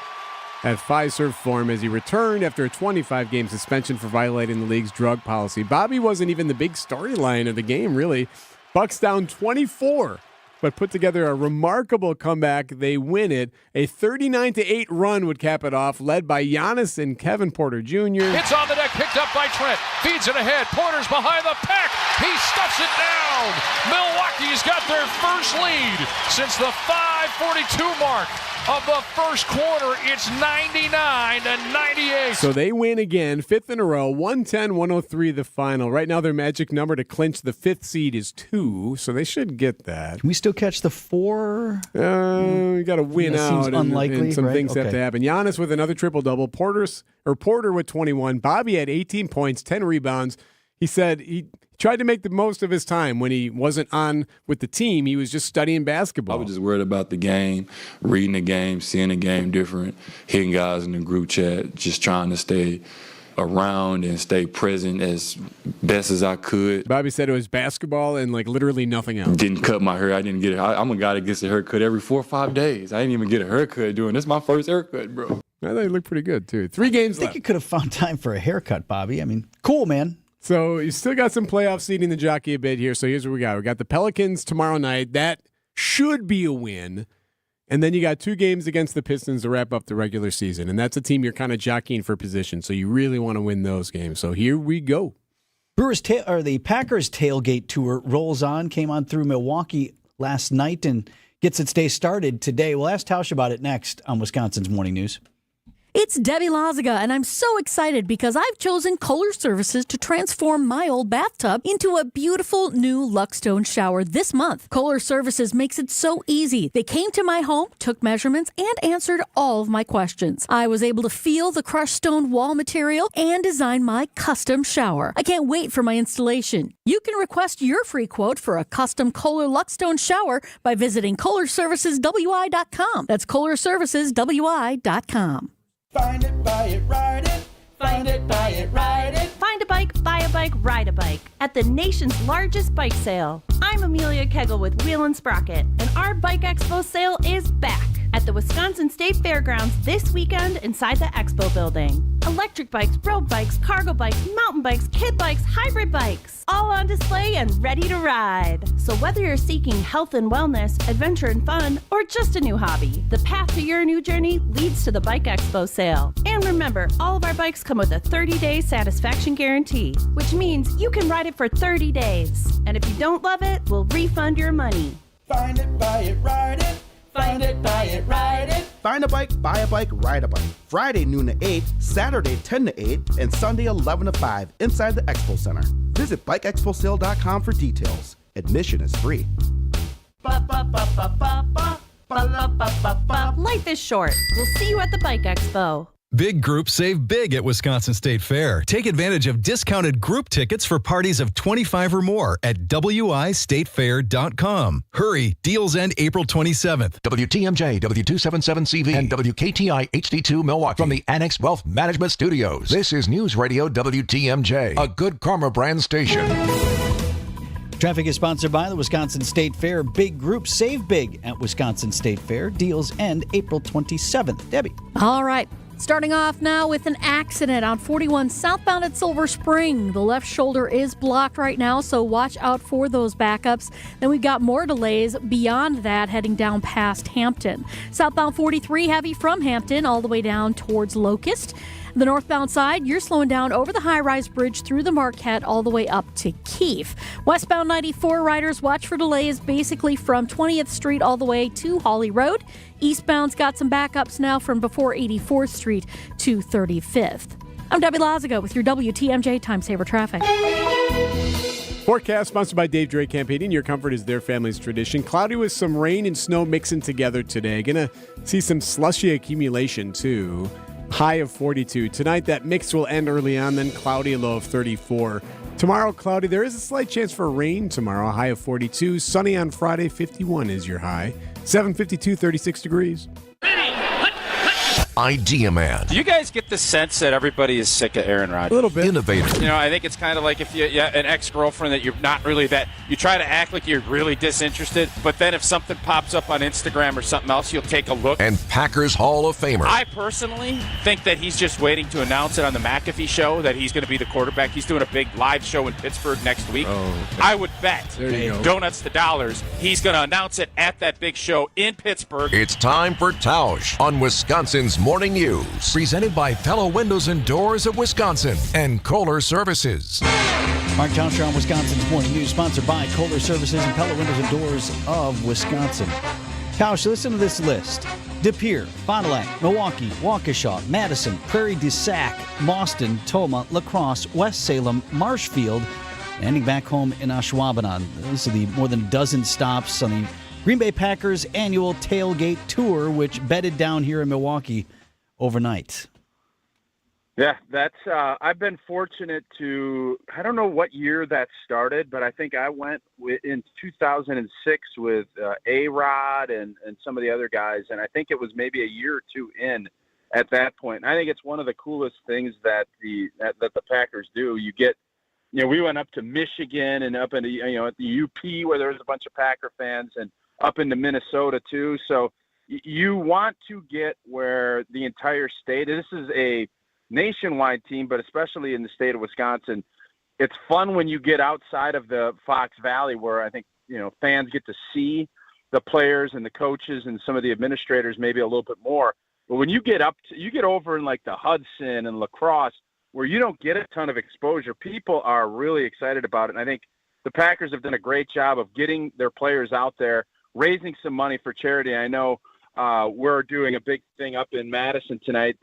at Fiserv Forum as he returned after a 25-game suspension for violating the league's drug policy. Bobby wasn't even the big storyline of the game, really. Bucks down 24, but put together a remarkable comeback. They win it. A 39-8 run would cap it off, led by Giannis and Kevin Porter Jr. It's on the deck, picked up by Trent. Feeds it ahead. Porter's behind the pack. He stuffs it down. Milwaukee's got their first lead since the 5:42 mark of the first quarter. It's 99-98. So they win again, fifth in a row, 110-103 the final. Right now their magic number to clinch the fifth seed is 2, so they should get that. Can we still catch the 4? You got to win That out. seems unlikely, and some right? things have Okay. to happen. Giannis with another triple-double. Porter with 21. Bobby had 18 points, 10 rebounds. He said he tried to make the most of his time when he wasn't on with the team. He was just studying basketball. I was just worried about the game, reading the game, seeing the game different, hitting guys in the group chat, just trying to stay around and stay present as best as I could. Bobby said it was basketball and like literally nothing else. Didn't cut my hair. I didn't get it. I'm a guy that gets a haircut every 4 or 5 days. I didn't even get a haircut doing this. My first haircut, bro. I thought he looked pretty good too. 3 games I think left. you could have found time for a haircut, Bobby. I mean, cool, man. So you still got some playoff seeding the jockey a bit here. So here's what we got. We got the Pelicans tomorrow night. That should be a win. And then you got 2 games against the Pistons to wrap up the regular season. And that's a team you're kind of jockeying for position. So you really want to win those games. So here we go. The Packers tailgate tour rolls on, came on through Milwaukee last night and gets its day started today. We'll ask Tausch about it next on Wisconsin's Morning News. It's Debbie Lazaga, and I'm so excited because I've chosen Kohler Services to transform my old bathtub into a beautiful new Luxstone shower this month. Kohler Services makes it so easy. They came to my home, took measurements, and answered all of my questions. I was able to feel the crushed stone wall material and design my custom shower. I can't wait for my installation. You can request your free quote for a custom Kohler Luxstone shower by visiting KohlerServicesWI.com. That's KohlerServicesWI.com. Find it, buy it, ride it. Find it, buy it, ride it. Find a bike, buy a bike, ride a bike at the nation's largest bike sale. I'm Amelia Kegel with Wheel and Sprocket, and our Bike Expo sale is back at the Wisconsin State Fairgrounds this weekend inside the Expo building. Electric bikes, road bikes, cargo bikes, mountain bikes, kid bikes, hybrid bikes, all on display and ready to ride. So whether you're seeking health and wellness, adventure and fun, or just a new hobby, the path to your new journey leads to the Bike Expo sale. And remember, all of our bikes come with a 30-day satisfaction guarantee, which means you can ride it for 30 days. And if you don't love it, we'll refund your money. Find it, buy it, ride it. Find it, buy it, ride it. Find a bike, buy a bike, ride a bike. Friday noon to 8, Saturday 10 to 8, and Sunday 11 to 5 inside the Expo Center. Visit bikeexposale.com for details. Admission is free. Life is short. We'll see you at the Bike Expo. Big groups save big at Wisconsin State Fair. Take advantage of discounted group tickets for parties of 25 or more at wistatefair.com. Hurry, deals end April 27th. WTMJ, W277CV, and WKTI HD2 Milwaukee from the Annex Wealth Management Studios. This is News Radio WTMJ, a Good Karma brand station. Traffic is sponsored by the Wisconsin State Fair. Big groups save big at Wisconsin State Fair. Deals end April 27th. Debbie. All right. Starting off now with an accident on 41 southbound at Silver Spring. The left shoulder is blocked right now, so watch out for those backups. Then we've got more delays beyond that heading down past Hampton. Southbound 43 heavy from Hampton all the way down towards Locust. The northbound side, you're slowing down over the high-rise bridge through the Marquette all the way up to Keefe. Westbound 94 riders watch for delays basically from 20th Street all the way to Hawley Road. Eastbound's got some backups now from before 84th Street to 35th. I'm Debbie Lazaga with your WTMJ Time Saver Traffic. Forecast sponsored by Dave Drake Campaigning. Your comfort is their family's tradition. Cloudy with some rain and snow mixing together today. Gonna see some slushy accumulation too. High of 42. Tonight that mix will end early on, then cloudy, a low of 34. Tomorrow cloudy. There is a slight chance for rain tomorrow. High of 42. Sunny on Friday. 51 is your high. 7:52, 36 degrees. Idea Man. Do you guys get the sense that everybody is sick of Aaron Rodgers? A little bit. Innovator. You know, I think it's kind of like if you an ex-girlfriend that you're not really that, you try to act like you're really disinterested, but then if something pops up on Instagram or something else, you'll take a look. And Packers Hall of Famer. I personally think that he's just waiting to announce it on the McAfee show that he's going to be the quarterback. He's doing a big live show in Pittsburgh next week. Oh, okay. I would bet, There you go. donuts to dollars, he's going to announce it at that big show in Pittsburgh. It's time for Tausch on Wisconsin's Morning News. Presented by Fellow Windows and Doors of Wisconsin and Kohler Services. Mark Tauscher on Wisconsin's Morning News, sponsored by Kohler Services and Pella Windows and Doors of Wisconsin. Tausch, listen to this list. De Pere, Fond du Lac, Milwaukee, Waukesha, Madison, Prairie du Sac, Boston, Toma, La Crosse, West Salem, Marshfield, ending back home in Ashwaubenon. Those are the more than a dozen stops on the Green Bay Packers annual tailgate tour, which bedded down here in Milwaukee overnight. Yeah, that's I've been fortunate to, I don't know what year that started, but I think I went in 2006 with A-Rod and some of the other guys, and I think it was maybe a year or two in at that point. And I think it's one of the coolest things that the Packers do. You get, we went up to Michigan and up into, at the UP where there was a bunch of Packer fans, and up into Minnesota too. So you want to get where the entire state, this is a nationwide team, but especially in the state of Wisconsin, it's fun when you get outside of the Fox Valley where I think, fans get to see the players and the coaches and some of the administrators maybe a little bit more. But when you get you get over in like the Hudson and La Crosse where you don't get a ton of exposure, people are really excited about it. And I think the Packers have done a great job of getting their players out there, raising some money for charity. I know we're doing a big thing up in Madison tonight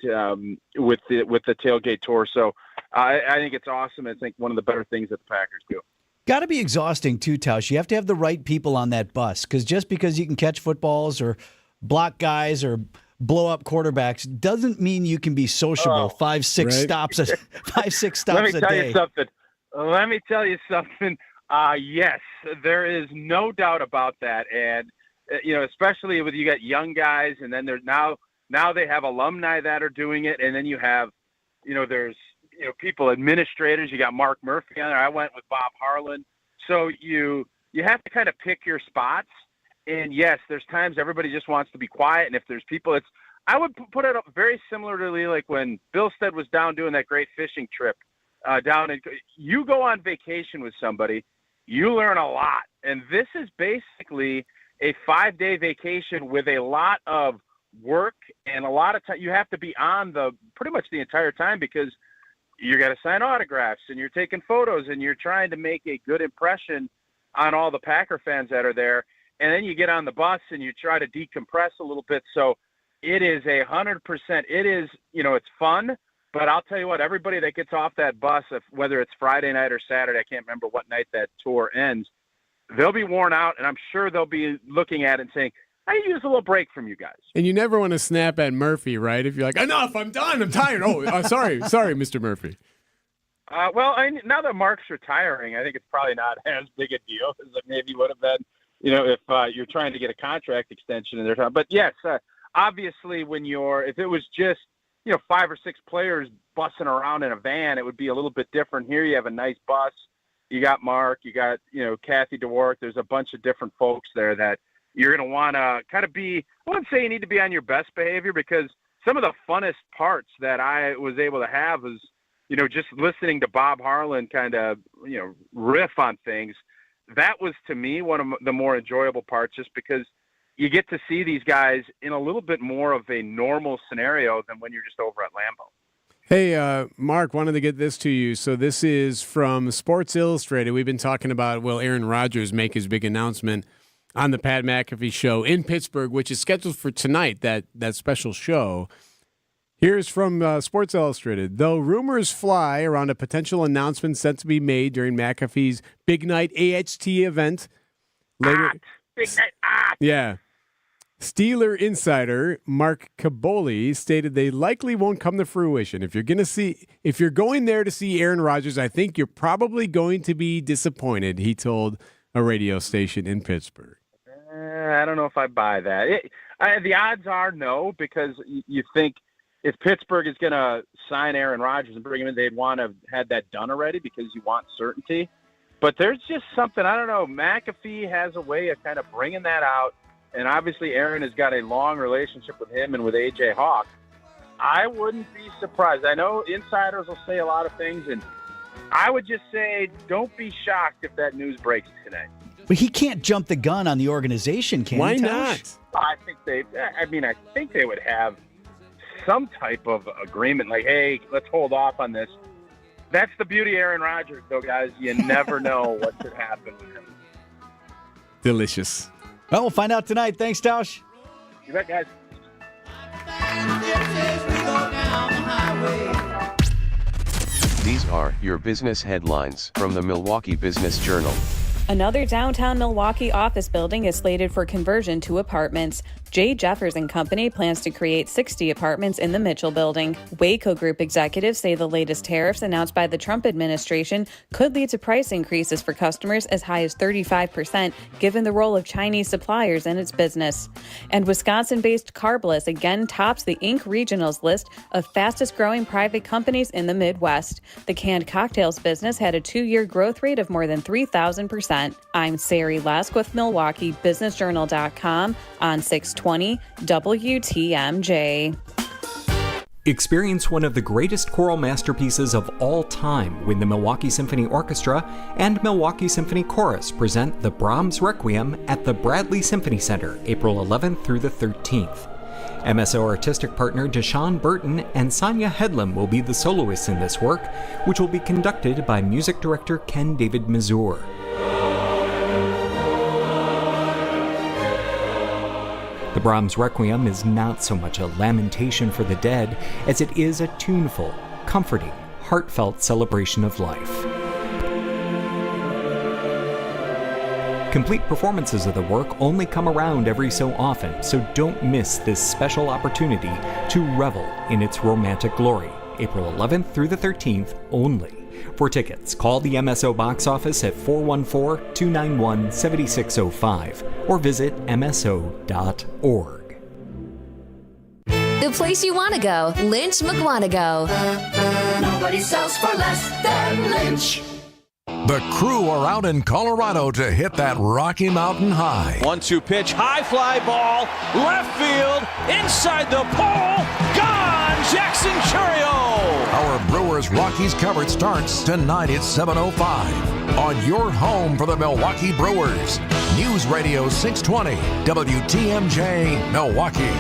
with the tailgate tour. So I think it's awesome. I think one of the better things that the Packers do. Got to be exhausting too, Tausch. You have to have the right people on that bus, because just because you can catch footballs or block guys or blow up quarterbacks doesn't mean you can be sociable 5-6 stops a 5-6 stops a day. Let me tell you something. Yes, there is no doubt about that. And especially with, you got young guys, and then there's now they have alumni that are doing it. And then you have, there's, people, administrators, you got Mark Murphy on there. I went with Bob Harlan. So you have to kind of pick your spots. And yes, there's times everybody just wants to be quiet. And if there's people, I would put it up very similarly like when Bilstad was down doing that great fishing trip down. And you go on vacation with somebody, you learn a lot. And this is basically a 5-day vacation with a lot of work and a lot of time. You have to be on pretty much the entire time, because you got to sign autographs and you're taking photos and you're trying to make a good impression on all the Packer fans that are there. And then you get on the bus and you try to decompress a little bit. So it is 100%. It is, it's fun, but I'll tell you what, everybody that gets off that bus, whether it's Friday night or Saturday, I can't remember what night that tour ends, they'll be worn out, and I'm sure they'll be looking at it and saying, I could use a little break from you guys. And you never want to snap at Murphy, right? If you're like, enough, I'm done, I'm tired. Sorry, Mr. Murphy. Now that Mark's retiring, I think it's probably not as big a deal as it maybe would have been, if you're trying to get a contract extension in their time. But yes, obviously if it was just, 5 or 6 players bussing around in a van, it would be a little bit different. Here you have a nice bus. You got Mark, you got, Kathy DeWark. There's a bunch of different folks there that you're going to want to kind of be, I wouldn't say you need to be on your best behavior, because some of the funnest parts that I was able to have was, just listening to Bob Harlan kind of, riff on things. That was, to me, one of the more enjoyable parts, just because you get to see these guys in a little bit more of a normal scenario than when you're just over at Lambeau. Hey, Mark, wanted to get this to you. So this is from Sports Illustrated. We've been talking about, Aaron Rodgers make his big announcement on the Pat McAfee show in Pittsburgh, which is scheduled for tonight, that special show. Here's from Sports Illustrated. Though rumors fly around a potential announcement set to be made during McAfee's Big Night AHT event later. Big Night. Yeah. Steeler insider Mark Caboli stated they likely won't come to fruition. If you're going there to see Aaron Rodgers, I think you're probably going to be disappointed, he told a radio station in Pittsburgh. I don't know if I buy that. The odds are no, because you think if Pittsburgh is going to sign Aaron Rodgers and bring him in, they'd want to have had that done already because you want certainty. But there's just something, I don't know, McAfee has a way of kind of bringing that out. And obviously Aaron has got a long relationship with him and with A.J. Hawk. I wouldn't be surprised. I know insiders will say a lot of things, and I would just say don't be shocked if that news breaks today. But he can't jump the gun on the organization, can Why he, not? I think they would have some type of agreement, like, hey, let's hold off on this. That's the beauty of Aaron Rodgers, though, guys. You never know what could happen with him. Delicious. Well, we'll find out tonight. Thanks, Tosh. You bet, guys. These are your business headlines from the Milwaukee Business Journal. Another downtown Milwaukee office building is slated for conversion to apartments. J. Jeffers & Company plans to create 60 apartments in the Mitchell building. Waco Group executives say the latest tariffs announced by the Trump administration could lead to price increases for customers as high as 35%, given the role of Chinese suppliers in its business. And Wisconsin-based Carbliss again tops the Inc. Regionals list of fastest-growing private companies in the Midwest. The canned cocktails business had a 2-year growth rate of more than 3,000%. I'm Sari Lesk with MilwaukeeBusinessJournal.com on 620 WTMJ. Experience one of the greatest choral masterpieces of all time when the Milwaukee Symphony Orchestra and Milwaukee Symphony Chorus present the Brahms Requiem at the Bradley Symphony Center, April 11th through the 13th. MSO artistic partner Deshaun Burton and Sonia Headlam will be the soloists in this work, which will be conducted by music director Ken David Mazur. The Brahms Requiem is not so much a lamentation for the dead as it is a tuneful, comforting, heartfelt celebration of life. Complete performances of the work only come around every so often, so don't miss this special opportunity to revel in its romantic glory, April 11th through the 13th only. For tickets, call the MSO box office at 414-291-7605 or visit mso.org. The place you want to go, Lynch McWanago. Nobody sells for less than Lynch. The crew are out in Colorado to hit that Rocky Mountain high. 1-2 pitch, high fly ball, left field, inside the pole, gone, Jackson Churio. Our Brewers Rockies coverage starts tonight at 7:05 on your home for the Milwaukee Brewers. News Radio 620 WTMJ Milwaukee.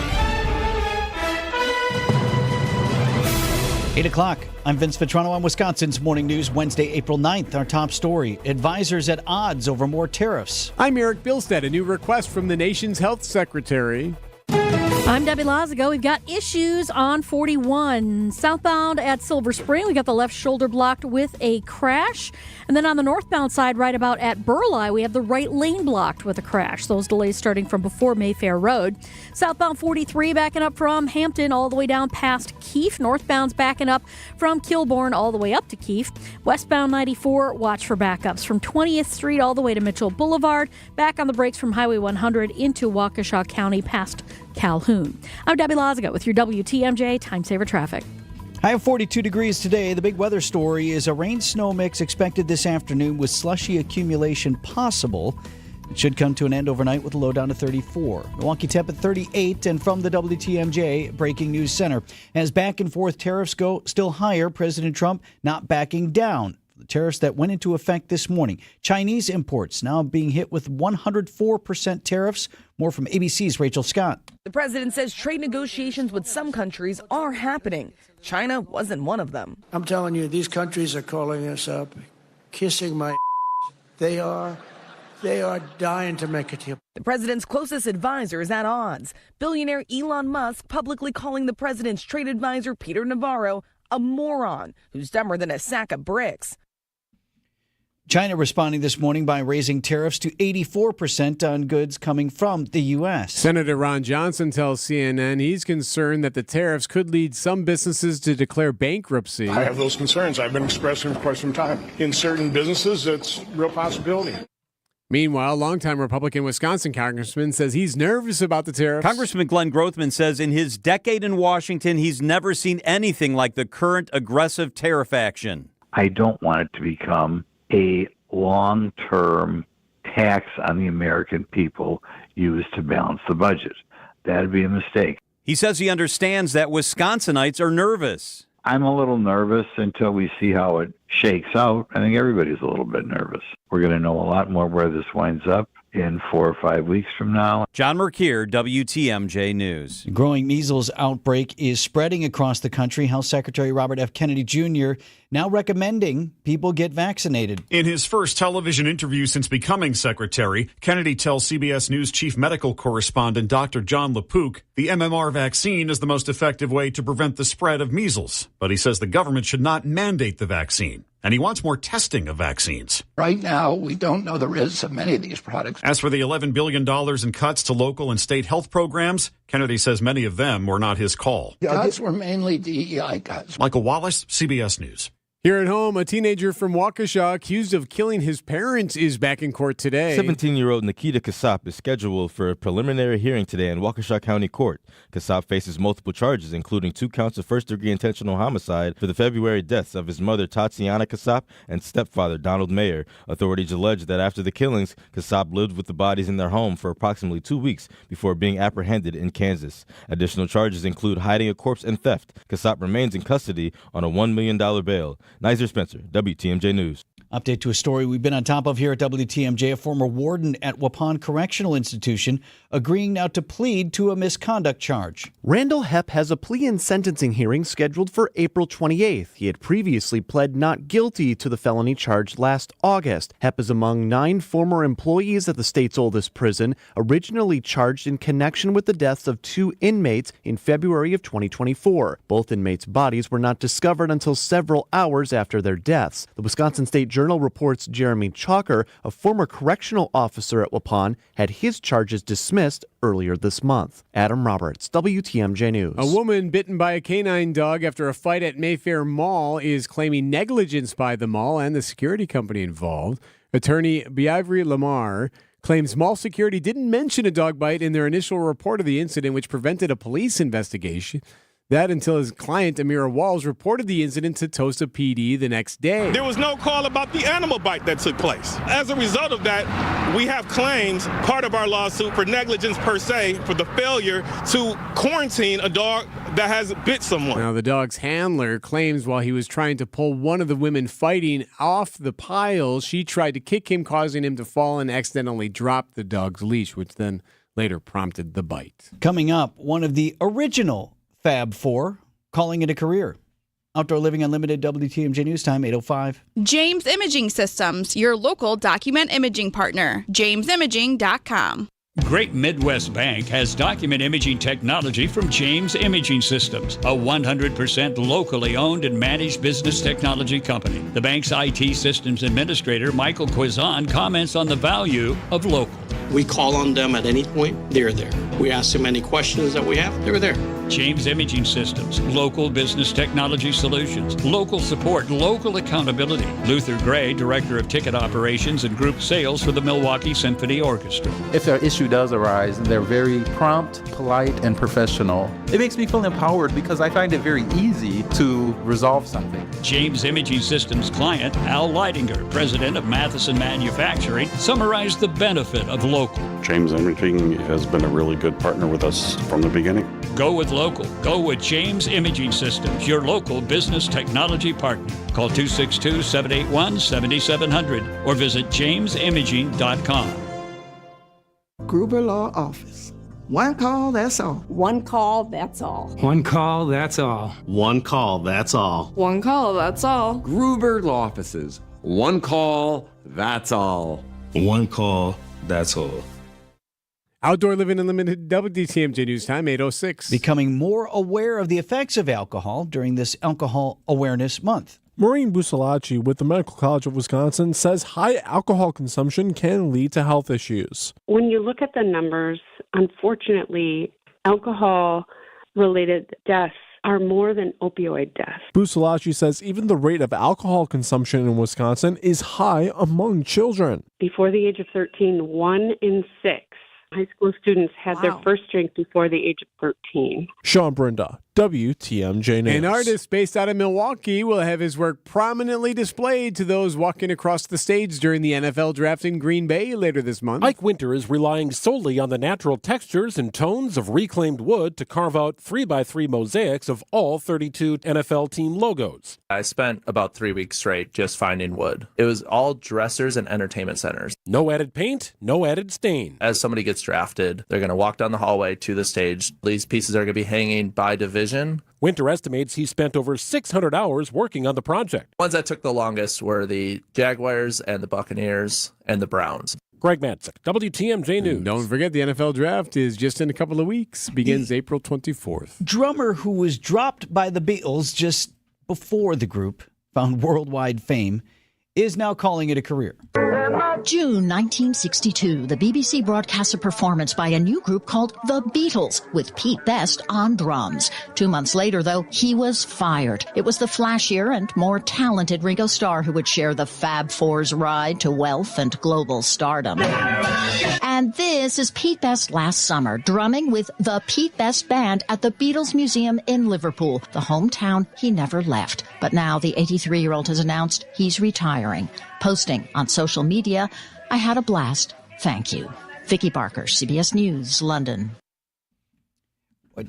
8 o'clock. I'm Vince Vitrano on Wisconsin's Morning News, Wednesday, April 9th. Our top story, advisors at odds over more tariffs. I'm Erik Bilstad. A new request from the nation's health secretary. I'm Debbie Lazago. We've got issues on 41. Southbound at Silver Spring, we got the left shoulder blocked with a crash. And then on the northbound side, right about at Burleigh, we have the right lane blocked with a crash. Those delays starting from before Mayfair Road. Southbound 43 backing up from Hampton all the way down past Keefe. Northbound's backing up from Kilbourne all the way up to Keefe. Westbound 94, watch for backups from 20th Street all the way to Mitchell Boulevard. Back on the brakes from Highway 100 into Waukesha County past Calhoun. I'm Debbie Lazago with your WTMJ Time Saver Traffic. High of 42 degrees today. The big weather story is a rain-snow mix expected this afternoon with slushy accumulation possible. It should come to an end overnight with a low down to 34. Milwaukee temp at 38, and from the WTMJ Breaking News Center. As back and forth tariffs go still higher, President Trump not backing down. The tariffs that went into effect this morning. Chinese imports now being hit with 104% tariffs. More from ABC's Rachel Scott. The president says trade negotiations with some countries are happening. China wasn't one of them. I'm telling you, these countries are calling us up, kissing my. They are They are dying to make it here. The president's closest advisor is at odds. Billionaire Elon Musk publicly calling the president's trade advisor, Peter Navarro, a moron who's dumber than a sack of bricks. China responding this morning by raising tariffs to 84% on goods coming from the U.S. Senator Ron Johnson tells CNN he's concerned that the tariffs could lead some businesses to declare bankruptcy. I have those concerns. I've been expressing for quite some time. In certain businesses, it's a real possibility. Meanwhile, longtime Republican Wisconsin congressman says he's nervous about the tariffs. Congressman Glenn Grothman says in his decade in Washington, he's never seen anything like the current aggressive tariff action. I don't want it to become a long-term tax on the American people used to balance the budget. That'd be a mistake. He says he understands that Wisconsinites are nervous. I'm a little nervous until we see how it shakes out. I think everybody's a little bit nervous. We're going to know a lot more where this winds up in 4 or 5 weeks from now. John Merkier, WTMJ News. The growing measles outbreak is spreading across the country. Health Secretary Robert F. Kennedy Jr. now recommending people get vaccinated. In his first television interview since becoming secretary, Kennedy tells CBS News chief medical correspondent Dr. John LaPook the MMR vaccine is the most effective way to prevent the spread of measles. But he says the government should not mandate the vaccine. And he wants more testing of vaccines. Right now, we don't know the risks of many of these products. As for the $11 billion in cuts to local and state health programs, Kennedy says many of them were not his call. Cuts were mainly DEI cuts. Michael Wallace, CBS News. Here at home, a teenager from Waukesha accused of killing his parents is back in court today. 17-year-old Nikita Kassab is scheduled for a preliminary hearing today in Waukesha County Court. Kassab faces multiple charges, including 2 counts of first-degree intentional homicide for the February deaths of his mother, Tatiana Kassab, and stepfather, Donald Mayer. Authorities allege that after the killings, Kassab lived with the bodies in their home for approximately 2 weeks before being apprehended in Kansas. Additional charges include hiding a corpse and theft. Kassab remains in custody on a $1 million bail. Nizer Spencer, WTMJ News. Update to a story we've been on top of here at WTMJ. A former warden at Waupun Correctional Institution agreeing now to plead to a misconduct charge. Randall Hepp has a plea and sentencing hearing scheduled for April 28th. He had previously pled not guilty to the felony charge last August. Hepp is among 9 former employees at the state's oldest prison, originally charged in connection with the deaths of 2 inmates in February of 2024. Both inmates' bodies were not discovered until several hours after their deaths. The Wisconsin State Journal reports Jeremy Chalker, a former correctional officer at Waupun, had his charges dismissed earlier this month. Adam Roberts, WTMJ News. A woman bitten by a canine dog after a fight at Mayfair Mall is claiming negligence by the mall and the security company involved. Attorney Biavri Lamar claims mall security didn't mention a dog bite in their initial report of the incident, which prevented a police investigation. That until his client, Amira Walls, reported the incident to Tosa PD the next day. There was no call about the animal bite that took place. As a result of that, we have claims, part of our lawsuit, for negligence per se, for the failure to quarantine a dog that has bit someone. Now, the dog's handler claims while he was trying to pull one of the women fighting off the pile, she tried to kick him, causing him to fall and accidentally drop the dog's leash, which then later prompted the bite. Coming up, one of the original Fab Four, calling it a career. Outdoor Living Unlimited, WTMJ News Time, 8:05. James Imaging Systems, your local document imaging partner. JamesImaging.com. Great Midwest Bank has document imaging technology from James Imaging Systems, a 100% locally owned and managed business technology company. The bank's IT systems administrator, Michael Quizon, comments on the value of local. We call on them at any point, they're there. We ask them any questions that we have, they're there. James Imaging Systems, local business technology solutions, local support, local accountability. Luther Gray, Director of Ticket Operations and Group Sales for the Milwaukee Symphony Orchestra. If an issue does arise, they're very prompt, polite, and professional. It makes me feel empowered because I find it very easy to resolve something. James Imaging Systems client, Al Leidinger, President of Matheson Manufacturing, summarized the benefit of local. James Imaging has been a really good partner with us from the beginning. Go with local. Go with James Imaging Systems, your local business technology partner. Call 262-781-7700 or visit jamesimaging.com. Gruber Law Office. One call, that's all. One call, that's all. One call, that's all. One call, that's all. One call, that's all. Gruber Law Offices. One call, that's all. One call, that's all. Outdoor Living Unlimited WTMJ News Time, 8:06. Becoming more aware of the effects of alcohol during this Alcohol Awareness Month. Maureen Busalacci with the Medical College of Wisconsin says high alcohol consumption can lead to health issues. When you look at the numbers, unfortunately, alcohol-related deaths are more than opioid deaths. Busalacci says even the rate of alcohol consumption in Wisconsin is high among children. Before the age of 13, 1 in 6 high school students had their first drink before the age of 13. Sean Brinda, WTMJ News. An artist based out of Milwaukee will have his work prominently displayed to those walking across the stage during the NFL draft in Green Bay later this month. Mike Winter is relying solely on the natural textures and tones of reclaimed wood to carve out 3x3 mosaics of all 32 NFL team logos. I spent about 3 weeks straight just finding wood. It was all dressers and entertainment centers. No added paint, no added stain. As somebody gets drafted, they're going to walk down the hallway to the stage. These pieces are going to be hanging by division. Winter estimates he spent over 600 hours working on the project. Ones that took the longest were the Jaguars and the Buccaneers and the Browns. Greg Matzik, WTMJ News. Don't forget the NFL draft is just in a couple of weeks, begins April 24th. Drummer who was dropped by the Beatles just before the group found worldwide fame is now calling it a career. June 1962, the BBC broadcasts a performance by a new group called The Beatles with Pete Best on drums. 2 months later, though, he was fired. It was the flashier and more talented Ringo Starr who would share the Fab Four's ride to wealth and global stardom. And this is Pete Best last summer, drumming with the Pete Best Band at the Beatles Museum in Liverpool, the hometown he never left. But now the 83-year-old has announced he's retiring. Posting on social media, "I had a blast. Thank you." Vicky Barker, CBS News, London.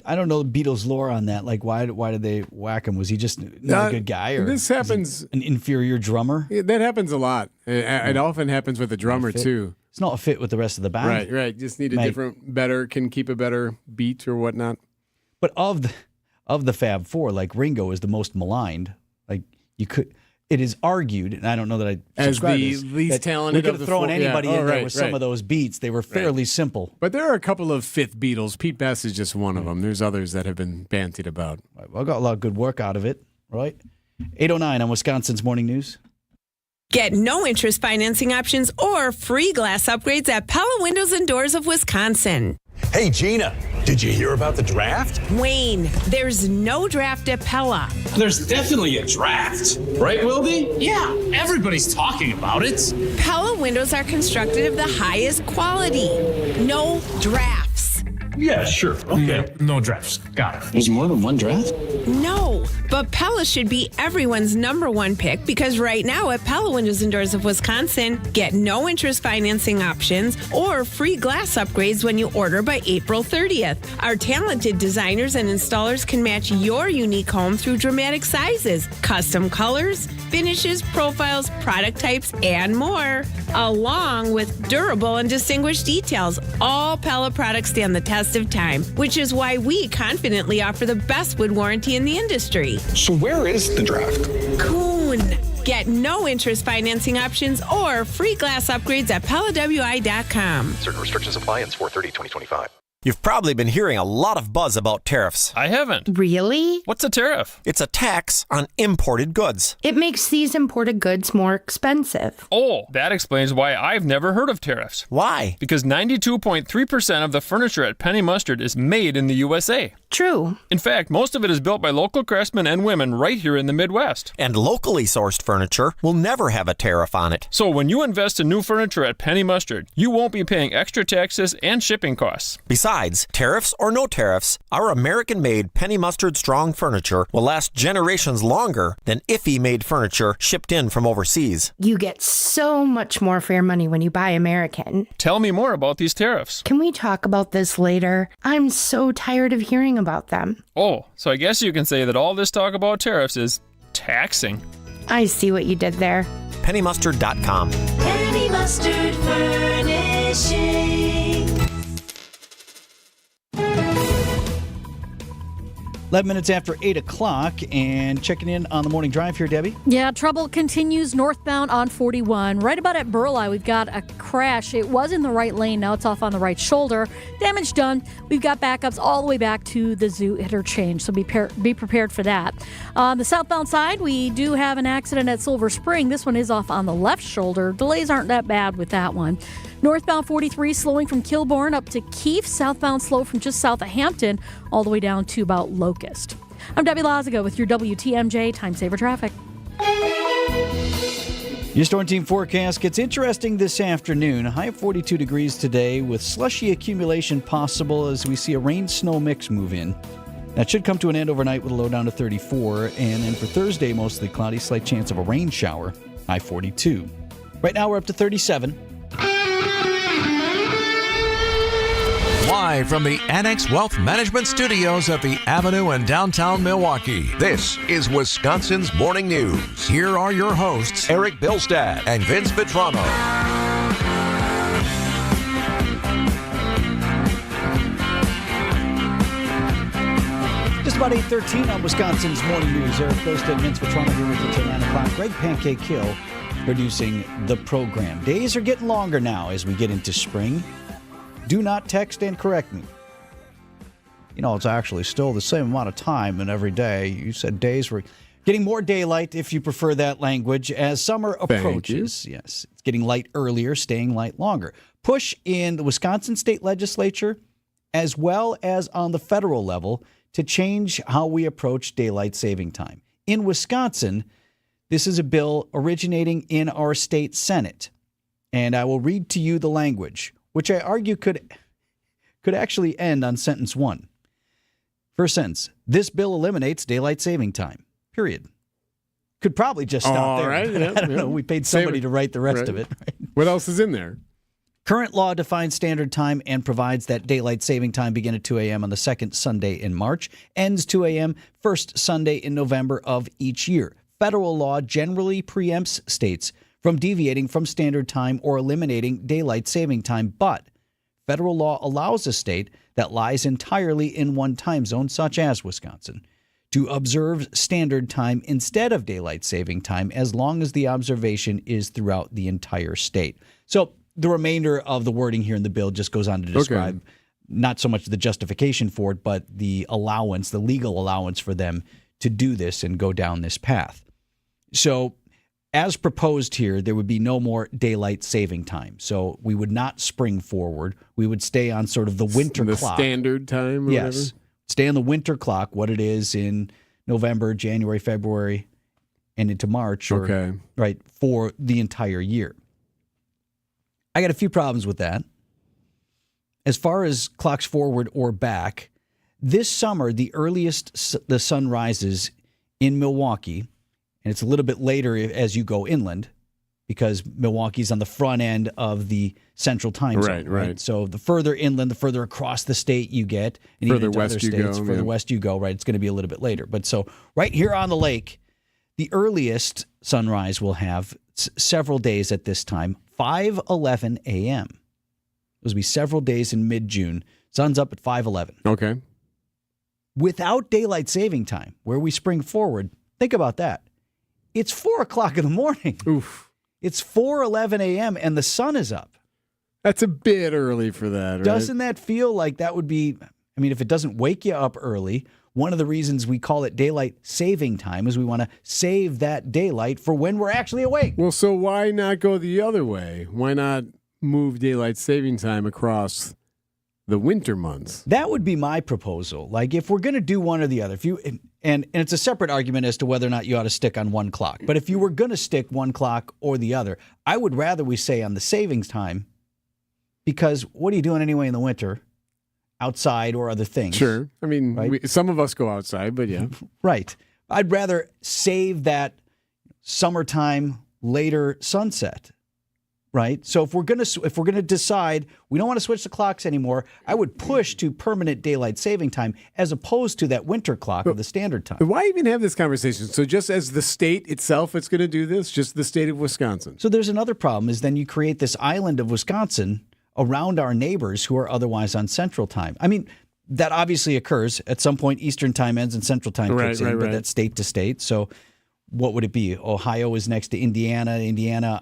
I don't know the Beatles lore on that. Like, why did they whack him? Was he just not a good guy? Or this happens. An inferior drummer? Yeah, that happens a lot. It often happens with a drummer, too. It's not a fit with the rest of the band. Right. Just need a different, can keep a better beat or whatnot. But of the Fab Four, like, Ringo is the most maligned. Like, it is argued, and I don't know that I as subscribe the to this, least talented. We could have thrown anybody in there with some right. of those beats. They were fairly simple. But there are a couple of fifth Beatles. Pete Best is just one of them. There's others that have been bantied about. Well, I got a lot of good work out of it, right? 8:09 on Wisconsin's Morning News. Get no-interest financing options or free glass upgrades at Pella Windows and Doors of Wisconsin. Hey, Gina, did you hear about the draft? Wayne, there's no draft at Pella. There's definitely a draft. Right, Wildy? Yeah, everybody's talking about it. Pella windows are constructed of the highest quality. No drafts. Yeah, sure. Okay. No drafts. Got it. There's more than one draft? No, but Pella should be everyone's number one pick because right now at Pella Windows and Doors of Wisconsin, get no interest financing options or free glass upgrades when you order by April 30th. Our talented designers and installers can match your unique home through dramatic sizes, custom colors, finishes, profiles, product types, and more, along with durable and distinguished details. All Pella products stand the test of time, which is why we confidently offer the best wood warranty in the industry. So where is the draft? Coon. Get no interest financing options or free glass upgrades at PellaWI.com. Certain restrictions apply. Ends 4/30/2025. You've probably been hearing a lot of buzz about tariffs. I haven't. Really? What's a tariff? It's a tax on imported goods. It makes these imported goods more expensive. Oh, that explains why I've never heard of tariffs. Why? Because 92.3% of the furniture at Penny Mustard is made in the USA. True. In fact, most of it is built by local craftsmen and women right here in the Midwest. And locally sourced furniture will never have a tariff on it. So when you invest in new furniture at Penny Mustard, you won't be paying extra taxes and shipping costs. Besides, tariffs or no tariffs, our American-made Penny Mustard Strong furniture will last generations longer than IFE-made furniture shipped in from overseas. You get so much more for your money when you buy American. Tell me more about these tariffs. Can we talk about this later? I'm so tired of hearing about them. Oh, so I guess you can say that all this talk about tariffs is taxing. I see what you did there. PennyMustard.com. Penny Mustard Furnishing. 11 minutes after 8 o'clock, and checking in on the morning drive here, Debbie. Yeah, trouble continues northbound on 41. Right about at Burleigh, we've got a crash. It was in the right lane. Now it's off on the right shoulder. Damage done. We've got backups all the way back to the Zoo interchange, so be prepared for that. On the southbound side, we do have an accident at Silver Spring. This one is off on the left shoulder. Delays aren't that bad with that one. Northbound 43 slowing from Kilbourne up to Keefe. Southbound slow from just south of Hampton all the way down to about Locust. I'm Debbie Lazago with your WTMJ Time Saver Traffic. Your Storm Team forecast gets interesting this afternoon. A high of 42 degrees today with slushy accumulation possible as we see a rain-snow mix move in. That should come to an end overnight with a low down to 34. And then for Thursday, mostly cloudy, slight chance of a rain shower, high 42. Right now we're up to 37. Live from the Annex Wealth Management Studios at the Avenue in downtown Milwaukee, this is Wisconsin's Morning News. Here are your hosts, Erik Bilstad and Vince Vitrano. Just about 8:13 on Wisconsin's Morning News. Erik Bilstad and Vince Vitrano here with you till 9 o'clock. Greg Pancake Hill producing the program. Days are getting longer now as we get into spring. Do not text and correct me. You know, it's actually still the same amount of time in every day. You said days were getting more daylight, if you prefer that language, as summer approaches. Yes, it's getting light earlier, staying light longer. Push in the Wisconsin state legislature, as well as on the federal level, to change how we approach daylight saving time. In Wisconsin, this is a bill originating in our state Senate. And I will read to you the language, which I argue could actually end on sentence 1. First sentence, this bill eliminates daylight saving time, period. Could probably just stop there. Right, yeah, I don't know. We paid somebody to write the rest of it. Right? What else is in there? Current law defines standard time and provides that daylight saving time begin at 2 a.m. on the second Sunday in March, ends 2 a.m. first Sunday in November of each year. Federal law generally preempts states from deviating from standard time or eliminating daylight saving time, but federal law allows a state that lies entirely in one time zone, such as Wisconsin, to observe standard time instead of daylight saving time as long as the observation is throughout the entire state. So the remainder of the wording here in the bill just goes on to describe not so much the justification for it, but the allowance, the legal allowance for them to do this and go down this path. So as proposed here, there would be no more daylight saving time. So we would not spring forward. We would stay on sort of the winter clock. The standard time or yes. whatever? Stay on the winter clock, what it is in November, January, February, and into March, right, for the entire year. I got a few problems with that. As far as clocks forward or back, this summer, the earliest the sun rises in Milwaukee, and it's a little bit later as you go inland because Milwaukee's on the front end of the central time zone. Right. So the further inland, the further across the state you get, and further even into west other you states, go, further west you go, right, it's going to be a little bit later. But so right here on the lake, the earliest sunrise will have several days at this time, 5:11 a.m. Those will be several days in mid-June. Sun's up at 5:11. Okay. Without daylight saving time, where we spring forward, think about that. It's 4 o'clock in the morning. Oof. It's 4:11 a.m. and the sun is up. That's a bit early for that, right? Doesn't that feel like that would be, I mean, if it doesn't wake you up early, one of the reasons we call it daylight saving time is we want to save that daylight for when we're actually awake. Well, so why not go the other way? Why not move daylight saving time across the winter months? That would be my proposal. Like if we're going to do one or the other, if you and it's a separate argument as to whether or not you ought to stick on one clock. But if you were going to stick one clock or the other, I would rather we say on the savings time, because what are you doing anyway in the winter? Outside or other things. Sure. I mean, right? Some of us go outside, but yeah. Right. I'd rather save that summertime later sunset. Right? So if we're going to decide we don't want to switch the clocks anymore, I would push to permanent daylight saving time as opposed to that winter clock of the standard time. Why even have this conversation? So just as the state itself it's going to do this, just the state of Wisconsin. So there's another problem is then you create this island of Wisconsin around our neighbors who are otherwise on central time. I mean, that obviously occurs at some point. Eastern time ends and Central time kicks in, but that's state to state. So what would it be? Ohio is next to Indiana. Indiana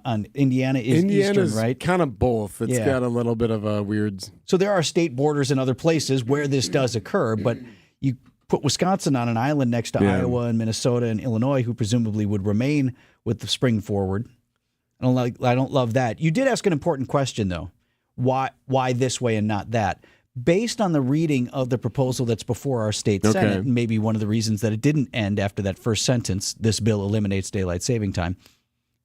is Eastern, right? Kind of both. It's got a little bit of a weird. So there are state borders in other places where this does occur, but you put Wisconsin on an island next to Iowa and Minnesota and Illinois, who presumably would remain with the spring forward. I don't love that. You did ask an important question, though. Why this way and not that? Based on the reading of the proposal that's before our state Senate, and maybe one of the reasons that it didn't end after that first sentence, this bill eliminates daylight saving time,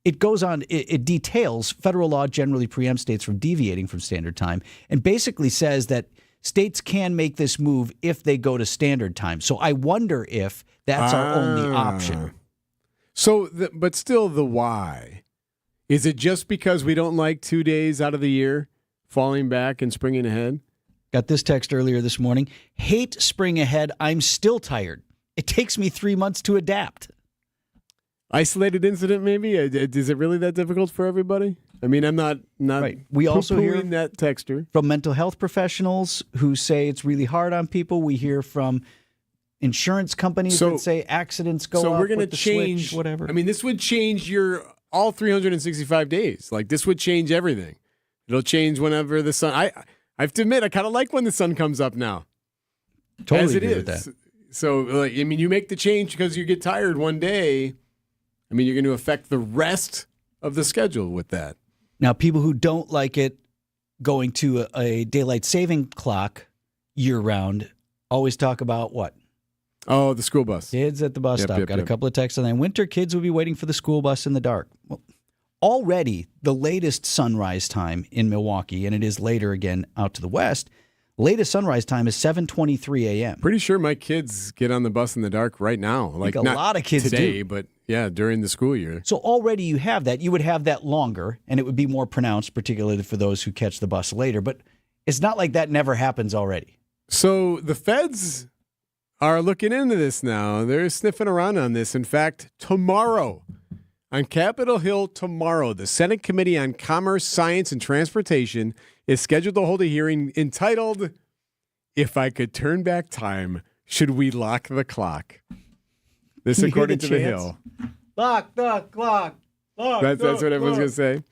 it goes on, it details federal law generally preempts states from deviating from standard time and basically says that states can make this move if they go to standard time. So I wonder if that's our only option. So, but still the why. Is it just because we don't like 2 days out of the year falling back and springing ahead? Got this text earlier this morning. Hate spring ahead. I'm still tired. It takes me 3 months to adapt. Isolated incident, maybe? Is it really that difficult for everybody? I mean, I'm not right. We also hear that texter from mental health professionals who say it's really hard on people. We hear from insurance companies that say accidents go up. So we're going to change whatever. I mean, this would change your all 365 days. Like, this would change everything. It'll change whenever the sun. I have to admit, I kind of like when the sun comes up now. Totally as it agree is. with that. So, like, I mean, you make the change because you get tired one day. I mean, you're going to affect the rest of the schedule with that. Now, people who don't like it going to a daylight saving clock year-round always talk about what? Oh, the school bus. Kids at the bus stop. Got a couple of texts on that. Winter kids will be waiting for the school bus in the dark. Well, already, the latest sunrise time in Milwaukee, and it is later again out to the west, latest sunrise time is 7:23 a.m. Pretty sure my kids get on the bus in the dark right now. Like a lot of kids today, do. But yeah, during the school year. So already you have that. You would have that longer, and it would be more pronounced, particularly for those who catch the bus later. But it's not like that never happens already. So the feds are looking into this now. They're sniffing around on this. In fact, tomorrow, on Capitol Hill tomorrow, the Senate Committee on Commerce, Science, and Transportation is scheduled to hold a hearing entitled, "If I Could Turn Back Time, Should We Lock the Clock?" This according to the Hill. Lock the clock. That's what everyone's going to say.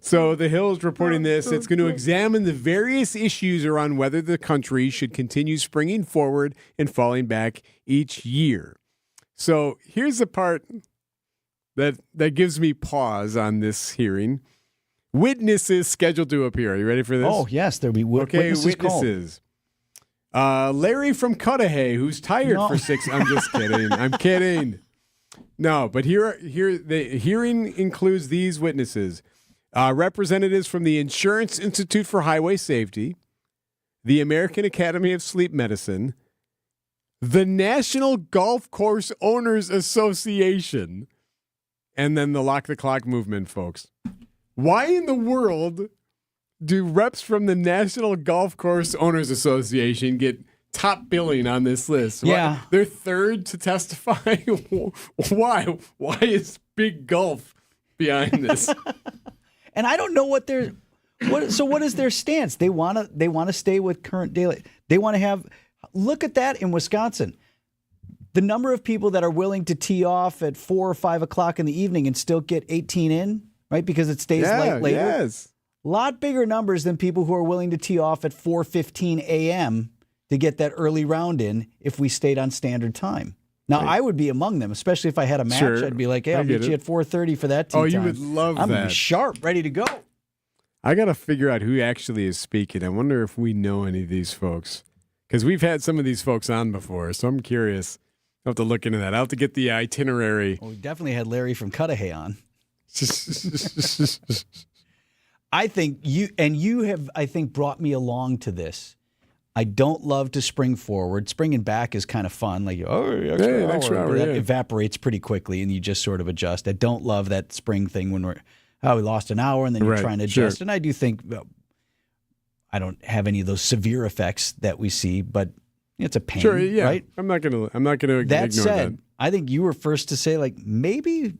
So the Hill is reporting this. It's going to examine the various issues around whether the country should continue springing forward and falling back each year. So here's the part that gives me pause on this hearing. Witnesses scheduled to appear. Are you ready for this? Oh, yes. There'll be witnesses called. Larry from Cudahy, who's tired for 6. I'm just kidding. I'm kidding. No, but here the hearing includes these witnesses. Representatives from the Insurance Institute for Highway Safety, the American Academy of Sleep Medicine, the National Golf Course Owners Association, and then the Lock the Clock movement, folks. Why in the world do reps from the National Golf Course Owners Association get top billing on this list? Yeah. Why? They're third to testify. Why? Why is Big Golf behind this? And I don't know what is their stance? They want to stay with current daylight. They want to have, look at that in Wisconsin. The number of people that are willing to tee off at 4 or 5 o'clock in the evening and still get 18 in, right? Because it stays late later. Yes. A lot bigger numbers than people who are willing to tee off at 4:15 a.m. to get that early round in if we stayed on standard time. Now, I would be among them, especially if I had a match. Sure. I'd be like, hey, I'll meet you at 4:30 for that tee time. You would love I'm that. gonna be sharp, ready to go. I got to figure out who actually is speaking. I wonder if we know any of these folks. Because we've had some of these folks on before, so I'm curious. I'll have to look into that. I'll have to get the itinerary. Well, we definitely had Larry from Cudahy on. I think you have, I think, brought me along to this. I don't love to spring forward. Springing back is kind of fun. Like, extra hour, that evaporates pretty quickly, and you just sort of adjust. I don't love that spring thing when we lost an hour, and then you're trying to adjust. Sure. And I do think, I don't have any of those severe effects that we see, but it's a pain, right? I'm not gonna ignore that said, I think you were first to say, like, maybe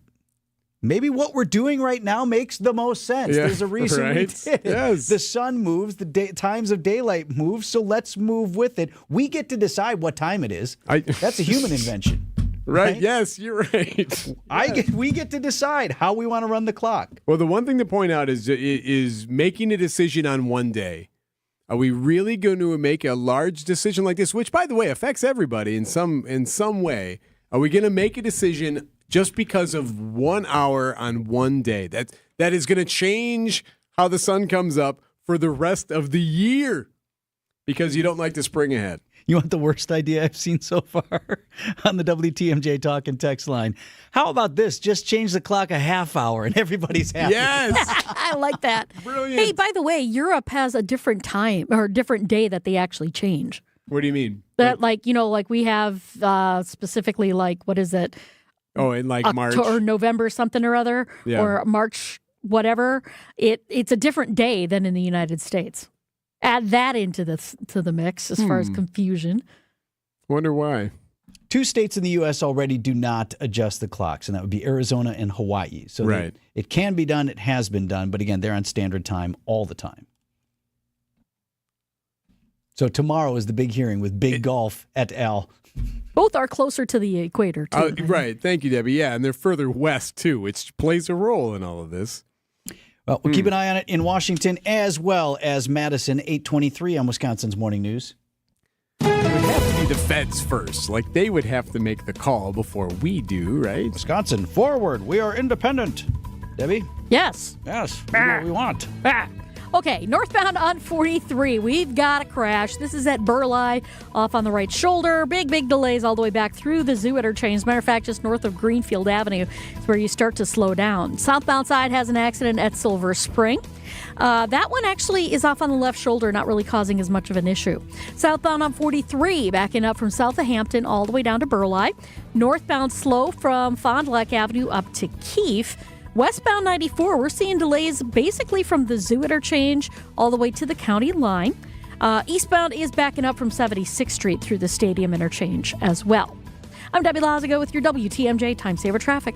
maybe what we're doing right now makes the most sense. Yeah, There's a reason we right? did it. Yes. The sun moves, the times of daylight move, so let's move with it. We get to decide what time it is. That's a human invention. Right? Yes, you're right. We get to decide how we want to run the clock. Well, the one thing to point out is making a decision on one day. Are we really going to make a large decision like this, which, by the way, affects everybody in some way? Are we going to make a decision just because of 1 hour on one day? That is going to change how the sun comes up for the rest of the year because you don't like to spring ahead. You want the worst idea I've seen so far on the WTMJ Talk and Text line? How about this? Just change the clock a half hour and everybody's happy. Yes. I like that. Brilliant. Hey, by the way, Europe has a different time or a different day that they actually change. What do you mean? That, like we have specifically, like, what is it? Oh, in like March or November something or other, or March whatever. It's a different day than in the United States. Add that into the mix as far as confusion. Wonder why. 2 states in the U.S. already do not adjust the clocks, and that would be Arizona and Hawaii. So it can be done. It has been done. But again, they're on standard time all the time. So tomorrow is the big hearing with Big Golf et al. Both are closer to the equator, too. Right. Thank you, Debbie. Yeah, and they're further west, too, which plays a role in all of this. Well, we'll keep an eye on it in Washington as well as Madison, 8:23 on Wisconsin's Morning News. It would have to be the feds first. Like, they would have to make the call before we do, right? Wisconsin, forward. We are independent. Debbie? Yes. Yes. We do what we want. Okay, northbound on 43, we've got a crash. This is at Burleigh, off on the right shoulder. Big delays all the way back through the zoo interchange. As a matter of fact, just north of Greenfield Avenue is where you start to slow down. Southbound side has an accident at Silver Spring. That one actually is off on the left shoulder, not really causing as much of an issue. Southbound on 43, backing up from south of Hampton all the way down to Burleigh. Northbound slow from Fond du Lac Avenue up to Keefe. Westbound 94, we're seeing delays basically from the zoo interchange all the way to the county line. Eastbound is backing up from 76th Street through the stadium interchange as well. I'm Debbie Lazago with your WTMJ Time Saver Traffic.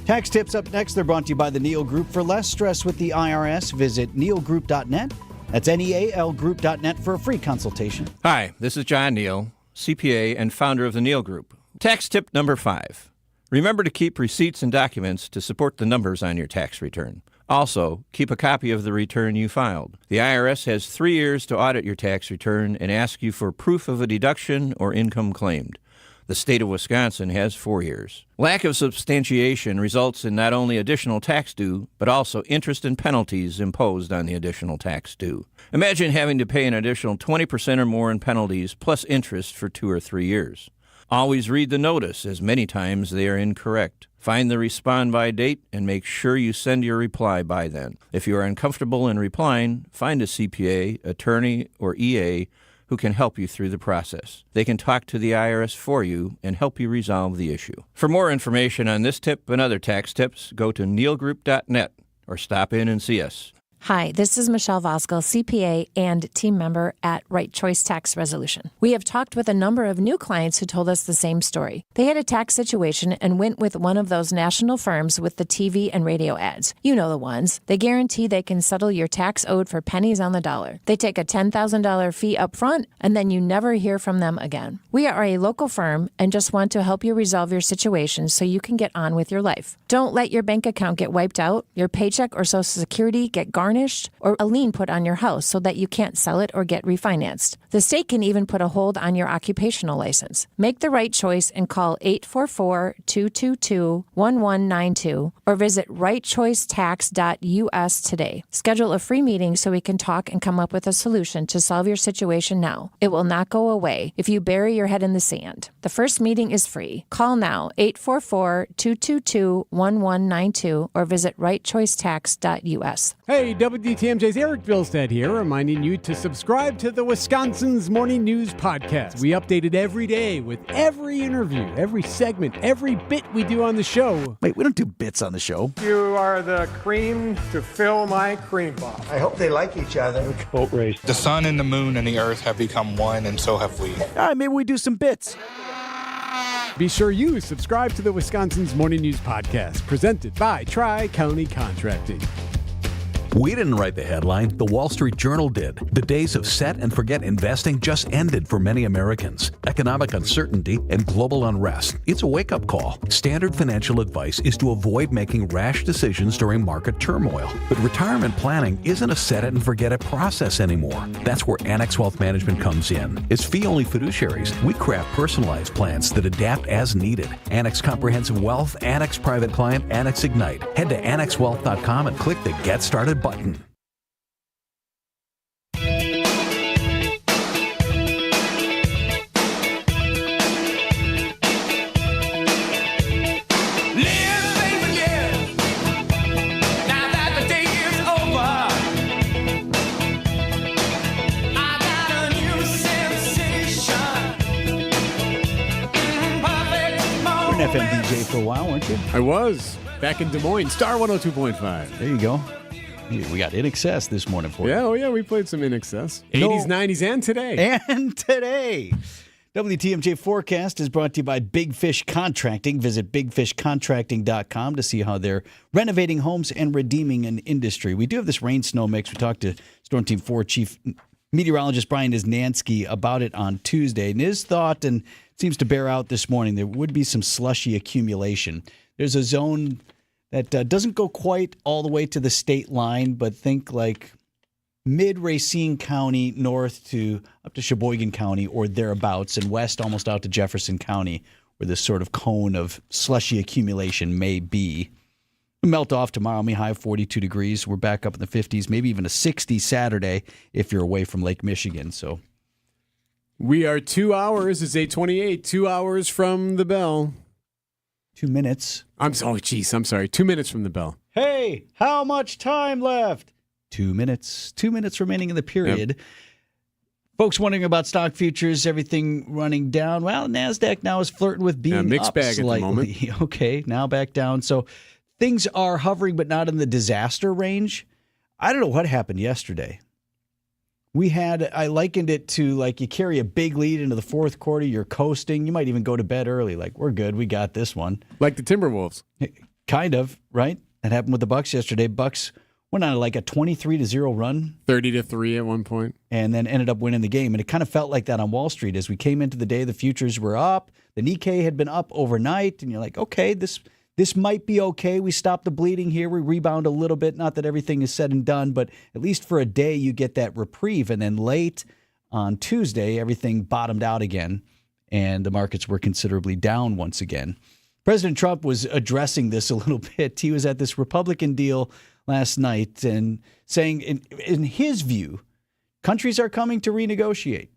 Tax tips up next. They're brought to you by the Neal Group. For less stress with the IRS, visit nealgroup.net. That's nealgroup.net for a free consultation. Hi, this is John Neal, CPA and founder of the Neal Group. Tax tip number 5. Remember to keep receipts and documents to support the numbers on your tax return. Also, keep a copy of the return you filed. The IRS has 3 years to audit your tax return and ask you for proof of a deduction or income claimed. The state of Wisconsin has 4 years. Lack of substantiation results in not only additional tax due, but also interest and penalties imposed on the additional tax due. Imagine having to pay an additional 20% or more in penalties plus interest for 2 or 3 years. Always read the notice, as many times they are incorrect. Find the respond by date and make sure you send your reply by then. If you are uncomfortable in replying, find a CPA, attorney, or EA who can help you through the process. They can talk to the IRS for you and help you resolve the issue. For more information on this tip and other tax tips, go to nealgroup.net or stop in and see us. Hi, this is Michelle Voskel, CPA and team member at Right Choice Tax Resolution. We have talked with a number of new clients who told us the same story. They had a tax situation and went with one of those national firms with the TV and radio ads. You know the ones. They guarantee they can settle your tax owed for pennies on the dollar. They take a $10,000 fee up front, and then you never hear from them again. We are a local firm and just want to help you resolve your situation so you can get on with your life. Don't let your bank account get wiped out, your paycheck or Social Security get garnished, or a lien put on your house so that you can't sell it or get refinanced. The state can even put a hold on your occupational license. Make the right choice and call 844-222-1192 or visit rightchoicetax.us today. Schedule a free meeting so we can talk and come up with a solution to solve your situation now. It will not go away if you bury your head in the sand. The first meeting is free. Call now, 844-222-1192 or visit rightchoicetax.us. Hey, WTMJ's Erik Bilstad here, reminding you to subscribe to the Wisconsin's Morning News podcast. We update it every day with every interview, every segment, every bit we do on the show. Wait, we don't do bits on the show. You are the cream to fill my cream bar. I hope they like each other. Boat race. The sun and the moon and the earth have become one, and so have we. All right, maybe we do some bits. Be sure you subscribe to the Wisconsin's Morning News podcast, presented by Tri-County Contracting. We didn't write the headline, the Wall Street Journal did. The days of set and forget investing just ended for many Americans. Economic uncertainty and global unrest. It's a wake-up call. Standard financial advice is to avoid making rash decisions during market turmoil. But retirement planning isn't a set it and forget it process anymore. That's where Annex Wealth Management comes in. As fee-only fiduciaries, we craft personalized plans that adapt as needed. Annex Comprehensive Wealth, Annex Private Client, Annex Ignite. Head to annexwealth.com and click the Get Started button. FM DJ for a while, weren't you? I was. Back in Des Moines, Star 102.5. There you go. We got In Excess this morning for you. Yeah, oh yeah, we played some In Excess. 80s, 90s, and today. And today. WTMJ Forecast is brought to you by Big Fish Contracting. Visit bigfishcontracting.com to see how they're renovating homes and redeeming an industry. We do have this rain-snow mix. We talked to Storm Team 4 Chief Meteorologist Brian Isnansky about it on Tuesday. And his thought, and it seems to bear out this morning, there would be some slushy accumulation. There's a zone that doesn't go quite all the way to the state line, but think like mid-Racine County north to up to Sheboygan County or thereabouts, and west almost out to Jefferson County, where this sort of cone of slushy accumulation may be. It'll melt off tomorrow, high of 42 degrees. We're back up in the 50s, maybe even a 60 Saturday if you're away from Lake Michigan. So we are 2 hours. It's 8:28. 2 hours from the bell. 2 minutes. I'm sorry. 2 minutes from the bell. Hey, how much time left? 2 minutes. 2 minutes remaining in the period. Yep. Folks wondering about stock futures, everything running down. Well, NASDAQ now is flirting with being mixed up bag slightly. At the moment. Okay, now back down. So things are hovering, but not in the disaster range. I don't know what happened yesterday. I likened it to like you carry a big lead into the fourth quarter, you're coasting. You might even go to bed early. Like, we're good. We got this one. Like the Timberwolves. Kind of, right? That happened with the Bucks yesterday. Bucks went on like a 23-0 run. 30-3 at one point. And then ended up winning the game. And it kind of felt like that on Wall Street. As we came into the day, the futures were up. The Nikkei had been up overnight. And you're like, okay, this might be okay. We stopped the bleeding here. We rebound a little bit. Not that everything is said and done, but at least for a day you get that reprieve. And then late on Tuesday, everything bottomed out again, and the markets were considerably down once again. President Trump was addressing this a little bit. He was at this Republican deal last night and saying, in his view, countries are coming to renegotiate.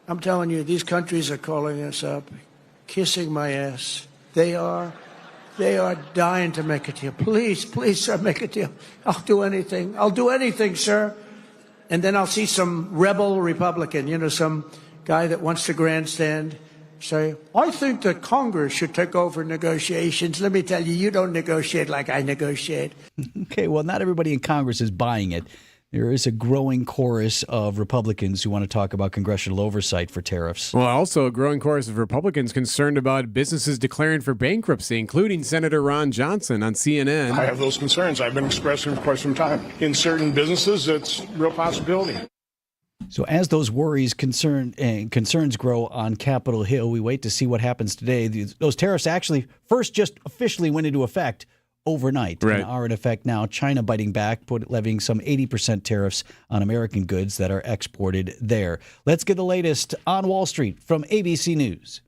I'm telling you, these countries are calling us up, kissing my ass. They are dying to make a deal. Please, sir, make a deal. I'll do anything, sir. And then I'll see some rebel Republican, some guy that wants to grandstand, say, I think that Congress should take over negotiations. Let me tell you, you don't negotiate like I negotiate. Okay, well, not everybody in Congress is buying it. There is a growing chorus of Republicans who want to talk about congressional oversight for tariffs. Well, also a growing chorus of Republicans concerned about businesses declaring for bankruptcy, including Senator Ron Johnson on CNN. I have those concerns. I've been expressing for quite some time. In certain businesses, it's a real possibility. So as those worries concerns grow on Capitol Hill, we wait to see what happens today. Those tariffs actually first just officially went into effect overnight and are in effect now. China biting back, levying some 80% tariffs on American goods that are exported there. Let's get the latest on Wall Street from ABC News.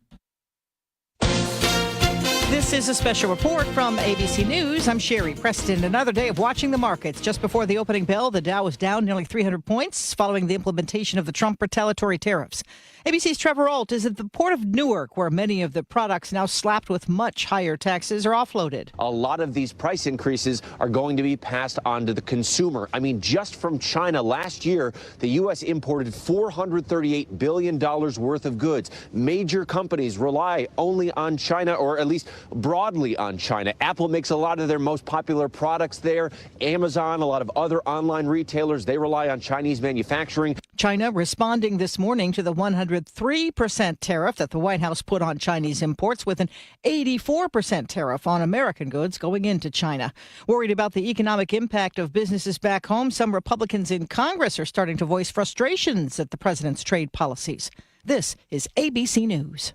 This is a special report from ABC News. I'm Sherry Preston. Another day of watching the markets. Just before the opening bell, the Dow was down nearly 300 points following the implementation of the Trump retaliatory tariffs. ABC's Trevor Ault is at the port of Newark, where many of the products now slapped with much higher taxes are offloaded. A lot of these price increases are going to be passed on to the consumer. I mean, just from China last year, the U.S. imported $438 billion worth of goods. Major companies rely only on China, or at least broadly on China. Apple makes a lot of their most popular products there. Amazon, a lot of other online retailers, they rely on Chinese manufacturing. China responding this morning to the 103% tariff that the White House put on Chinese imports, with an 84% tariff on American goods going into China. Worried about the economic impact of businesses back home, some Republicans in Congress are starting to voice frustrations at the president's trade policies. This is ABC News.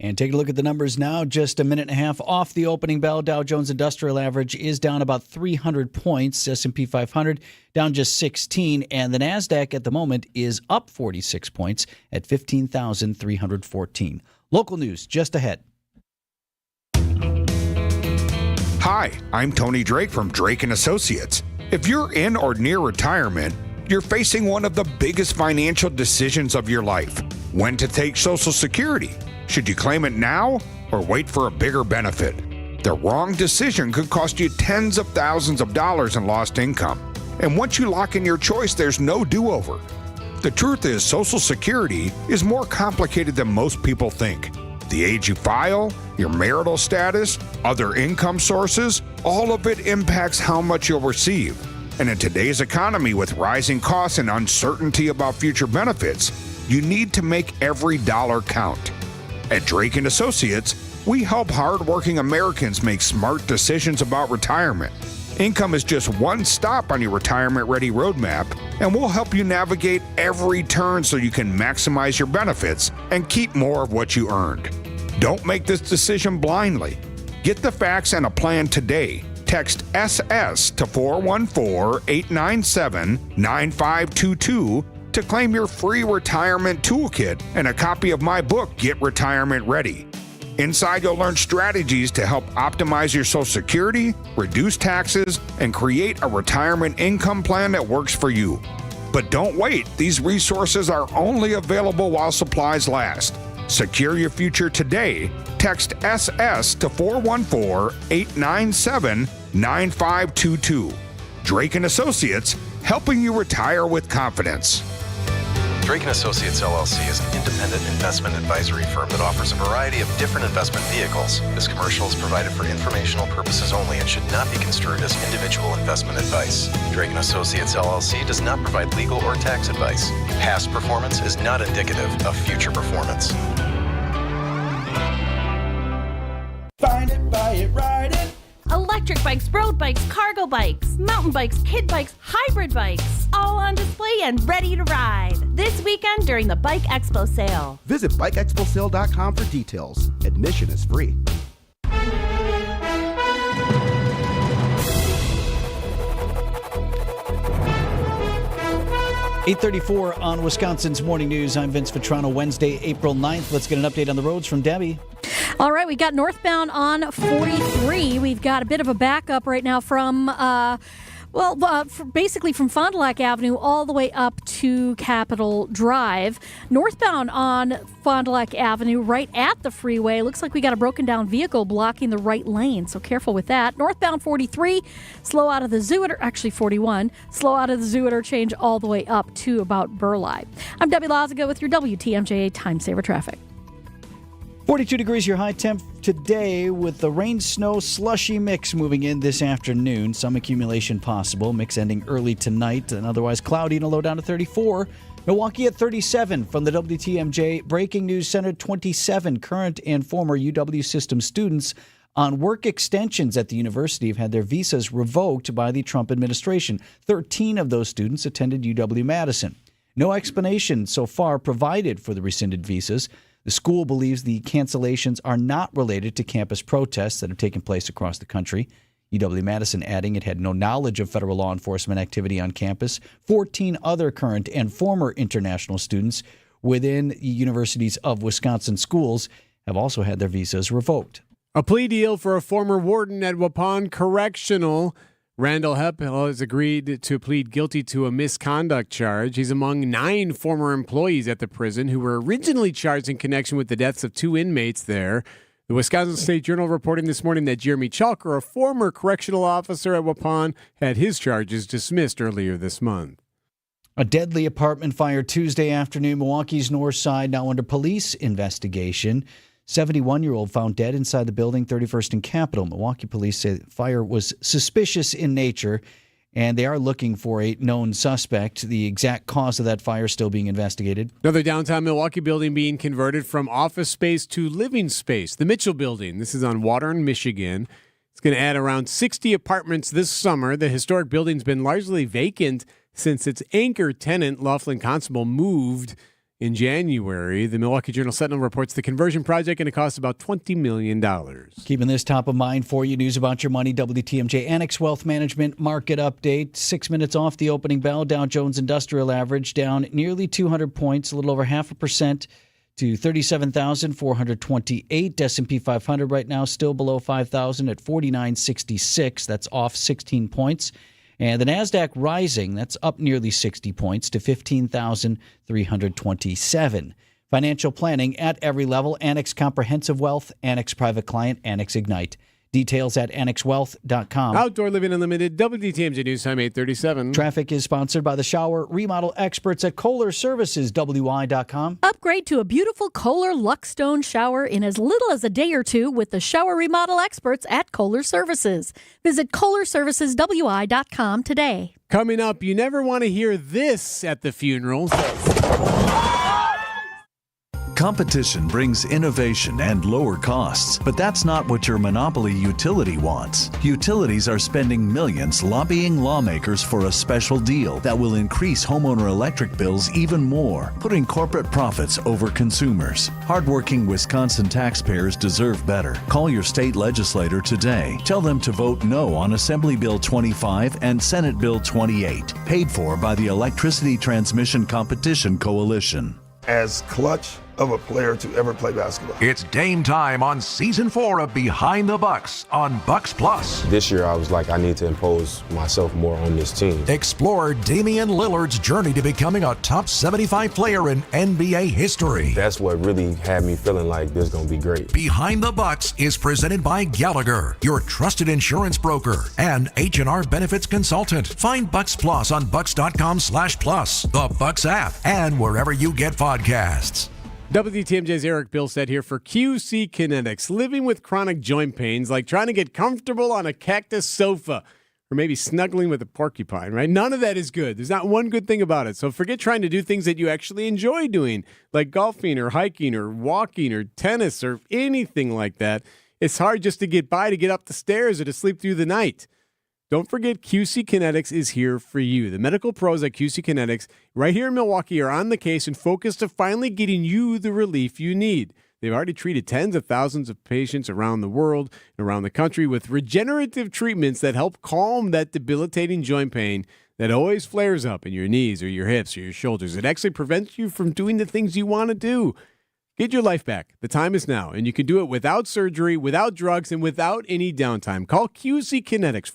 And taking a look at the numbers now, just a minute and a half off the opening bell. Dow Jones Industrial Average is down about 300 points. S&P 500 down just 16. And the NASDAQ at the moment is up 46 points at 15,314. Local news just ahead. Hi, I'm Tony Drake from Drake & Associates. If you're in or near retirement, you're facing one of the biggest financial decisions of your life. When to take Social Security. Should you claim it now or wait for a bigger benefit? The wrong decision could cost you tens of thousands of dollars in lost income. And once you lock in your choice, there's no do-over. The truth is, Social Security is more complicated than most people think. The age you file, your marital status, other income sources, all of it impacts how much you'll receive. And in today's economy, with rising costs and uncertainty about future benefits, you need to make every dollar count. At Drake & Associates, we help hardworking Americans make smart decisions about retirement. Income is just one stop on your retirement-ready roadmap, and we'll help you navigate every turn so you can maximize your benefits and keep more of what you earned. Don't make this decision blindly. Get the facts and a plan today. Text SS to 414-897-9522 to claim your free retirement toolkit and a copy of my book, Get Retirement Ready. Inside, you'll learn strategies to help optimize your Social Security, reduce taxes, and create a retirement income plan that works for you. But don't wait. These resources are only available while supplies last. Secure your future today. Text SS to 414-897-9522. Drake & Associates, helping you retire with confidence. Drake & Associates LLC is an independent investment advisory firm that offers a variety of different investment vehicles. This commercial is provided for informational purposes only and should not be construed as individual investment advice. Drake & Associates LLC does not provide legal or tax advice. Past performance is not indicative of future performance. Find it, buy it, ride it. Electric bikes, road bikes, cargo bikes, mountain bikes, kid bikes, hybrid bikes, all on display and ready to ride this weekend during the Bike Expo sale. Visit bikeexposale.com for details. Admission is free. 8:34 on Wisconsin's Morning News. I'm Vince Vitrano. Wednesday, April 9th. Let's get an update on the roads from Debbie. All right, we got northbound on 43. We've got a bit of a backup right now from, basically from Fond du Lac Avenue all the way up to Capitol Drive. Northbound on Fond du Lac Avenue, right at the freeway. Looks like we got a broken down vehicle blocking the right lane, so careful with that. Northbound 43, slow out of the zoo, actually 41, slow out of the zoo interchange all the way up to about Burleigh. I'm Debbie Lazaga with your WTMJ Time Saver Traffic. 42 degrees your high temp today with the rain, snow, slushy mix moving in this afternoon. Some accumulation possible. Mix ending early tonight and otherwise cloudy and a low down to 34. Milwaukee at 37 from the WTMJ Breaking News Center. 27 current and former UW system students on work extensions at the university have had their visas revoked by the Trump administration. 13 of those students attended UW-Madison. No explanation so far provided for the rescinded visas. The school believes the cancellations are not related to campus protests that have taken place across the country. UW-Madison adding it had no knowledge of federal law enforcement activity on campus. 14 other current and former international students within the universities of Wisconsin schools have also had their visas revoked. A plea deal for a former warden at Waupun Correctional. Randall Heppel has agreed to plead guilty to a misconduct charge. He's among 9 former employees at the prison who were originally charged in connection with the deaths of 2 inmates there. The Wisconsin State Journal reporting this morning that Jeremy Chalker, a former correctional officer at Waupun, had his charges dismissed earlier this month. A deadly apartment fire Tuesday afternoon, Milwaukee's north side, now under police investigation. 71-year-old found dead inside the building, 31st and Capitol. Milwaukee police say the fire was suspicious in nature and they are looking for a known suspect. The exact cause of that fire is still being investigated. Another downtown Milwaukee building being converted from office space to living space. The Mitchell Building. This is on Watern, Michigan. It's going to add around 60 apartments this summer. The historic building's been largely vacant since its anchor tenant, Laughlin Constable, moved in January. The Milwaukee Journal-Sentinel reports the conversion project going to cost about $20 million. Keeping this top of mind for you, news about your money, WTMJ Annex Wealth Management market update. 6 minutes off the opening bell, Dow Jones Industrial Average down nearly 200 points, a little over 0.5% to 37,428. S&P 500 right now still below 5,000 at 49.66. That's off 16 points. And the NASDAQ rising, that's up nearly 60 points to 15,327. Financial planning at every level. Annex Comprehensive Wealth, Annex Private Client, Annex Ignite. Details at annexwealth.com. Outdoor Living Unlimited, WTMJ News Time 8:37. Traffic is sponsored by the shower remodel experts at Kohler Services, WI.com. Upgrade to a beautiful Kohler Luxstone shower in as little as a day or two with the shower remodel experts at Kohler Services. Visit KohlerServicesWI.com today. Coming up, you never want to hear this at the funeral. Competition brings innovation and lower costs, but that's not what your monopoly utility wants. Utilities are spending millions lobbying lawmakers for a special deal that will increase homeowner electric bills even more, putting corporate profits over consumers. Hardworking Wisconsin taxpayers deserve better. Call your state legislator today. Tell them to vote no on Assembly Bill 25 and Senate Bill 28, paid for by the Electricity Transmission Competition Coalition. As clutch of a player to ever play basketball. It's game time on Season 4 of Behind the Bucks on Bucks Plus. This year I was like, I need to impose myself more on this team. Explore Damian Lillard's journey to becoming a top 75 player in NBA history. That's what really had me feeling like this is going to be great. Behind the Bucks is presented by Gallagher, your trusted insurance broker, and H&R Benefits Consultant. Find Bucks Plus on bucks.com/plus, the Bucks app, and wherever you get podcasts. WTMJ's Erik Bilstad here for QC Kinetics. Living with chronic joint pains, like trying to get comfortable on a cactus sofa or maybe snuggling with a porcupine, right? None of that is good. There's not one good thing about it. So forget trying to do things that you actually enjoy doing, like golfing or hiking or walking or tennis or anything like that. It's hard just to get by, to get up the stairs or to sleep through the night. Don't forget, QC Kinetics is here for you. The medical pros at QC Kinetics right here in Milwaukee are on the case and focused on finally getting you the relief you need. They've already treated tens of thousands of patients around the world and around the country with regenerative treatments that help calm that debilitating joint pain that always flares up in your knees or your hips or your shoulders. It actually prevents you from doing the things you want to do. Get your life back. The time is now, and you can do it without surgery, without drugs, and without any downtime. Call QC Kinetics,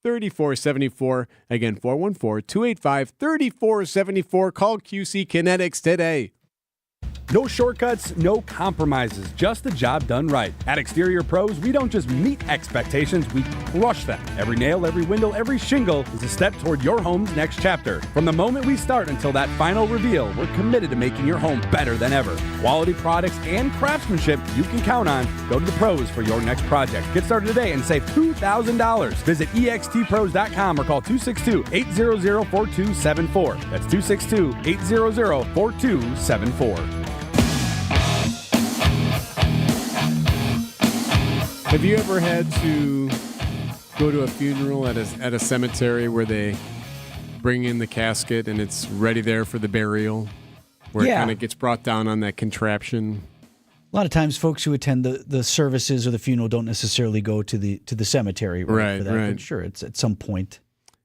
414-285-3474. Again, 414-285-3474. Call QC Kinetics today. No shortcuts, no compromises, just the job done right. At Exterior Pros, we don't just meet expectations, we crush them. Every nail, every window, every shingle is a step toward your home's next chapter. From the moment we start until that final reveal, we're committed to making your home better than ever. Quality products and craftsmanship you can count on. Go to the pros for your next project. Get started today and save $2,000. Visit extpros.com or call 262-800-4274. That's 262-800-4274. Have you ever had to go to a funeral at a cemetery where they bring in the casket and it's ready there for the burial, where it kind of gets brought down on that contraption? A lot of times folks who attend the services or the funeral don't necessarily go to the cemetery for that. But sure, it's at some point.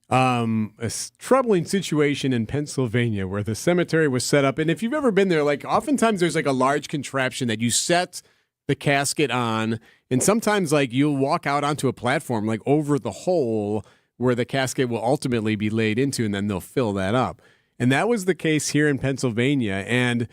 A troubling situation in Pennsylvania where the cemetery was set up. And if you've ever been there, like oftentimes there's like a large contraption that you set the casket on, and sometimes like you'll walk out onto a platform like over the hole where the casket will ultimately be laid into, and then they'll fill that up. And that was the case here in Pennsylvania. And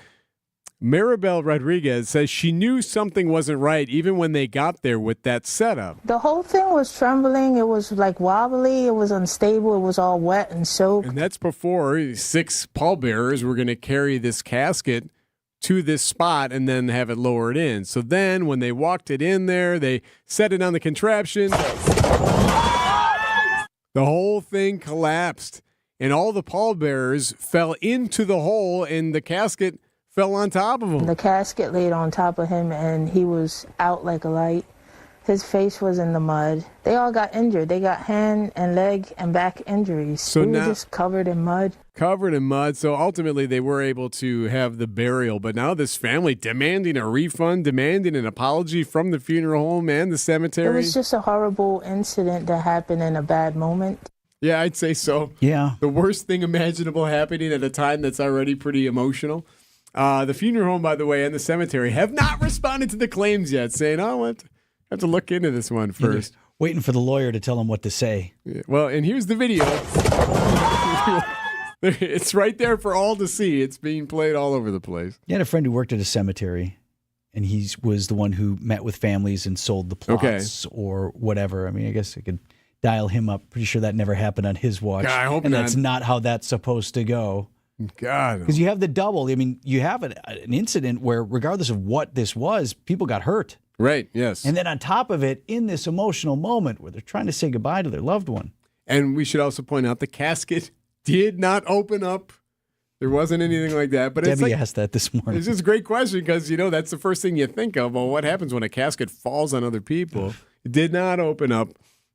Maribel Rodriguez says she knew something wasn't right even when they got there with that setup. The whole thing was trembling. It was like wobbly. It was unstable. It was all wet and soaked. And that's before 6 pallbearers were going to carry this casket to this spot and then have it lowered in. So then when they walked it in there, they set it on the contraption. The whole thing collapsed, and all the pallbearers fell into the hole, and the casket fell on top of him. The casket laid on top of him, and he was out like a light. His face was in the mud. They all got injured. They got hand and leg and back injuries. So he was now, just covered in mud. Covered in mud. So ultimately, they were able to have the burial. But now this family demanding a refund, demanding an apology from the funeral home and the cemetery. It was just a horrible incident that happened in a bad moment. Yeah, I'd say so. Yeah. The worst thing imaginable happening at a time that's already pretty emotional. The funeral home, by the way, and the cemetery have not responded to the claims yet, saying, oh, I have to look into this one first. Waiting for the lawyer to tell him what to say. Yeah, well, and here's the video. It's right there for all to see. It's being played all over the place. You had a friend who worked at a cemetery, and he was the one who met with families and sold the plots or whatever. I mean, I guess I could dial him up. Pretty sure that never happened on his watch. God, I hope and not. That's not how that's supposed to go. God. Because you have the double. I mean, you have an incident where, regardless of what this was, people got hurt. Right, yes. And then on top of it, in this emotional moment where they're trying to say goodbye to their loved one. And we should also point out the casket did not open up. There wasn't anything like that. But Debbie asked that this morning. It's just a great question because, that's the first thing you think of. Well, what happens when a casket falls on other people? It did not open up,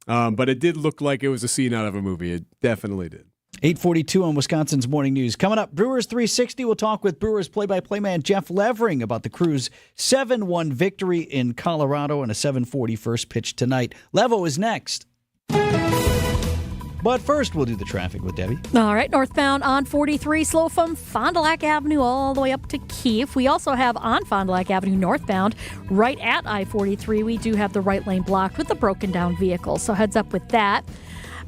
but it did look like it was a scene out of a movie. It definitely did. 8:42 on Wisconsin's Morning News. Coming up, Brewers 360. We'll talk with Brewers play-by-play man Jeff Levering about the Crews' 7-1 victory in Colorado and a 7:40 first pitch tonight. Levo is next. But first, we'll do the traffic with Debbie. All right, northbound on 43, slow from Fond du Lac Avenue all the way up to Keefe. We also have on Fond du Lac Avenue northbound, right at I-43, we do have the right lane blocked with a broken down vehicle, so heads up with that.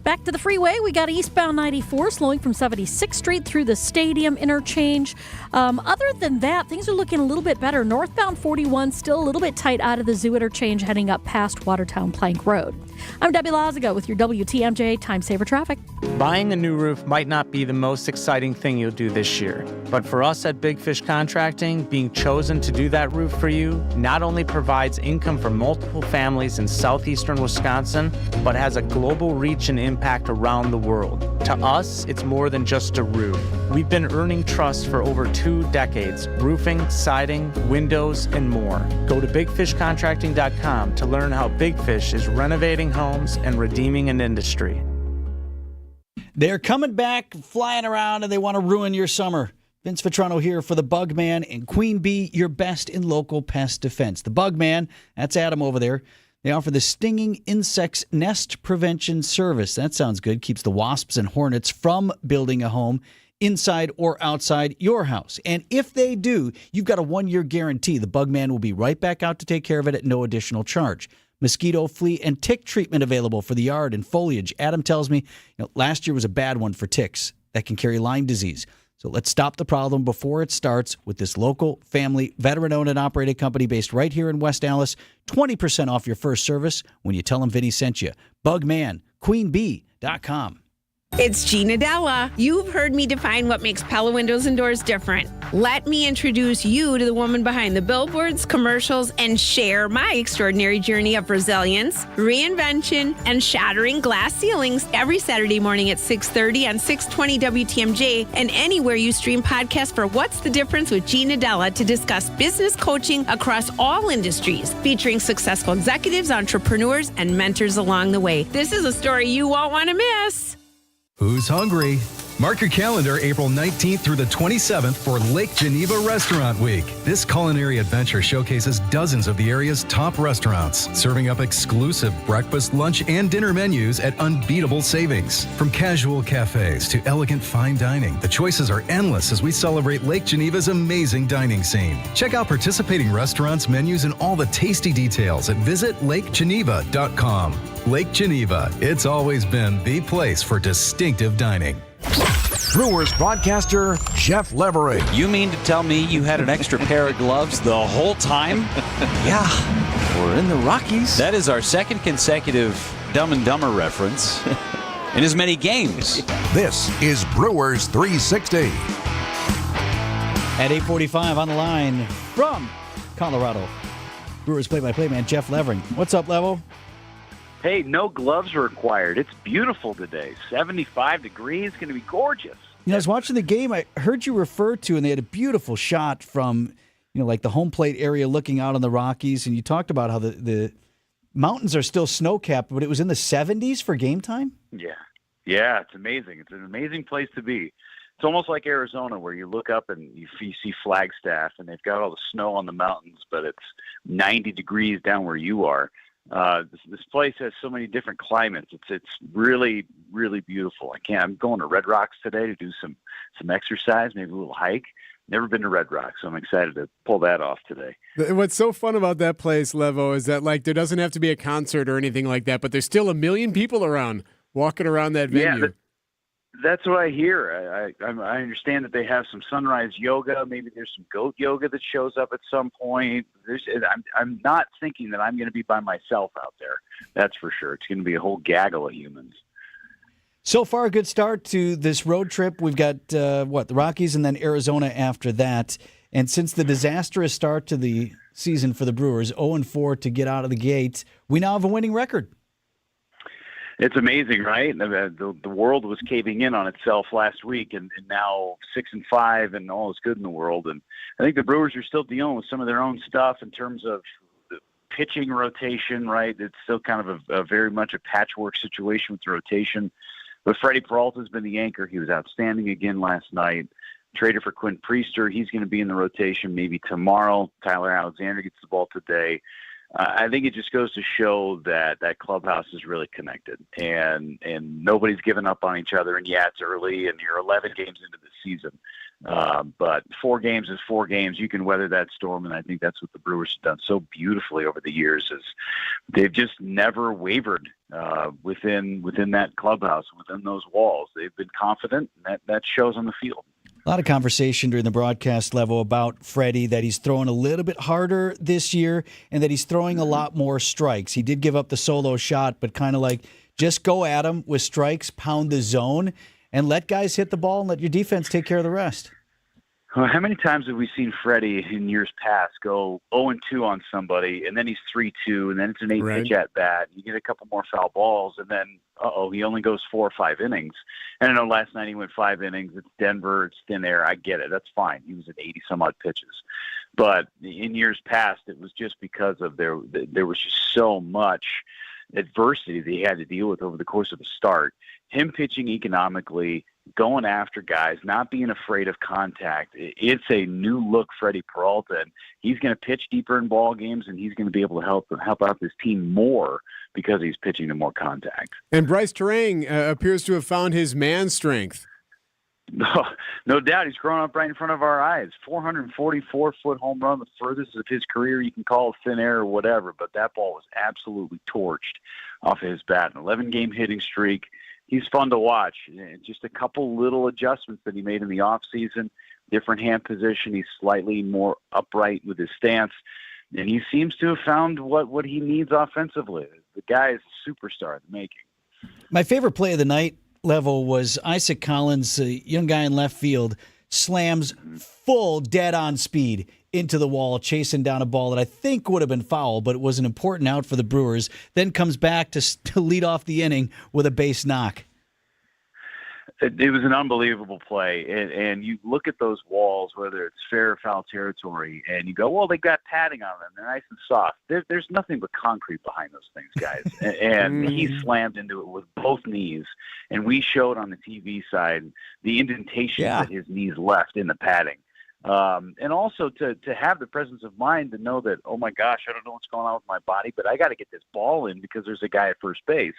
Back to the freeway, we got eastbound 94 slowing from 76th Street through the Stadium interchange. Other than that, things are looking a little bit better. Northbound 41 still a little bit tight out of the Zoo interchange heading up past Watertown Plank Road. I'm Debbie Lazago with your WTMJ Time Saver Traffic. Buying a new roof might not be the most exciting thing you'll do this year, but for us at Big Fish Contracting, being chosen to do that roof for you not only provides income for multiple families in southeastern Wisconsin, but has a global reach and impact around the world. To us, it's more than just a roof. We've been earning trust for over 2 decades, roofing, siding, windows, and more. Go to bigfishcontracting.com to learn how Big Fish is renovating homes and redeeming an industry. They're coming back, flying around, and they want to ruin your summer. Vince Vitrano here for the Bugman and Queen Bee, your best in local pest defense. The Bugman, that's Adam over there. They offer the stinging insects nest prevention service. That sounds good. Keeps the wasps and hornets from building a home inside or outside your house. And if they do, you've got a 1-year guarantee. The Bugman will be right back out to take care of it at no additional charge. Mosquito, flea, and tick treatment available for the yard and foliage. Adam tells me last year was a bad one for ticks that can carry Lyme disease. So let's stop the problem before it starts with this local, family, veteran-owned and operated company based right here in West Allis. 20% off your first service when you tell them Vinny sent you. Bugman, queenbee.com. It's Gina Della. You've heard me define what makes Pella Windows and Doors different. Let me introduce you to the woman behind the billboards, commercials, and share my extraordinary journey of resilience, reinvention, and shattering glass ceilings every Saturday morning at 6:30 on 620 WTMJ and anywhere you stream podcasts for What's the Difference with Gina Della to discuss business coaching across all industries, featuring successful executives, entrepreneurs, and mentors along the way. This is a story you won't want to miss. Who's hungry? Mark your calendar April 19th through the 27th for Lake Geneva Restaurant Week. This culinary adventure showcases dozens of the area's top restaurants, serving up exclusive breakfast, lunch, and dinner menus at unbeatable savings. From casual cafes to elegant fine dining, the choices are endless as we celebrate Lake Geneva's amazing dining scene. Check out participating restaurants, menus, and all the tasty details at visitlakegeneva.com. Lake Geneva, it's always been the place for distinctive dining. Brewers broadcaster Jeff Levering. You mean to tell me you had an extra pair of gloves the whole time? Yeah, we're in the Rockies. That is our second consecutive Dumb and Dumber reference in as many games. This is Brewers 360. At 8:45 on the line from Colorado, Brewers play-by-play man Jeff Levering. What's up, Levo? Hey, no gloves required. It's beautiful today. 75 degrees. Going to be gorgeous. I was watching the game. I heard you refer to, and they had a beautiful shot from, like the home plate area looking out on the Rockies, and you talked about how the mountains are still snow-capped, but it was in the 70s for game time? Yeah, it's amazing. It's an amazing place to be. It's almost like Arizona, where you look up and you see Flagstaff, and they've got all the snow on the mountains, but it's 90 degrees down where you are. This place has so many different climates. It's really, really beautiful. I'm going to Red Rocks today to do some exercise, maybe a little hike. Never been to Red Rocks, so I'm excited to pull that off today. What's so fun about that place, Levo, is that there doesn't have to be a concert or anything like that, but there's still 1 million people around walking around that venue. Yeah, that's what I hear. I understand that they have some sunrise yoga. Maybe there's some goat yoga that shows up at some point. I'm not thinking that I'm going to be by myself out there. That's for sure. It's going to be a whole gaggle of humans. So far, a good start to this road trip. We've got, the Rockies and then Arizona after that. And since the disastrous start to the season for the Brewers, 0-4 to get out of the gate, we now have a winning record. It's amazing, right? The world was caving in on itself last week, and now 6-5, and all is good in the world. And I think the Brewers are still dealing with some of their own stuff in terms of the pitching rotation, right? It's still kind of a very much a patchwork situation with the rotation. But Freddie Peralta's been the anchor. He was outstanding again last night. Traded for Quinn Priester. He's going to be in the rotation maybe tomorrow. Tyler Alexander gets the ball today. I think it just goes to show that clubhouse is really connected, and nobody's given up on each other. And yeah, it's early, and you're 11 games into the season. But 4 games is 4 games. You can weather that storm, and I think that's what the Brewers have done so beautifully over the years. Is they've just never wavered within that clubhouse, within those walls. They've been confident, and that shows on the field. A lot of conversation during the broadcast level about Freddie, that he's throwing a little bit harder this year and that he's throwing a lot more strikes. He did give up the solo shot, but kind of like just go at him with strikes, pound the zone, and let guys hit the ball and let your defense take care of the rest. Well, how many times have we seen Freddie in years past go 0-2 on somebody, and then he's 3-2, and then it's an 8-pitch at bat. You get a couple more foul balls, and then, he only goes 4 or 5 innings. And I know last night he went 5 innings. It's Denver. It's thin air. I get it. That's fine. He was at 80-some-odd pitches. But in years past, it was just because of there was just so much adversity that he had to deal with over the course of the start. Him pitching economically, going after guys, not being afraid of contact. It's a new look Freddie Peralta, and he's going to pitch deeper in ball games, and he's going to be able to help out this team more because he's pitching to more contact. And Bryce Terang appears to have found his man strength. No doubt. He's growing up right in front of our eyes. 444-foot home run, the furthest of his career. You can call it thin air or whatever, but that ball was absolutely torched off of his bat. An 11-game hitting streak. He's fun to watch. Just a couple little adjustments that he made in the offseason, different hand position. He's slightly more upright with his stance, and he seems to have found what he needs offensively. The guy is a superstar in the making. My favorite play of the night, Level, was Isaac Collins, a young guy in left field, slams full dead-on speed into the wall, chasing down a ball that I think would have been foul, but it was an important out for the Brewers, then comes back to lead off the inning with a base knock. It was an unbelievable play, and you look at those walls, whether it's fair or foul territory, and you go, well, they got padding on them. They're nice and soft. There's nothing but concrete behind those things, guys. And he slammed into it with both knees, and we showed on the TV side the indentation that his knees left in the padding. And also to have the presence of mind to know that, oh my gosh, I don't know what's going on with my body, but I got to get this ball in because there's a guy at first base.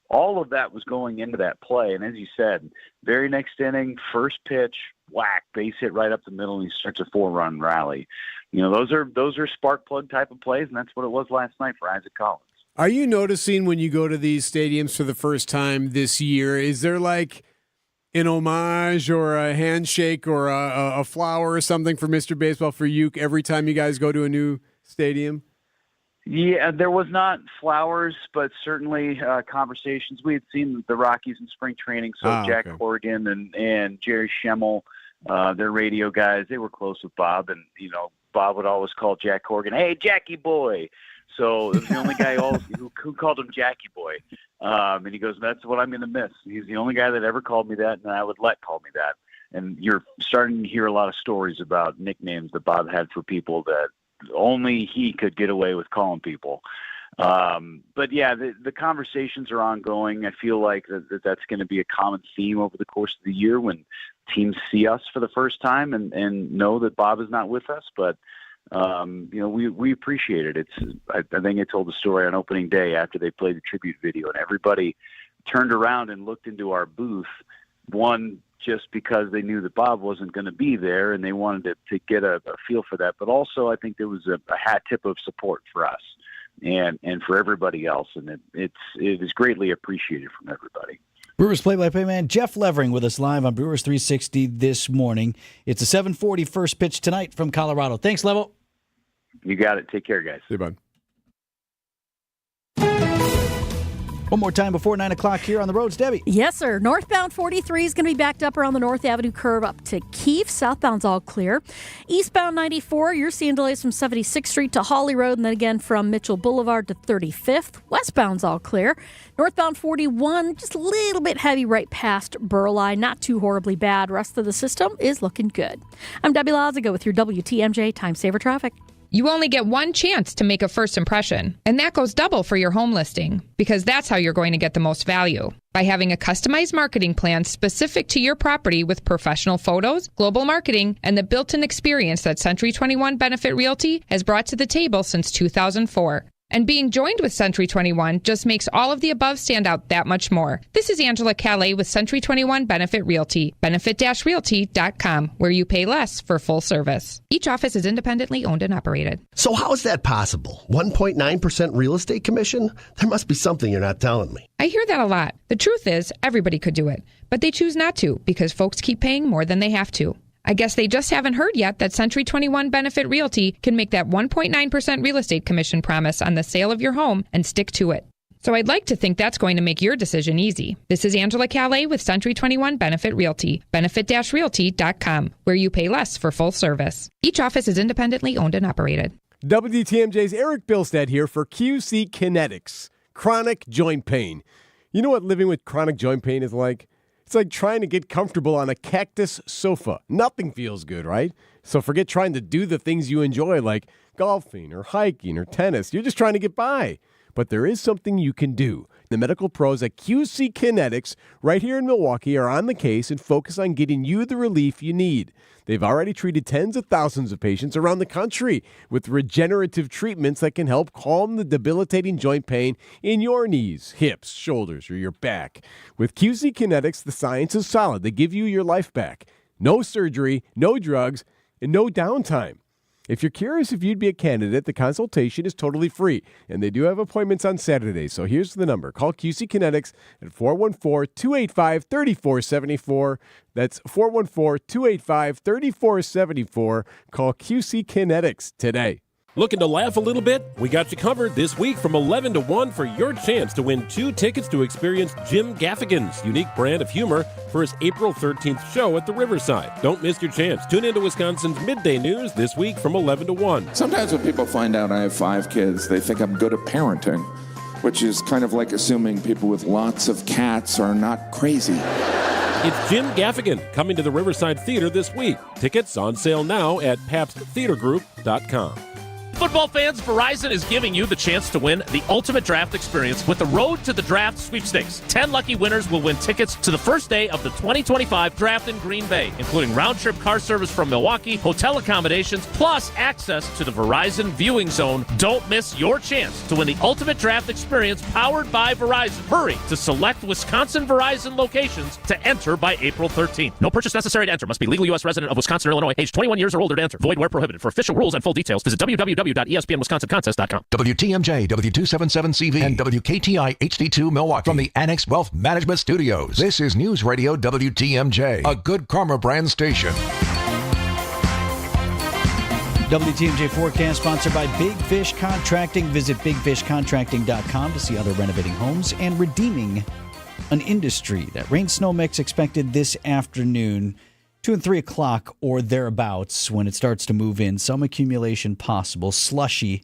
All of that was going into that play. And as you said, very next inning, first pitch, whack, base hit right up the middle, and he starts a 4-run rally. You know, those are spark plug type of plays, and that's what it was last night for Isaac Collins. Are you noticing when you go to these stadiums for the first time this year, is there like an homage or a handshake or a flower or something for Mr. Baseball for you every time you guys go to a new stadium? Yeah, there was not flowers, but certainly conversations. We had seen the Rockies in spring training, so Jack Corrigan and Jerry Schemmel, their radio guys, they were close with Bob, and Bob would always call Jack Corrigan, "Hey, Jackie boy," So it was the only guy who called him Jackie Boy. And he goes, that's what I'm going to miss. He's the only guy that ever called me that, and I would let call me that. And you're starting to hear a lot of stories about nicknames that Bob had for people that only he could get away with calling people. But yeah, the conversations are ongoing. I feel like that's going to be a common theme over the course of the year when teams see us for the first time and know that Bob is not with us. But we appreciate it. I think I told the story on opening day after they played the tribute video, and everybody turned around and looked into our booth. One, just because they knew that Bob wasn't going to be there, and they wanted to get a feel for that. But also, I think there was a hat tip of support for us and for everybody else, and it is greatly appreciated from everybody. Brewers play-by-play man Jeff Levering with us live on Brewers 360 this morning. It's a 7:40 first pitch tonight from Colorado. Thanks, Levo. You got it. Take care, guys. See you, bud. One more time before 9 o'clock here on the roads, Debbie. Yes, sir. Northbound 43 is going to be backed up around the North Avenue curve up to Keefe. Southbound's all clear. Eastbound 94, you're seeing delays from 76th Street to Hawley Road, and then again from Mitchell Boulevard to 35th. Westbound's all clear. Northbound 41, just a little bit heavy right past Burleigh. Not too horribly bad. Rest of the system is looking good. I'm Debbie Lazago with your WTMJ Time Saver Traffic. You only get one chance to make a first impression, and that goes double for your home listing, because that's how you're going to get the most value. By having a customized marketing plan specific to your property with professional photos, global marketing, and the built-in experience that Century 21 Benefit Realty has brought to the table since 2004. And being joined with Century 21 just makes all of the above stand out that much more. This is Angela Calais with Century 21 Benefit Realty, benefit-realty.com, where you pay less for full service. Each office is independently owned and operated. So how is that possible? 1.9% real estate commission? There must be something you're not telling me. I hear that a lot. The truth is, everybody could do it, but they choose not to because folks keep paying more than they have to. I guess they just haven't heard yet that Century 21 Benefit Realty can make that 1.9% real estate commission promise on the sale of your home and stick to it. So I'd like to think that's going to make your decision easy. This is Angela Calais with Century 21 Benefit Realty, benefit-realty.com, where you pay less for full service. Each office is independently owned and operated. WTMJ's Erik Bilstad here for QC Kinetics, chronic joint pain. You know what living with chronic joint pain is like? It's like trying to get comfortable on a cactus sofa. Nothing feels good, right? So forget trying to do the things you enjoy like golfing or hiking or tennis. You're just trying to get by. But there is something you can do. The medical pros at QC Kinetics right here in Milwaukee are on the case and focus on getting you the relief you need. They've already treated tens of thousands of patients around the country with regenerative treatments that can help calm the debilitating joint pain in your knees, hips, shoulders, or your back. With QC Kinetics, the science is solid. They give you your life back. No surgery, no drugs, and no downtime. If you're curious if you'd be a candidate, the consultation is totally free, and they do have appointments on Saturdays. So here's the number. Call QC Kinetics at 414-285-3474. That's 414-285-3474. Call QC Kinetics today. Looking to laugh a little bit? We got you covered this week from 11 to 1 for your chance to win 2 tickets to experience Jim Gaffigan's unique brand of humor for his April 13th show at the Riverside. Don't miss your chance. Tune into Wisconsin's Midday News this week from 11 to 1. Sometimes when people find out I have 5 kids, they think I'm good at parenting, which is kind of like assuming people with lots of cats are not crazy. It's Jim Gaffigan coming to the Riverside Theater this week. Tickets on sale now at PabstTheaterGroup.com. Football fans, Verizon is giving you the chance to win the ultimate draft experience with the Road to the Draft sweepstakes. 10 lucky winners will win tickets to the first day of the 2025 draft in Green Bay, including round-trip car service from Milwaukee, hotel accommodations, plus access to the Verizon viewing zone. Don't miss your chance to win the ultimate draft experience powered by Verizon. Hurry to select Wisconsin Verizon locations to enter by April 13th. No purchase necessary to enter. Must be legal U.S. resident of Wisconsin or Illinois, age 21 years or older to enter. Void where prohibited. For official rules and full details, visit www.espnwisconsincontest.com. WTMJ, W277CV, and WKTI HD2 Milwaukee from the Annex Wealth Management Studios. This is News Radio WTMJ, a Good Karma brand station. WTMJ forecast sponsored by Big Fish Contracting. Visit bigfishcontracting.com to see other renovating homes and redeeming an industry. That rain snow mix expected this afternoon, 2 and 3 o'clock or thereabouts when it starts to move in. Some accumulation possible. Slushy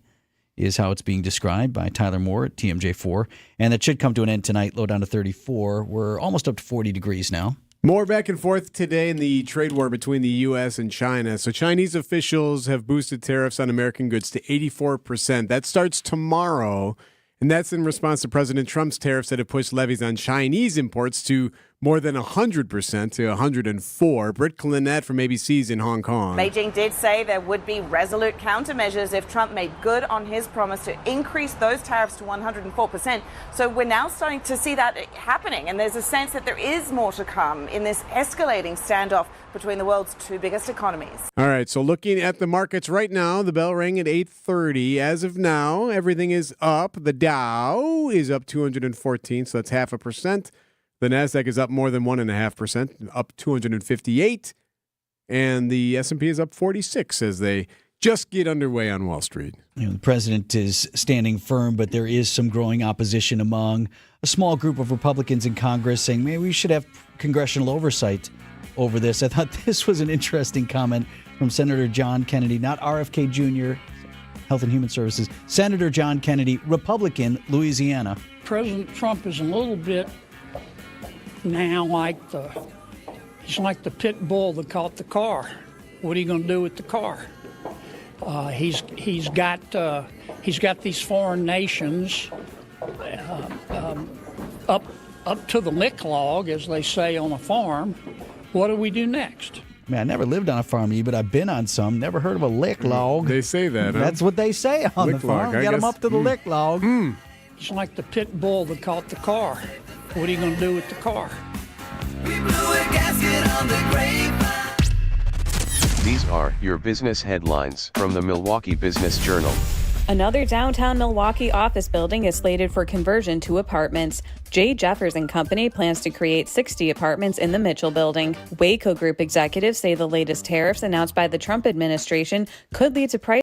is how it's being described by Tyler Moore at TMJ4. And that should come to an end tonight, low down to 34. We're almost up to 40 degrees now. More back and forth today in the trade war between the U.S. and China. So Chinese officials have boosted tariffs on American goods to 84%. That starts tomorrow, and that's in response to President Trump's tariffs that have pushed levies on Chinese imports to more than 100% to 104%. Britt Clinette from ABC's in Hong Kong. Beijing did say there would be resolute countermeasures if Trump made good on his promise to increase those tariffs to 104%. So we're now starting to see that happening, and there's a sense that there is more to come in this escalating standoff between the world's two biggest economies. All right, so looking at the markets right now, the bell rang at 8:30. As of now, everything is up. The Dow is up 214, so that's 0.5%. The NASDAQ is up more than 1.5%, up 258. And the S&P is up 46 as they just get underway on Wall Street. The president is standing firm, but there is some growing opposition among a small group of Republicans in Congress saying maybe we should have congressional oversight over this. I thought this was an interesting comment from Senator John Kennedy, not RFK Jr., Health and Human Services, Senator John Kennedy, Republican, Louisiana. President Trump is a little bit now he's like the pit bull that caught the car. What are you going to do with the car? He's got these foreign nations up to the lick log, as they say on a farm. What do we do next? Man, I never lived on a farm, but I've been on some. Never heard of a lick log. They say that. That's what they say on lick the farm. Log, Get them up to the lick log. He's like the pit bull that caught the car. What are you going to do with the car? These are your business headlines from the Milwaukee Business Journal. Another downtown Milwaukee office building is slated for conversion to apartments. J. Jeffers & Company plans to create 60 apartments in the Mitchell building. Wayco Group executives say the latest tariffs announced by the Trump administration could lead to price